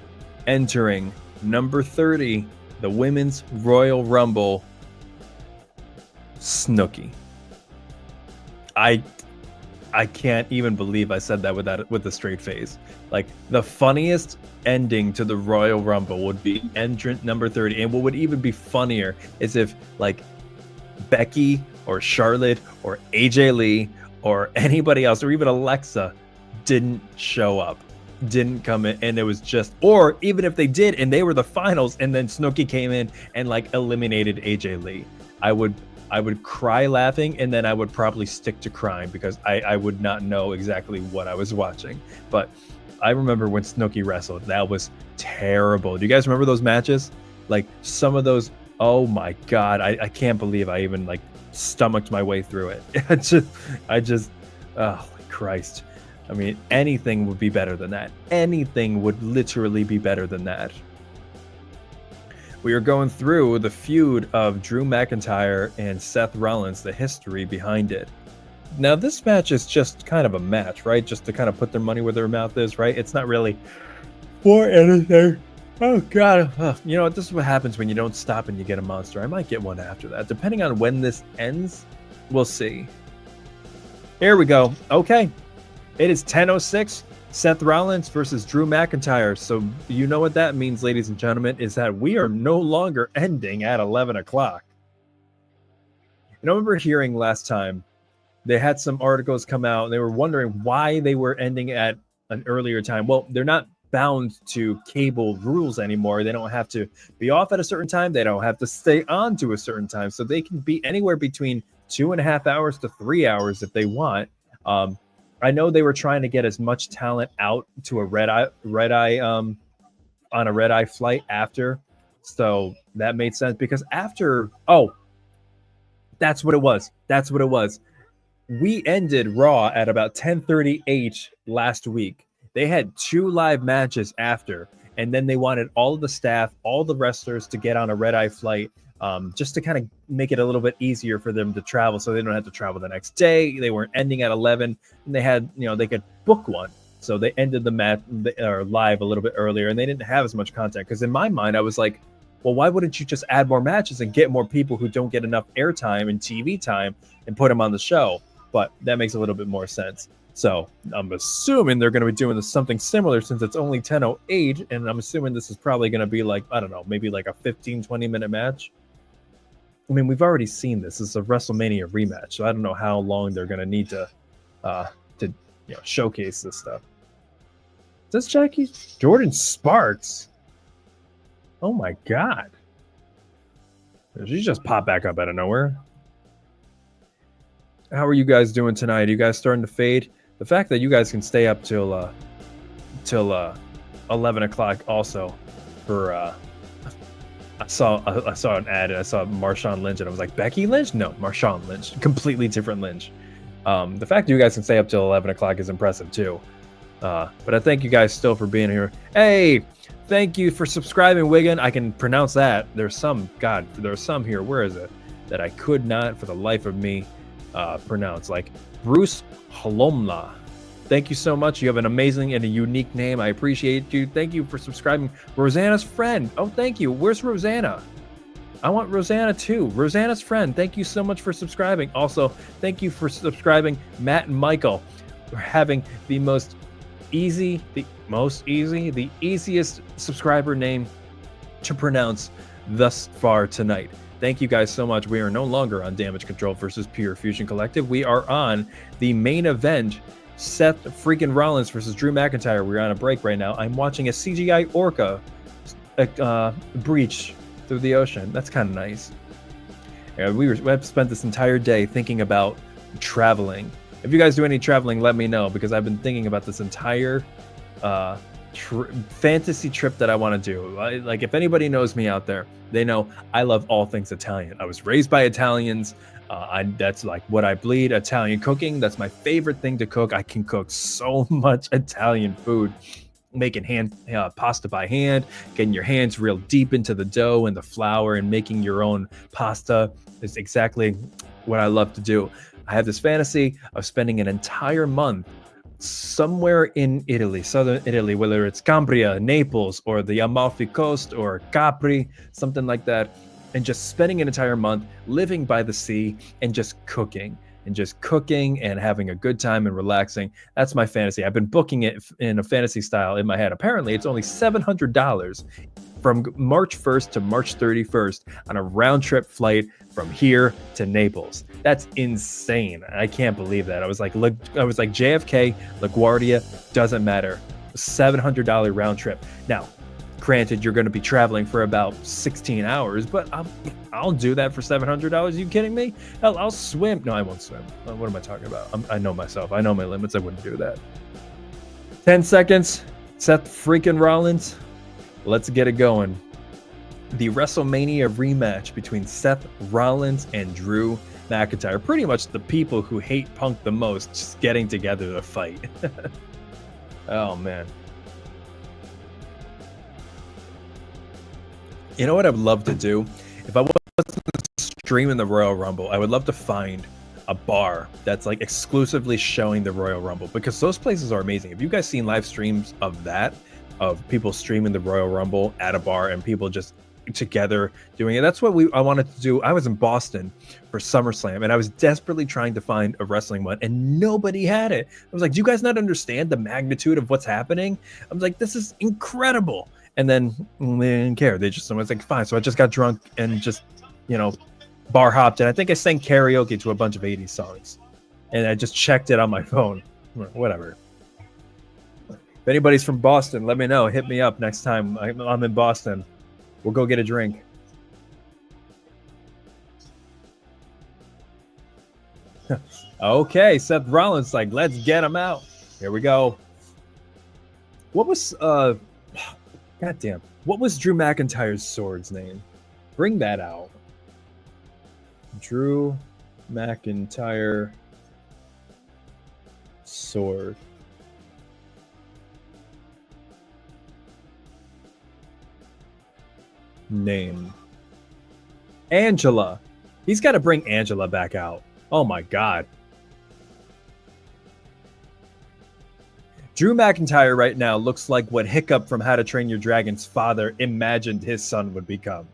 entering number 30, the Women's Royal Rumble, Snooki. I can't even believe I said that with a straight face. Like, the funniest ending to the Royal Rumble would be entrant number 30. And what would even be funnier is if, like, Becky or Charlotte or AJ Lee or anybody else, or even Alexa, didn't show up, didn't come in, and it was just, or even if they did and they were the finals and then Snooki came in and like eliminated AJ Lee, I would cry laughing, and then I would probably stick to crying because I would not know exactly what I was watching. But I remember when Snooki wrestled, that was terrible. Do you guys remember those matches? Like, some of those, oh my God, I can't believe I even like stomached my way through it. I just, oh Christ. I mean, anything would be better than that. Anything would literally be better than that. We are going through the feud of Drew McIntyre and Seth Rollins, the history behind it. Now, this match is just kind of a match, right? Just to kind of put their money where their mouth is, right? It's not really for anything. Oh, God. You know what? This is what happens when you don't stop and you get a monster. I might get one after that. Depending on when this ends, we'll see. Here we go. Okay. It is 10:06. Seth Rollins versus Drew McIntyre. So you know what that means, ladies and gentlemen, is that we are no longer ending at 11 o'clock. And I remember hearing last time, they had some articles come out, and they were wondering why they were ending at an earlier time. Well, they're not bound to cable rules anymore. They don't have to be off at a certain time. They don't have to stay on to a certain time. So they can be anywhere between 2.5 hours to 3 hours if they want. I know they were trying to get as much talent out to a red eye on a red eye flight after, so that made sense because after, that's what it was. We ended Raw at about 10:38 last week. They had 2 live matches after, and then they wanted all of the staff, all the wrestlers to get on a red eye flight. Just to kind of make it a little bit easier for them to travel so they don't have to travel the next day. They weren't ending at 11, and they had, they could book one. So they ended the match or live a little bit earlier, and they didn't have as much content. Because in my mind, I was like, well, why wouldn't you just add more matches and get more people who don't get enough airtime and TV time and put them on the show? But that makes a little bit more sense. So I'm assuming they're going to be doing something similar since it's only 10:08, and I'm assuming this is probably going to be like, I don't know, maybe like a 15-20 minute match. I mean, we've already seen this. This is a WrestleMania rematch, so I don't know how long they're going to need to showcase this stuff. Is this Jackie? Jordan Sparks? Oh my God. Did she just pop back up out of nowhere? How are you guys doing tonight? Are you guys starting to fade? The fact that you guys can stay up till 11 o'clock also for... I saw an ad, and I saw Marshawn Lynch, and I was like, Becky Lynch? No, Marshawn Lynch. Completely different Lynch. The fact that you guys can stay up till 11 o'clock is impressive, too. But I thank you guys still for being here. Hey, thank you for subscribing, Wigan. I can pronounce that. There's some here, where is it, that I could not, for the life of me, pronounce. Like, Bruce Halomla. Thank you so much. You have an amazing and a unique name. I appreciate you. Thank you for subscribing. Rosanna's friend. Oh, thank you. Where's Rosanna? I want Rosanna too. Rosanna's friend. Thank you so much for subscribing. Also, thank you for subscribing, Matt and Michael. We're having the easiest subscriber name to pronounce thus far tonight. Thank you guys so much. We are no longer on Damage Control versus Pure Fusion Collective. We are on the main event, Seth freaking Rollins versus Drew McIntyre. We're on a break right now. I'm watching a CGI orca breach through the ocean. That's kind of nice. Yeah, we have spent this entire day thinking about traveling. If you guys do any traveling, let me know, because I've been thinking about this entire fantasy trip that I want to do. Like, if anybody knows me out there, they know I love all things Italian. I was raised by Italians. That's like what I bleed. Italian cooking. That's my favorite thing to cook. I can cook so much Italian food. Making pasta by hand, getting your hands real deep into the dough and the flour, and making your own pasta is exactly what I love to do. I have this fantasy of spending an entire month somewhere in Italy, southern Italy, whether it's Cambria, Naples, or the Amalfi Coast, or Capri, something like that, and just spending an entire month living by the sea and just cooking and having a good time and relaxing. That's my fantasy. I've been booking it in a fantasy style in my head. Apparently, it's only $700 from March 1st to March 31st on a round trip flight from here to Naples. That's insane. I can't believe that. I was like JFK, LaGuardia, doesn't matter. $700 round trip. Now, granted, you're going to be traveling for about 16 hours, but I'll do that for $700. Are you kidding me? Hell, I'll swim. No, I won't swim. What am I talking about? I know myself. I know my limits. I wouldn't do that. 10 seconds. Seth freaking Rollins. Let's get it going. The WrestleMania rematch between Seth Rollins and Drew McIntyre. Pretty much the people who hate Punk the most just getting together to fight. Oh, man. You know what I'd love to do? If I wasn't streaming the Royal Rumble, I would love to find a bar that's like exclusively showing the Royal Rumble, because those places are amazing. Have you guys seen live streams of that? Of people streaming the Royal Rumble at a bar and people just together doing it. That's what I wanted to do. I was in Boston for SummerSlam and I was desperately trying to find a wrestling one and nobody had it. I was like, do you guys not understand the magnitude of what's happening? I was like, this is incredible. And then they didn't care. They just, I was like, fine. So I just got drunk and just, bar hopped. And I think I sang karaoke to a bunch of 80s songs. And I just checked it on my phone. Whatever. If anybody's from Boston, let me know. Hit me up next time I'm in Boston. We'll go get a drink. Okay, Seth Rollins like, let's get him out. Here we go. What was goddamn, what was Drew McIntyre's sword's name? Bring that out. Drew McIntyre sword. Name. Angela. He's got to bring Angela back out. Oh my God. Drew McIntyre right now looks like what Hiccup from How to Train Your Dragon's father imagined his son would become.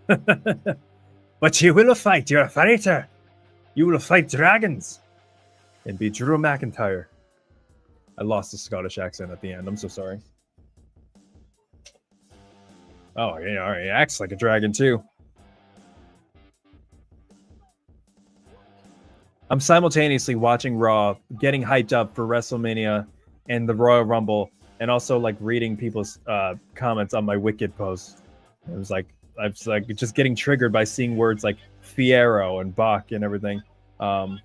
But you will fight. You're a fighter. You will fight dragons. And be Drew McIntyre. I lost the Scottish accent at the end. I'm so sorry. Oh, yeah, he acts like a dragon too. I'm simultaneously watching Raw, getting hyped up for WrestleMania and the Royal Rumble, and also like reading people's comments on my Wicked post. I was like just getting triggered by seeing words like Fiero and Bach and everything. Fiero.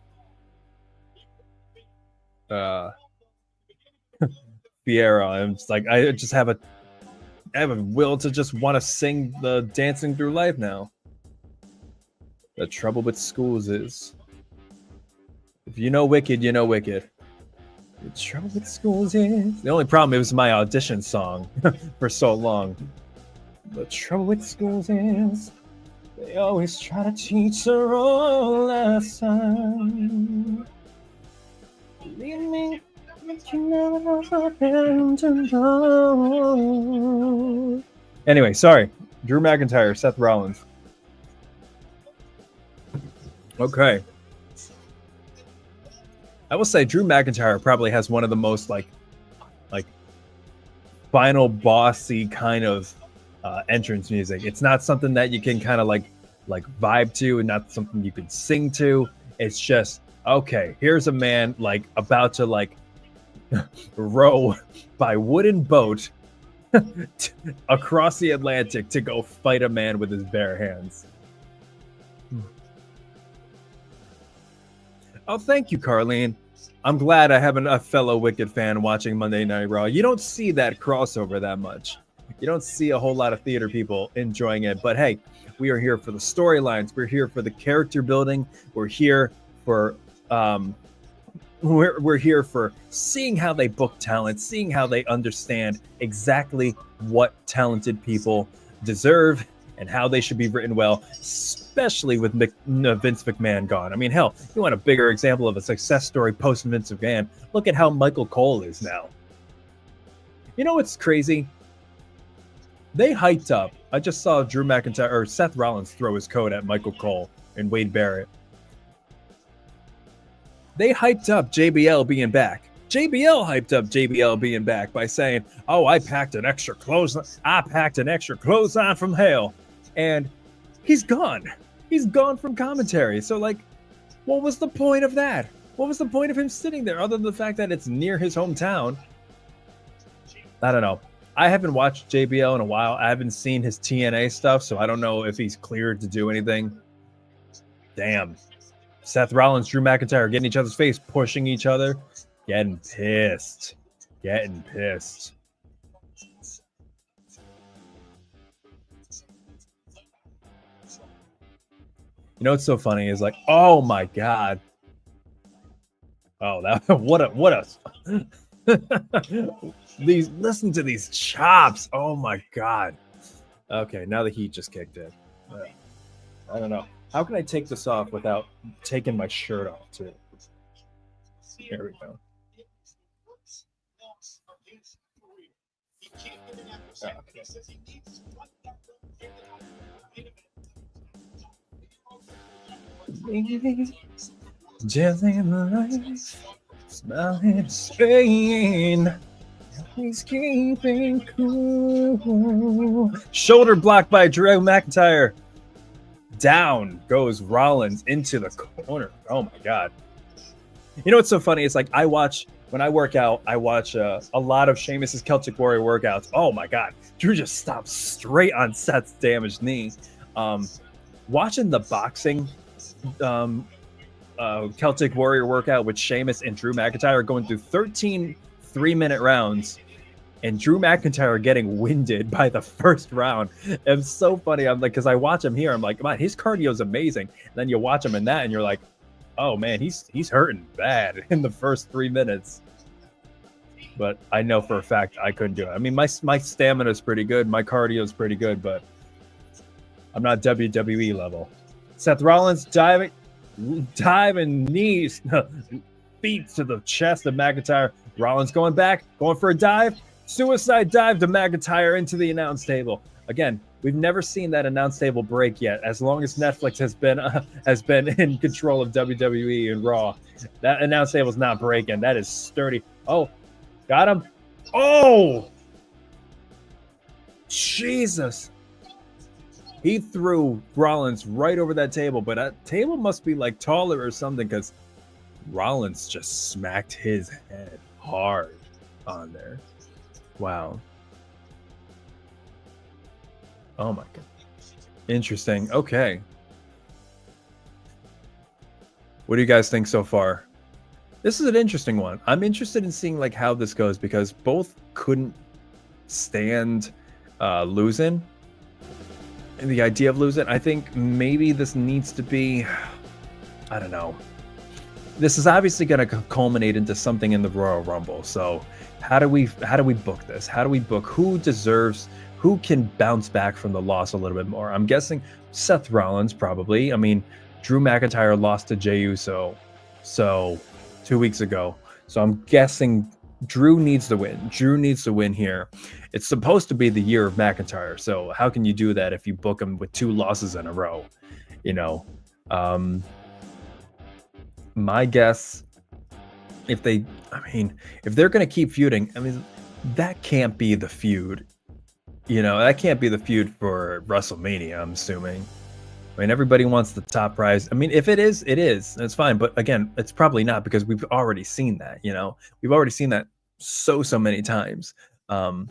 I'm just like, I have a will to just want to sing the Dancing Through Life now. The trouble with schools is, if you know Wicked, you know Wicked. The trouble with schools is, the only problem, it was my audition song for so long. The trouble with schools is, they always try to teach the wrong lesson. Believe me, you never know something to know. Anyway, sorry. Drew McIntyre, Seth Rollins. Okay. I will say Drew McIntyre probably has one of the most like final bossy kind of entrance music. It's not something that you can kind of like vibe to, and not something you can sing to. It's just, okay, here's a man like about to like row by wooden boat across the Atlantic to go fight a man with his bare hands. Oh, thank you, Carlene. I'm glad I have a fellow Wicked fan watching Monday Night Raw. You don't see that crossover that much. You don't see a whole lot of theater people enjoying it. But hey, we are here for the storylines. We're here for the character building. We're here for we're here for seeing how they book talent, seeing how they understand exactly what talented people deserve and how they should be written well, especially with Vince McMahon gone. I mean, hell, you want a bigger example of a success story post Vince McMahon? Look at how Michael Cole is now. You know what's crazy? They hyped up. I just saw Drew McIntyre or Seth Rollins throw his coat at Michael Cole and Wade Barrett. They hyped up JBL being back. JBL hyped up JBL being back by saying, "Oh, I packed an extra clothesline from hell," and he's gone. He's gone from commentary. So, like, what was the point of that? What was the point of him sitting there, other than the fact that it's near his hometown? I don't know. I haven't watched JBL in a while. I haven't seen his TNA stuff, so I don't know if he's cleared to do anything. Damn. Seth Rollins, Drew McIntyre getting each other's face, pushing each other, getting pissed. Getting pissed. You know what's so funny is like, oh my god. Oh, that what a these listen to these chops. Oh my god. Okay, now the heat just kicked in. I don't know. How can I take this off without taking my shirt off too? There we go. Just in the light, smiling Spain. He's keeping cool. Shoulder blocked by Drew McIntyre. Down goes Rollins into the corner. Oh my god. You know what's so funny? It's like when I work out, I watch a lot of Sheamus's Celtic Warrior workouts. Oh my god. Drew just stopped straight on Seth's damaged knee. Watching the boxing Celtic Warrior workout with Sheamus and Drew McIntyre going through 13 3-minute rounds, and Drew McIntyre getting winded by the first round. It's so funny. I'm like, because I watch him here, I'm like, man, his cardio is amazing. And then you watch him in that, and you're like, oh man, he's hurting bad in the first 3 minutes. But I know for a fact I couldn't do it. I mean, my stamina is pretty good, my cardio is pretty good, but I'm not WWE level. Seth Rollins diving knees, feet to the chest of McIntyre. Rollins going back, going for a dive. Suicide dive to McIntyre into the announce table. Again, we've never seen that announce table break yet. As long as Netflix has been in control of WWE and Raw, that announce table's not breaking. That is sturdy. Oh, got him. Oh, Jesus. He threw Rollins right over that table, but that table must be like taller or something, because Rollins just smacked his head hard on there. Wow. Oh my god. Interesting. Okay. What do you guys think so far? This is an interesting one. I'm interested in seeing like how this goes, because both couldn't stand losing. And the idea of losing, I think maybe this needs to be, I don't know. This is obviously going to culminate into something in the Royal Rumble. So how do we book this? How do we book who can bounce back from the loss a little bit more? I'm guessing Seth Rollins probably. I mean, Drew McIntyre lost to Jey Uso 2 weeks ago. So I'm guessing Drew needs to win. Drew needs to win here. It's supposed to be the year of McIntyre. So how can you do that if you book him with 2 losses in a row? You know, my guess, if they're going to keep feuding, I mean, that can't be the feud. You know, that can't be the feud for WrestleMania, I'm assuming. I mean, everybody wants the top prize. I mean, if it is, it is. That's fine. But again, it's probably not, because we've already seen that, you know? We've already seen that so many times. I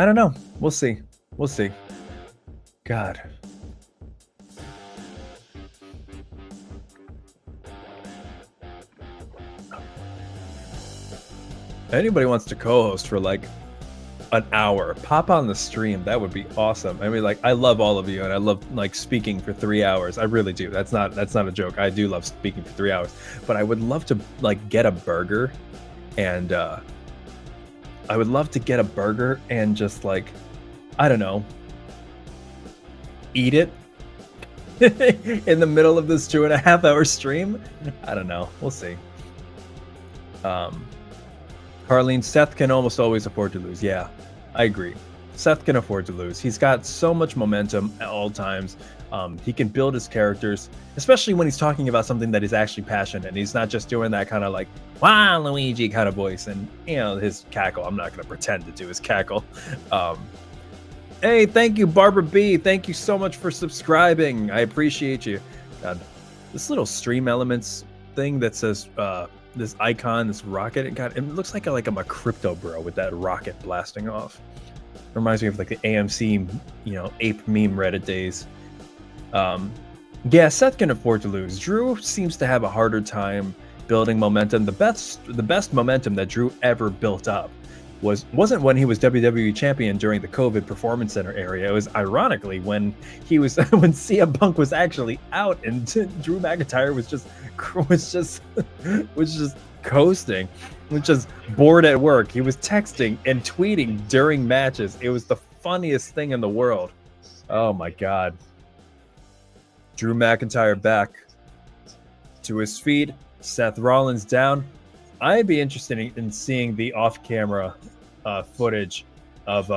don't know. We'll see. We'll see. God. Anybody wants to co-host for like an hour, pop on the stream. That would be awesome. I mean, like, I love all of you, and I love like speaking for 3 hours. I really do. That's not a joke. I do love speaking for 3 hours. But I would love to like get a burger, and I would love to get a burger and just like, I don't know, eat it in the middle of this 2.5 hour stream. I don't know. We'll see. Carlene, Seth can almost always afford to lose. Yeah, I agree. Seth can afford to lose. He's got so much momentum at all times. He can build his characters, especially when he's talking about something that is actually passionate. And he's not just doing that kind of like, wow, Luigi kind of voice. And, you know, his cackle. I'm not going to pretend to do his cackle. Hey, thank you, Barbara B. Thank you so much for subscribing. I appreciate you. God, this little stream elements thing that says, this icon, this rocket, it looks like I'm a crypto bro with that rocket blasting off. Reminds me of like the AMC, you know, ape meme Reddit days. Yeah, Seth can afford to lose. Drew seems to have a harder time building momentum. The best momentum that Drew ever built up wasn't when he was WWE champion during the COVID Performance Center area. It was ironically when he was when CM Punk was actually out and Drew McIntyre was just coasting, was just bored at work. He was texting and tweeting during matches. It was the funniest thing in the world. Oh my God. Drew McIntyre back to his feet. Seth Rollins down. I'd be interested in seeing the off-camera footage of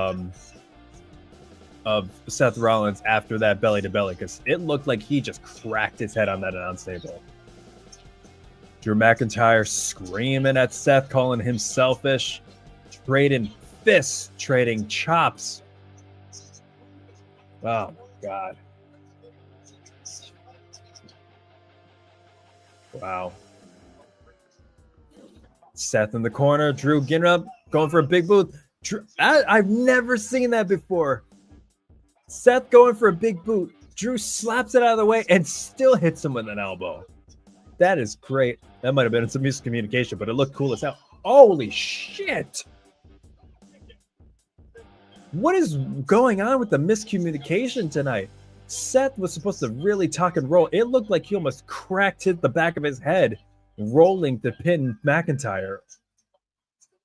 Seth Rollins after that belly-to-belly, because it looked like he just cracked his head on that announce table. Drew McIntyre screaming at Seth, calling him selfish, trading fists, trading chops. Oh, God. Wow. Seth in the corner. Drew getting up, going for a big boot. I've never seen that before. Seth going for a big boot. Drew slaps it out of the way and still hits him with an elbow. That is great. That might have been some miscommunication, but it looked cool as hell. Holy shit. What is going on with the miscommunication tonight? Seth was supposed to really tuck and roll. It looked like he almost hit the back of his head, rolling to pin McIntyre.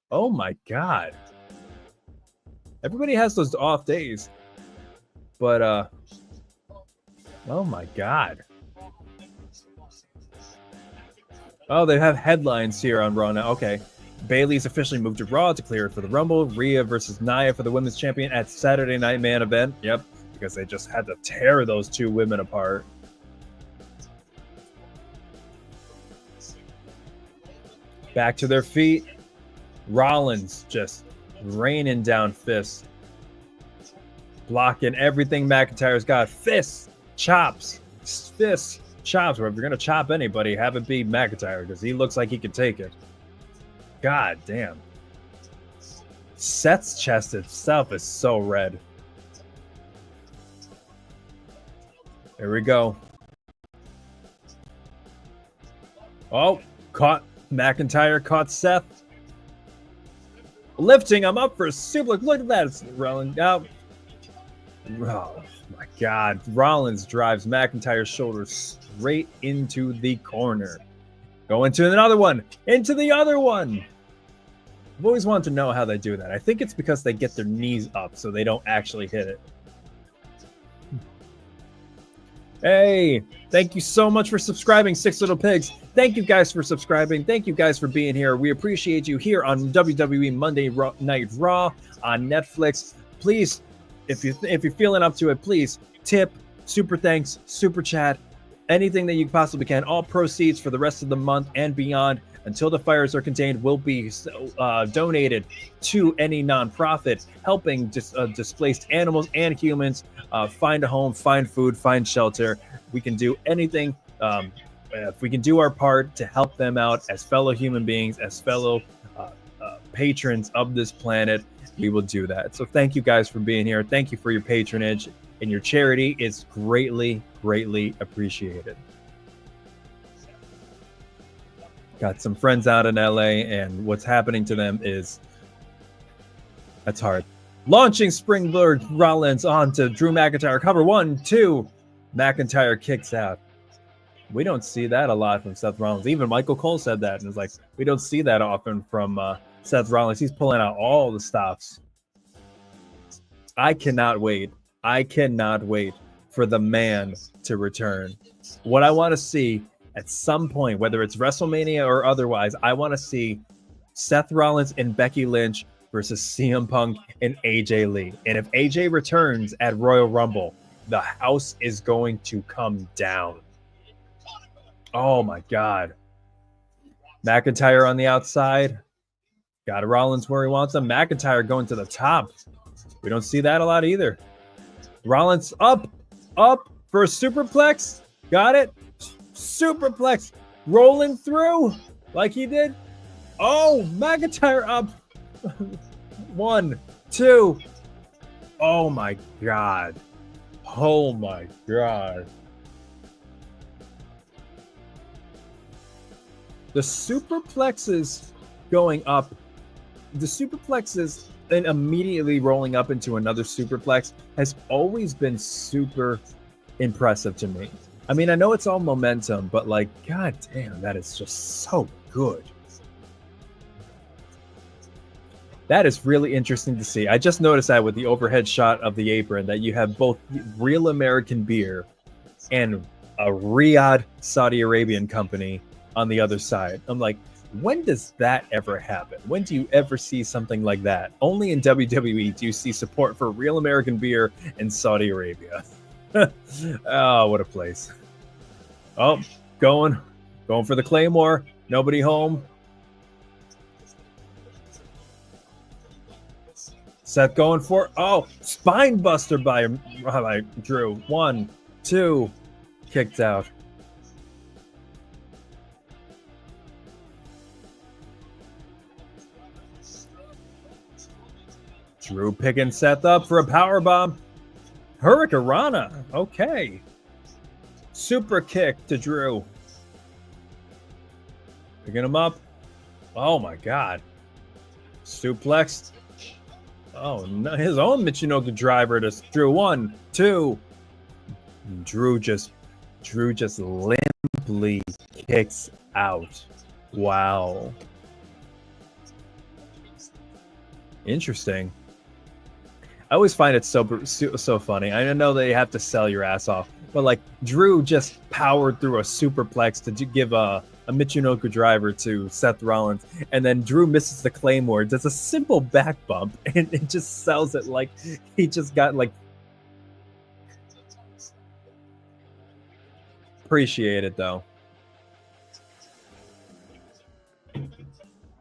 Oh my God. Everybody has those off days. But, oh my God. Oh, they have headlines here on Raw now. Okay. Bayley's officially moved to Raw to clear it for the Rumble. Rhea versus Nia for the Women's Champion at Saturday Night Main Event. Yep. Because they just had to tear those two women apart. Back to their feet. Rollins just raining down fists. Blocking everything McIntyre's got. Fists, chops, fists, chops. Or if you're going to chop anybody, have it be McIntyre, because he looks like he can take it. God damn. Seth's chest itself is so red. Here we go. Oh, caught McIntyre, caught Seth. Lifting him up for a suplex. Look at that. It's Rollins. Oh my God. Rollins drives McIntyre's shoulders straight into the corner. Go into another one. Into the other one. I've always wanted to know how they do that. I think it's because they get their knees up so they don't actually hit it. Hey, thank you so much for subscribing, Six Little Pigs. Thank you guys for subscribing. Thank you guys for being here. We appreciate you here on WWE Monday Night Raw on Netflix. Please, if you're feeling up to it, please tip, super thanks, super chat, anything that you possibly can. All proceeds for the rest of the month and beyond until the fires are contained will be donated to any nonprofit helping displaced animals and humans find a home, find food, find shelter. We can do anything. If we can do our part to help them out as fellow human beings, as fellow patrons of this planet, we will do that. So thank you guys for being here. Thank you for your patronage, and your charity is greatly, greatly appreciated. got some friends out in LA, and what's happening to them is that's hard. Launching Springboard Rollins onto Drew McIntyre. Cover 1, 2. McIntyre kicks out. We don't see that a lot from Seth Rollins. Even Michael Cole said that, and it's like we don't see that often from Seth Rollins. He's pulling out all the stops. I cannot wait. I cannot wait for the man to return. What I want to see at some point, whether it's WrestleMania or otherwise, I want to see Seth Rollins and Becky Lynch versus CM Punk and AJ Lee. And if AJ returns at Royal Rumble, the house is going to come down. Oh my God. McIntyre on the outside. Got Rollins where he wants him. McIntyre going to the top. We don't see that a lot either. Rollins up for a superplex. Got it. Superplex. Rolling through like he did. Oh, McIntyre up. 1, 2. Oh my God. Oh my God. The superplexes going up. The superplexes and immediately rolling up into another superplex has always been super impressive to me. I mean, I know it's all momentum, but like, God damn, that is just so good. That is really interesting to see. I just noticed that with the overhead shot of the apron that you have both Real American Beer and a Riyadh Saudi Arabian company on the other side. I'm like, when does that ever happen? When do you ever see something like that? Only in WWE do you see support for Real American Beer in Saudi Arabia. Oh, what a place. Oh, going for the Claymore. Nobody home. Seth going for, spine buster by Drew. 1, 2, kicked out. Drew picking Seth up for a powerbomb. Hurricanrana. Okay. Super kick to Drew. Picking him up. Oh my God. Suplex. Oh no, his own Michinoku driver to Drew. 1, 2. Drew just limply kicks out. Wow. Interesting. I always find it so funny. I know they have to sell your ass off, but like Drew just powered through a superplex to give a Michinoku driver to Seth Rollins, and then Drew misses the Claymore, does a simple back bump, and it just sells it like he just got like. Appreciate it though.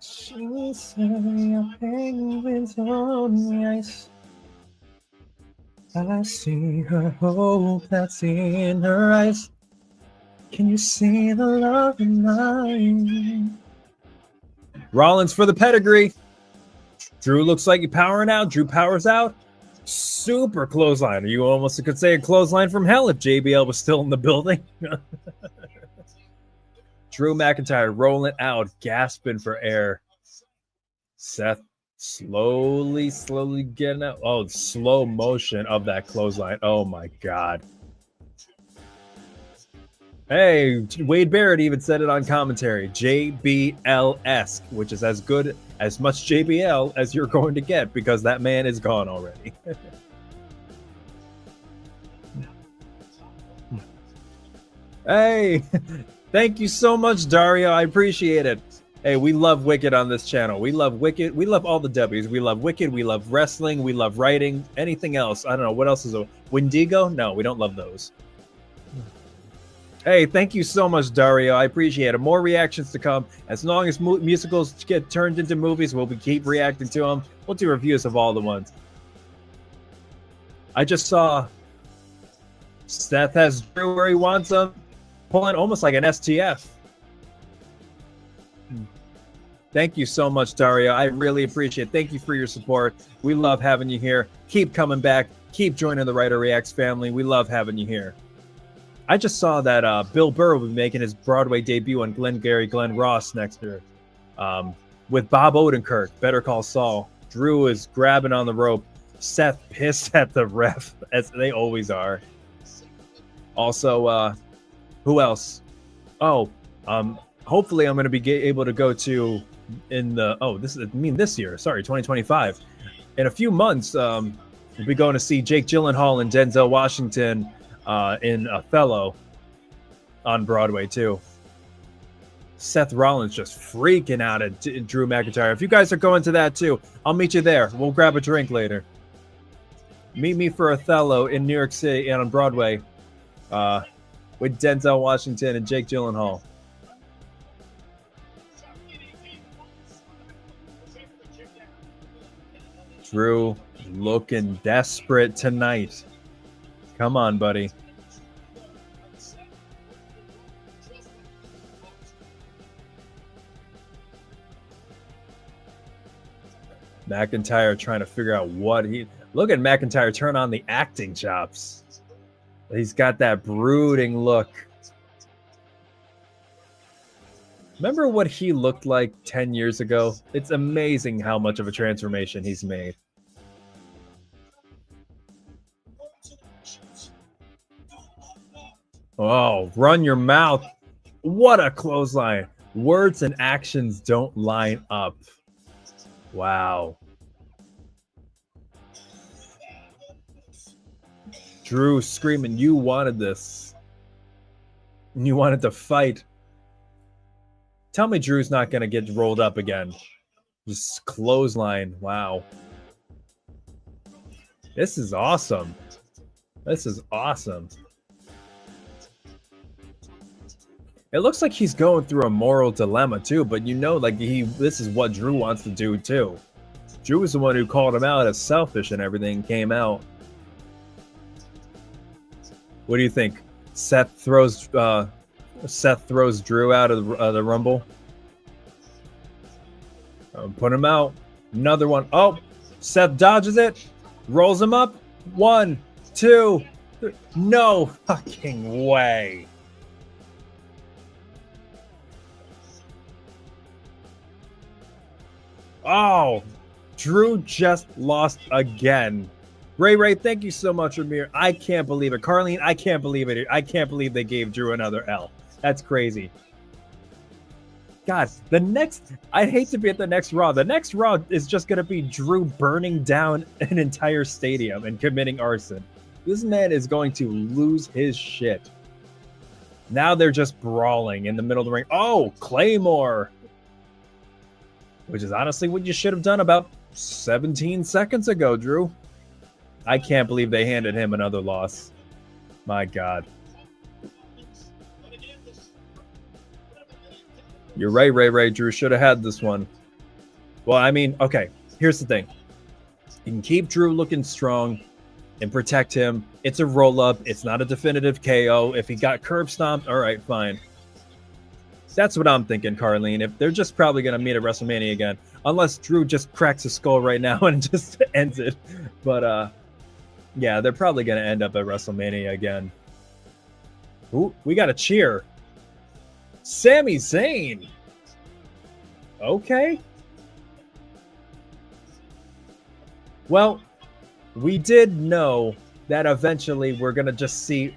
She said, penguins on the ice. I see her hope that's in her eyes. Can you see the love in mine? Rollins for the pedigree. Drew looks like he's powering out. Drew powers out. Super clothesline. You almost could say a clothesline from hell if JBL was still in the building. Drew McIntyre rolling out, gasping for air. Seth slowly getting out. Oh, slow motion of that clothesline. Oh my God. Hey, Wade Barrett even said it on commentary. JBL-esque, which is as good, as much JBL as you're going to get because that man is gone already. Hey, thank you so much, Dario. I appreciate it. Hey, we love Wicked on this channel. We love Wicked. We love all the W's. We love Wicked. We love wrestling. We love writing. Anything else? I don't know. What else is a Wendigo? No, we don't love those. Hey, thank you so much, Dario. I appreciate it. More reactions to come. As long as musicals get turned into movies, we'll keep reacting to them. We'll do reviews of all the ones. I just saw Seth has Drew where he wants them, pulling almost like an STF. Thank you so much, Dario. I really appreciate it. Thank you for your support. We love having you here. Keep coming back. Keep joining the Writer Reacts family. We love having you here. I just saw that Bill Burr will be making his Broadway debut on Glenn Ross next year, with Bob Odenkirk. Better Call Saul. Drew is grabbing on the rope. Seth pissed at the ref, as they always are. Also, who else? Oh, hopefully I'm going to be able to go to this year. Sorry, 2025. In a few months, we'll be going to see Jake Gyllenhaal and Denzel Washington in Othello on Broadway too. Seth Rollins just freaking out at Drew McIntyre. If you guys are going to that too, I'll meet you there. We'll grab a drink later. Meet me for Othello in New York City and on Broadway with Denzel Washington and Jake Gyllenhaal. Drew looking desperate tonight. Come on, buddy. McIntyre trying to figure out what he... Look at McIntyre turn on the acting chops. He's got that brooding look. Remember what he looked like 10 years ago? It's amazing how much of a transformation he's made. Oh, run your mouth. What a clothesline. Words and actions don't line up. Wow. Drew screaming, you wanted this. You wanted to fight. Tell me Drew's not going to get rolled up again. Just clothesline. Wow. This is awesome. This is awesome. It looks like he's going through a moral dilemma too, but you know, like this is what Drew wants to do too. Drew was the one who called him out as selfish and everything came out. What do you think? Seth throws Drew out of the Rumble. Put him out. Another one. Oh, Seth dodges it. Rolls him up. 1, 2, 3. No fucking way. Oh, Drew just lost again. Ray, thank you so much, Amir. I can't believe it. Carlene, I can't believe it. I can't believe they gave Drew another L. That's crazy. God, I'd hate to be at the next Raw. The next Raw is just going to be Drew burning down an entire stadium and committing arson. This man is going to lose his shit. Now they're just brawling in the middle of the ring. Oh, Claymore. Which is honestly what you should have done about 17 seconds ago, Drew. I can't believe they handed him another loss. My God. You're right, Ray. Drew should have had this one. Well, I mean, okay, here's the thing. You can keep Drew looking strong and protect him. It's a roll-up. It's not a definitive KO. If he got curb stomped, all right, fine. That's what I'm thinking, Carlene. If they're just probably going to meet at WrestleMania again. Unless Drew just cracks his skull right now and just ends it. But, yeah, they're probably going to end up at WrestleMania again. Ooh, we got a cheer. Sami Zayn. Okay. Well, we did know that eventually we're going to just see,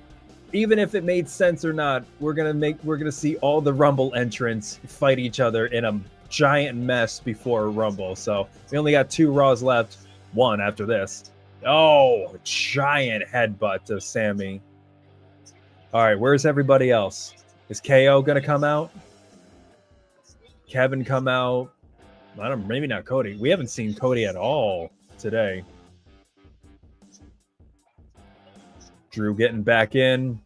even if it made sense or not, we're going to see all the Rumble entrants fight each other in a giant mess before Rumble. So we only got 2 Raws left. 1 after this. Oh, giant headbutt to Sami. All right, where's everybody else? Is KO going to come out? Kevin come out? I don't. Maybe not Cody. We haven't seen Cody at all today. Drew getting back in.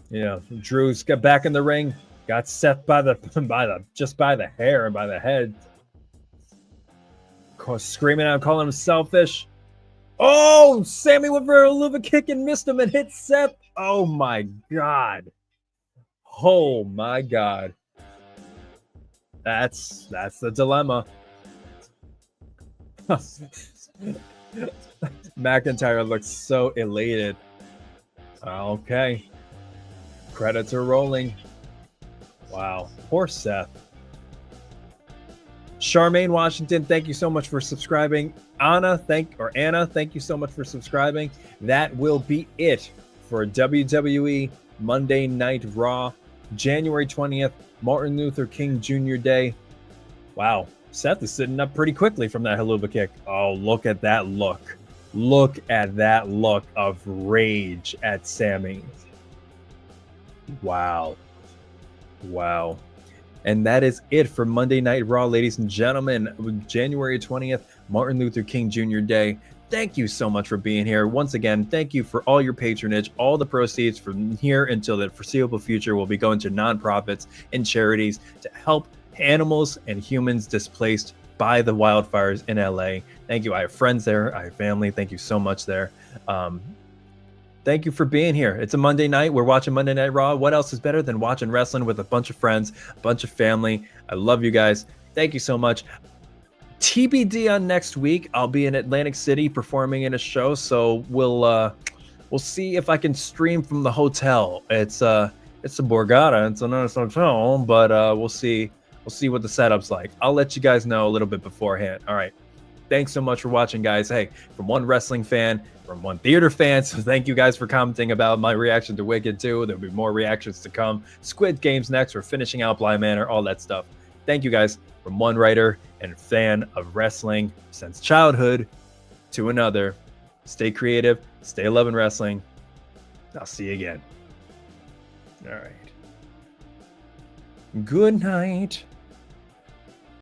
Yeah, Drew's got back in the ring. Got Seth by the hair and by the head. Screaming out, calling him selfish. Oh, Sami went for a Luva kick and missed him and hit Seth. Oh my God. Oh my God. That's the dilemma. McIntyre looks so elated. Okay. Credits are rolling. Wow. Poor Seth. Charmaine Washington, thank you so much for subscribing. Anna, thank you so much for subscribing. That will be it for WWE Monday Night Raw, January 20th, Martin Luther King Jr. Day. Wow, Seth is sitting up pretty quickly from that haluva kick. Oh, look at that look. Look at that look of rage at Sami. Wow. Wow. And that is it for Monday Night Raw, ladies and gentlemen. January 20th, Martin Luther King Jr. Day. Thank you so much for being here. Once again, thank you for all your patronage. All the proceeds from here until the foreseeable future will be going to nonprofits and charities to help animals and humans displaced by the wildfires in LA. Thank you. I have friends there. I have family. Thank you so much there. Thank you for being here. It's a Monday night. We're watching Monday Night Raw. What else is better than watching wrestling with a bunch of friends, a bunch of family? I love you guys. Thank you so much. TBD on next week. I'll be in Atlantic City performing in a show, so we'll see if I can stream from the hotel. It's a Borgata. It's a nice hotel, but we'll see. We'll see what the setup's like. I'll let you guys know a little bit beforehand. All right. Thanks so much for watching, guys. Hey, from one wrestling fan, from one theater fan, so thank you guys for commenting about my reaction to Wicked 2. There'll be more reactions to come. Squid Games next. We're finishing out Bly Manor, all that stuff. Thank you guys from one writer and fan of wrestling since childhood to another. Stay creative. Stay loving wrestling. I'll see you again. All right. Good night.